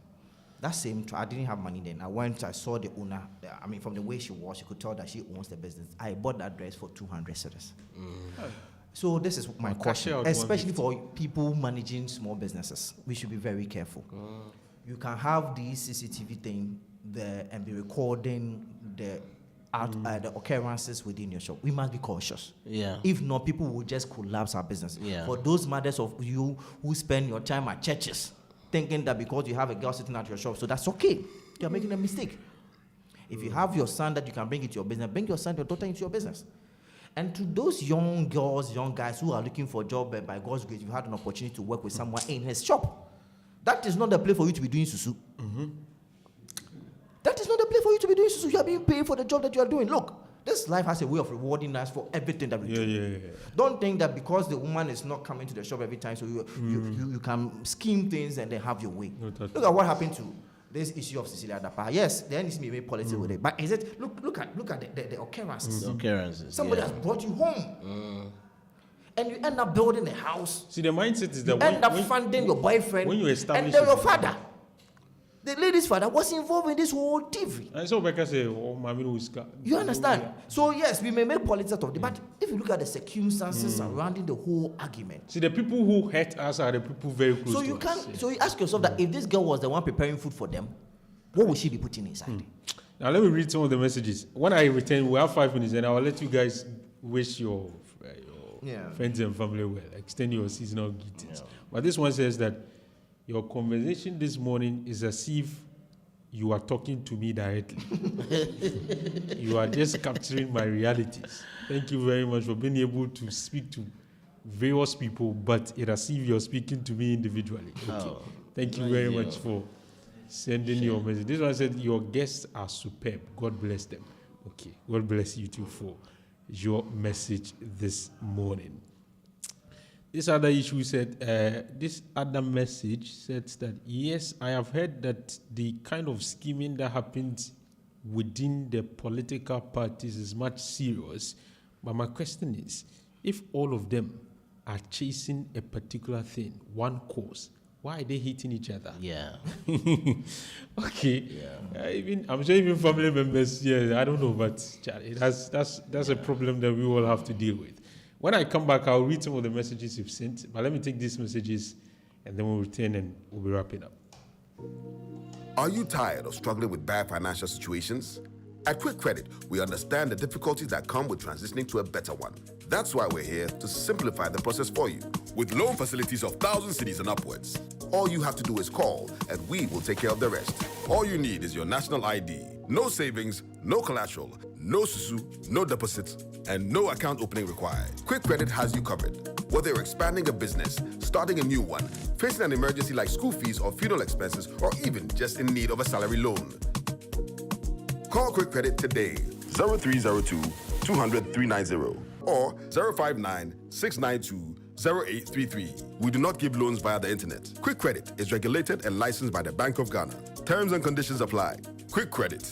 That same I didn't have money then. I went, I saw the owner. I mean, from the way she was, you could tell that she owns the business. I bought that dress for 200 cedis. So this is my caution, especially for people managing small businesses. We should be very careful. You can have this CCTV thing there and be recording the occurrences within your shop. We must be cautious. Yeah. If not, people will just collapse our business. Yeah. For those mothers of you who spend your time at churches, thinking that because you have a girl sitting at your shop, so that's okay. You're making a mistake. If you have your son that you can bring into your business, bring your son, your daughter into your business. And to those young girls, young guys who are looking for a job, and by God's grace, you had an opportunity to work with someone in his shop. That is not the place for you to be doing susu. That is not the place for you to be doing susu. You are being paid for the job that you are doing. Look, this life has a way of rewarding us for everything that we do. Yeah. Don't think that because the woman is not coming to the shop every time, so you can scheme things and then have your way. Look at what happened to this issue of Cecilia Dapa. Yes, the NDC may policy with it, but is it look at the occurrences. The occurrences. Somebody has brought you home. And you end up building a house. See, the mindset is that you end up funding your boyfriend when you establish and then your father. The lady's father was involved in this whole TV. And so Becca say, "Oh, Mami Uska." You understand? So yes, we may make politics out of it, but if you look at the circumstances surrounding the whole argument, see, the people who hurt us are the people very close. So you can, so you ask yourself that if this girl was the one preparing food for them, what would she be putting inside? Now let me read some of the messages. When I return, we have 5 minutes, and I will let you guys wish your friends and family well, extend your seasonal greetings. But this one says that your conversation this morning is as if you are talking to me directly. You are just capturing my realities. Thank you very much for being able to speak to various people, but it's as if you're speaking to me individually. Okay. Thank you very much for sending your message. This one said, your guests are superb. God bless them. Okay. God bless you too for your message this morning. This other issue said, this other message said that, yes, I have heard that the kind of scheming that happens within the political parties is much serious. But my question is, if all of them are chasing a particular thing, one cause, why are they hitting each other? Yeah. Okay. Yeah. I'm sure even family members, I don't know, but that's a problem that we all have to deal with. When I come back, I'll read some of the messages you've sent, but let me take these messages and then we'll return and we'll be wrapping up. Are you tired of struggling with bad financial situations? At Quick Credit, we understand the difficulties that come with transitioning to a better one. That's why we're here to simplify the process for you. With loan facilities of 1,000 cedis and upwards, all you have to do is call and we will take care of the rest. All you need is your national ID. No savings, no collateral, no susu, no deposits, and no account opening required. Quick Credit has you covered. Whether you're expanding a business, starting a new one, facing an emergency like school fees or funeral expenses, or even just in need of a salary loan. Call Quick Credit today, 0302 200 390 or 059 692 0833. We do not give loans via the internet. Quick Credit is regulated and licensed by the Bank of Ghana. Terms and conditions apply. Quick Credit.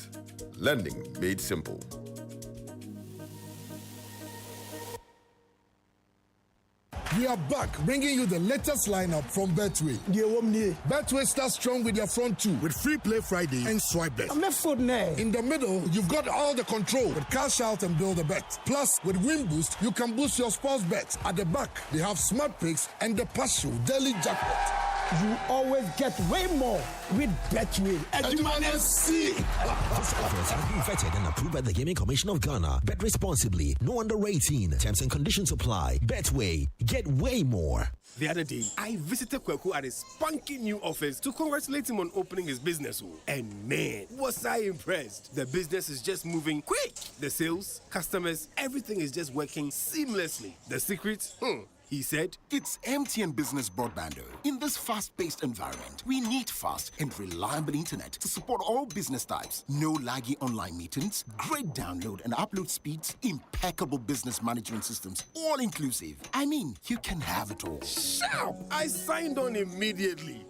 Lending made simple. We are back, bringing you the latest lineup from Betway. Betway starts strong with their front two, with Free Play Friday and Swipe Bet. In the middle, you've got all the control with Cash Out and Build a Bet. Plus, with Win Boost, you can boost your sports bet. At the back, they have Smart Picks and the Partial Daily Jackpot. You always get way more with Betway. This offers have been vetted and approved by the Gaming Commission of Ghana. Bet responsibly. No under 18. Terms and conditions apply. Betway. Get way more. The other day, I visited Kweku at his spunky new office to congratulate him on opening his business. And man, was I impressed. The business is just moving quick. The sales, customers, everything is just working seamlessly. The secret? He said, it's MTN Business Broadband. In this fast-paced environment, we need fast and reliable internet to support all business types. No laggy online meetings, great download and upload speeds, impeccable business management systems, all inclusive. I mean, you can have it all. Sharp! I signed on immediately.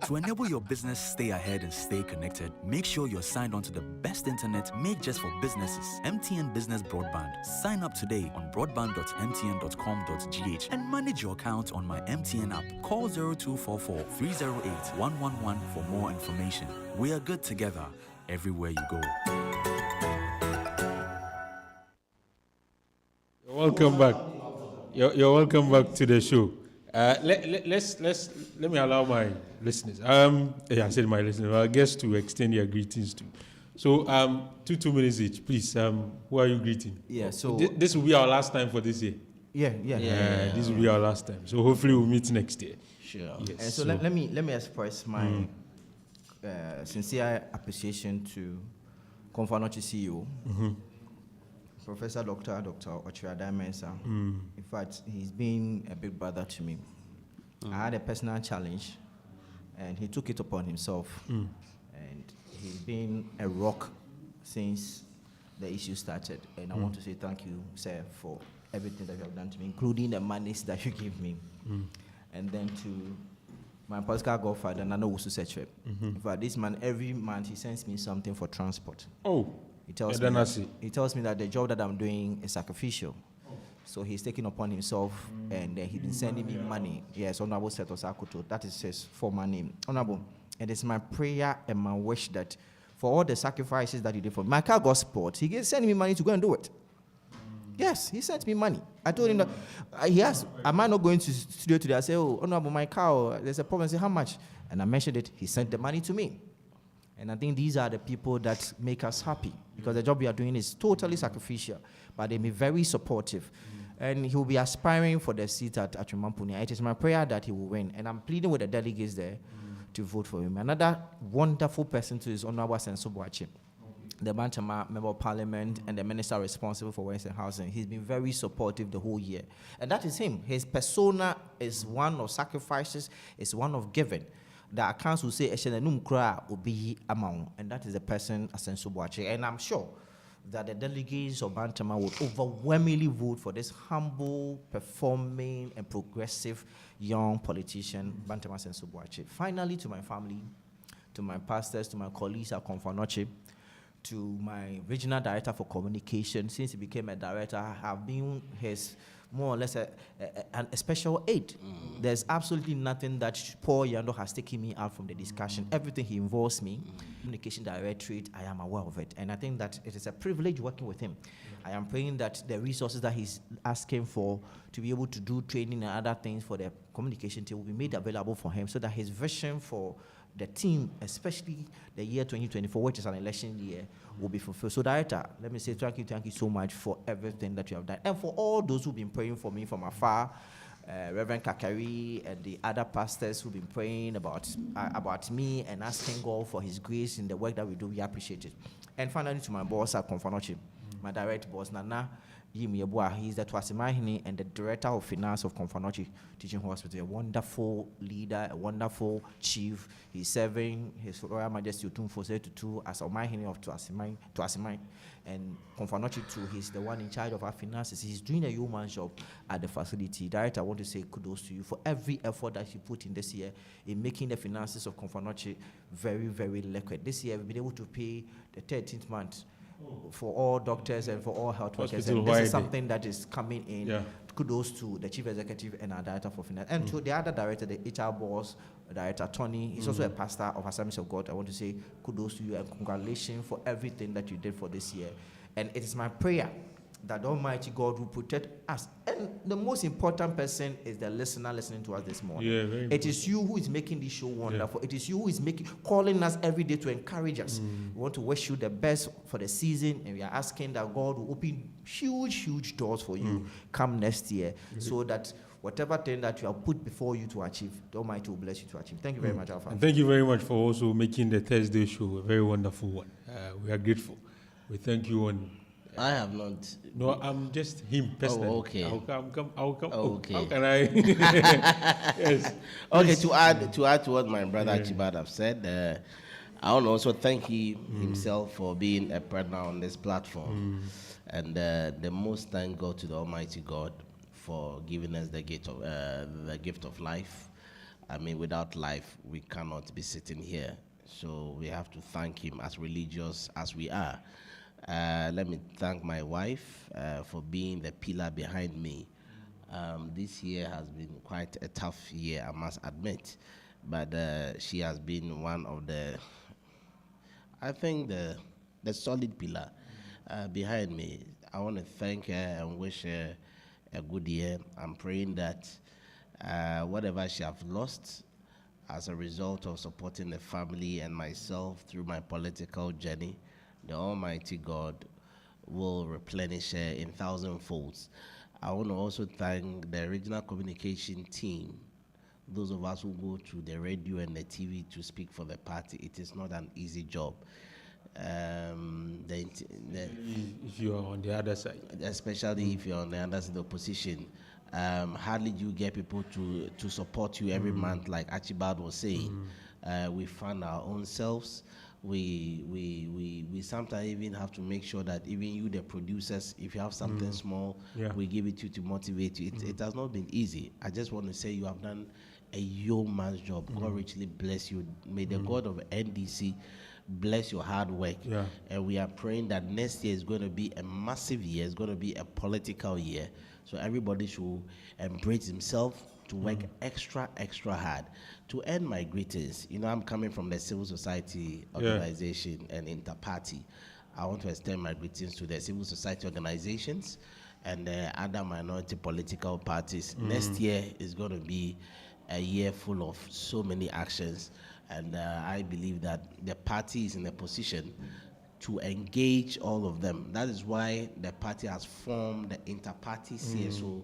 To enable your business stay ahead and stay connected, make sure you're signed on to the best internet made just for businesses. MTN Business Broadband. Sign up today on broadband.mtn.com.gh and manage your account on my MTN app. Call 0244 308 111 for more information. We are good together everywhere you go. Welcome back. You're welcome back to the show. Let me allow my listeners. I said my listeners. I guess to extend your greetings to. So 2 minutes each, please. Who are you greeting? Yeah. So this will be our last time for this year. Yeah. This will be our last time. So hopefully we'll meet next year. Sure. And Yes. so let me express my sincere appreciation to Konfanochi CEO, Professor Dr. Ochirada Mensah. In fact, he's been a big brother to me. I had a personal challenge, and he took it upon himself. And he's been a rock since the issue started. And I want to say thank you, sir, for everything that you have done to me, including the monies that you give me. And then to my political godfather, Nana Wusu Setre. In fact, this man, every month, he sends me something for transport. He tells me that the job that I'm doing is sacrificial. So he's taking upon himself, and he's been sending me money. Yes, Honorable Seto Sakuto. That is his former name. Honorable, It is my prayer and my wish that for all the sacrifices that he did for me, my car got spoiled. He sent me money to go and do it. Yes, he sent me money. I told him that he asked, am I not going to studio today? I said, oh, no, but my car, there's a problem. I said, how much? And I mentioned it. He sent the money to me. And I think these are the people that make us happy because the job we are doing is totally sacrificial, but they be very supportive. And he will be aspiring for the seat at Achimampunia. It is my prayer that he will win. And I'm pleading with the delegates there to vote for him. Another wonderful person to his Honorable Senso Boachi, the Bantama Member of Parliament and the Minister responsible for Western Housing. He's been very supportive the whole year. And that is him. His persona is one of sacrifices, is one of giving. The accounts will say, and that is the person, Senso Boachi. And I'm sure that the delegates of Bantama would overwhelmingly vote for this humble, performing, and progressive young politician, Bantama Senso Boachi. Finally, to my family, to my pastors, to my colleagues at Konfanoche, to my regional director for communication. Since he became a director, I have been his more or less a special aid. There's absolutely nothing that Paul Yando has taken me out from the discussion. Everything he involves me, communication directorate, I am aware of it. And I think that it is a privilege working with him. I am praying that the resources that he's asking for to be able to do training and other things for the communication team will be made available for him so that his vision for the team, especially the year 2024, which is an election year, will be fulfilled. So, Director, let me say thank you so much for everything that you have done. And for all those who've been praying for me from afar, Reverend Kakari and the other pastors who've been praying about me and asking God for his grace in the work that we do, we appreciate it. And finally, to my boss at Konfanoche, my direct boss, Nana Yimiebua. He's the Twasimahini and the director of finance of Konfanoche Teaching Hospital. A wonderful leader, a wonderful chief. He's serving His Royal Majesty Otumfo Tutu as a Mahini of Twasimai. And Konfanoche too, he's the one in charge of our finances. He's doing a human job at the facility. Director, I want to say kudos to you for every effort that you put in this year in making the finances of Konfanoche very, very liquid. This year, we've been able to pay the 13th month for all doctors and for all health workers. And this is something that is coming in. Yeah. Kudos to the chief executive and our director for finance. And to the other director, the HR boss, Director Tony. He's also a pastor of Assemblies of God. I want to say kudos to you and congratulations for everything that you did for this year. And it is my prayer that the Almighty God will protect us. And the most important person is the listener listening to us this morning. Yeah, very it is you who is making this show wonderful. Yeah. It is you who is calling us every day to encourage us. We want to wish you the best for the season, and we are asking that God will open huge doors for you come next year, so that whatever thing that you have put before you to achieve, the Almighty will bless you to achieve. Thank you very much, Alpha. And thank you very much for also making the Thursday show a very wonderful one. We are grateful. We thank you on. I have not. No, I'm just him personally. Oh, okay. I'll come. Okay. How can I? Yes. Okay. To add to what my brother Chibad have said, I want to also thank him himself for being a partner on this platform, and the most thank God to the Almighty God for giving us the gift of life. I mean, without life, we cannot be sitting here. So we have to thank him, as religious as we are. Let me thank my wife for being the pillar behind me. This year has been quite a tough year, I must admit, but she has been one of the solid pillar behind me. I want to thank her and wish her a good year. I'm praying that whatever she has lost as a result of supporting the family and myself through my political journey, the Almighty God will replenish her in thousandfolds. I want to also thank the regional communication team, those of us who go to the radio and the TV to speak for the party. It is not an easy job. If you are on the other side. Especially if you're on the other side of the opposition. Hardly do you get people to support you every month, like Archibald was saying. We fund our own selves. We sometimes even have to make sure that even you, the producers, if you have something small, we give it to you to motivate you. It has not been easy. I just want to say you have done a yeoman's job. God richly bless you. May the God of NDC bless your hard work. And we are praying that next year is going to be a massive year. It's going to be a political year. So everybody should embrace himself, to work extra hard to earn my greetings. You know, I'm coming from the civil society organization and inter-party. I want to extend my greetings to the civil society organizations and other minority political parties. Next year is going to be a year full of so many actions, and I believe that the party is in a position to engage all of them. That is why the party has formed the inter-party CSO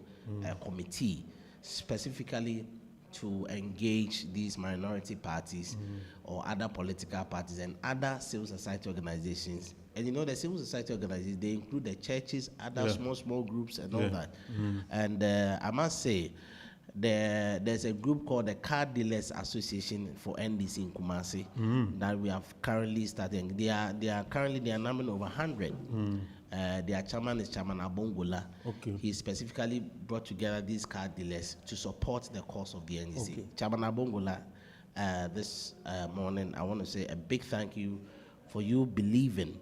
committee, specifically to engage these minority parties or other political parties and other civil society organizations. And you know, the civil society organizations, they include the churches, other small groups and all that. And I must say, there's a group called the Car Dealers Association for NDC in Kumasi that we have currently starting. They are numbering over 100. Their chairman is Chairman Abongola. He specifically brought together these car dealers to support the cause of the NDC. Chairman Abongola, this morning, I want to say a big thank you for you believing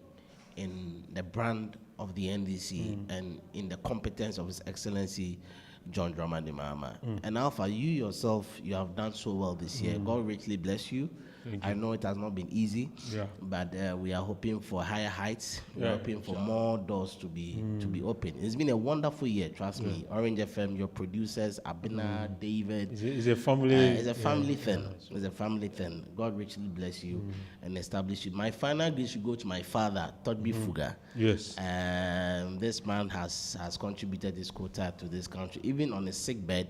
in the brand of the NDC and in the competence of His Excellency John Dramani Mahama. And Alpha, you yourself, you have done so well this year. God richly bless you. I know it has not been easy, but we are hoping for higher heights. We are hoping for more doors to be open. It's been a wonderful year, trust me. Orange FM, your producers, Abina, David. It's a family. It's a family thing. It's a family thing. God richly bless you and establish you. My final greet should go to my father, Todbi Fuga. Yes. This man has contributed his quota to this country. Even on his sick bed,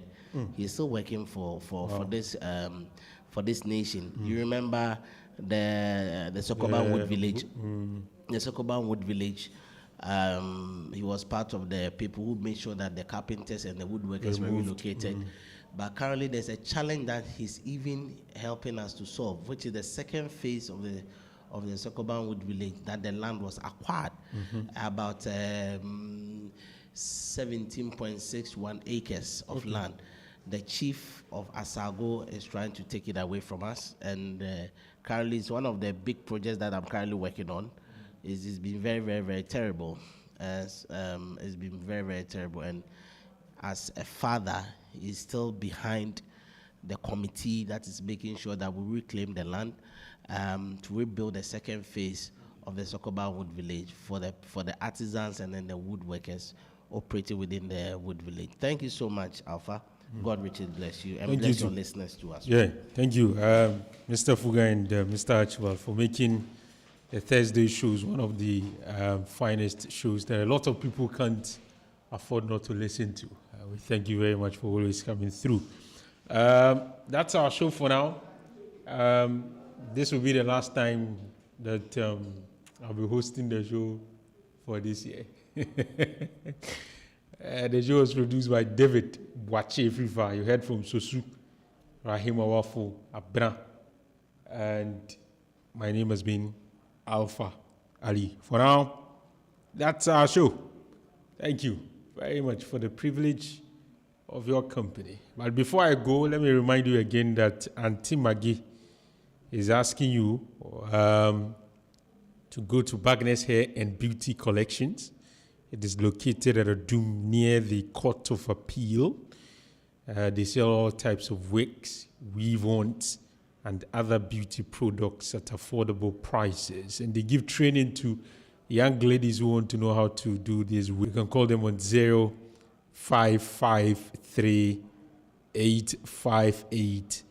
he's still working for this. For this nation. You remember the Sokoban Wood Village? The Sokoban Wood Village, he was part of the people who made sure that the carpenters and the woodworkers were relocated. But currently there's a challenge that he's even helping us to solve, which is the second phase of the Sokoban Wood Village, that the land was acquired, about 17.61 acres of land. The chief of Asago is trying to take it away from us, and currently it's one of the big projects that I'm currently working on. It's been very, very, very terrible. It's been very, very terrible, and as a father, he's still behind the committee that is making sure that we reclaim the land to rebuild the second phase of the Sokoba Wood Village for the artisans and then the woodworkers operating within the wood village. Thank you so much, Alpha. God richly bless you, and bless your listeners too as well. Thank you, Mr. Fuga and Mr. Archibald, for making the Thursday shows one of the finest shows that a lot of people can't afford not to listen to. We thank you very much for always coming through. That's our show for now. This will be the last time that I'll be hosting the show for this year. The show was produced by David Boache Frifa. You heard from Sosu, Rahim Awafo, Abra, and my name has been Alpha Ali. For now, that's our show. Thank you very much for the privilege of your company. But before I go, let me remind you again that Auntie Maggie is asking you to go to Bagnes Hair and Beauty Collections. It is located at a Doom near the Court of Appeal. They sell all types of wigs, weave-ons, and other beauty products at affordable prices. And they give training to young ladies who want to know how to do this. You can call them on 0553 858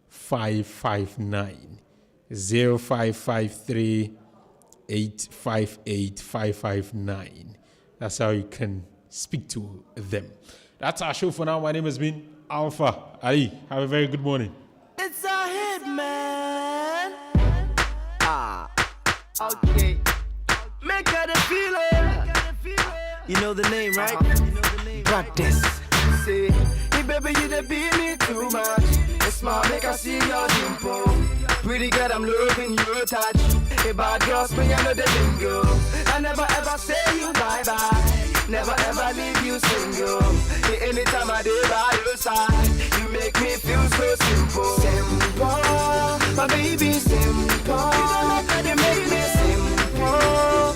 559. 0553 858 559. That's how you can speak to them. That's our show for now. My name has been Alpha Ali. Have a very good morning. It's a hit, man. Okay. Make her the feeling. You know the name, right? Practice. Say, hey baby, you done beat me too much. It's smart, make I see your dimple. Pretty girl, I'm loving your touch. Hey bad girls, me I know the lingo. I never ever say you bye-bye. Never ever leave you single. Hey, anytime I do by your side, you make me feel so simple. Simple, my baby, simple. You don't like how you make me simple.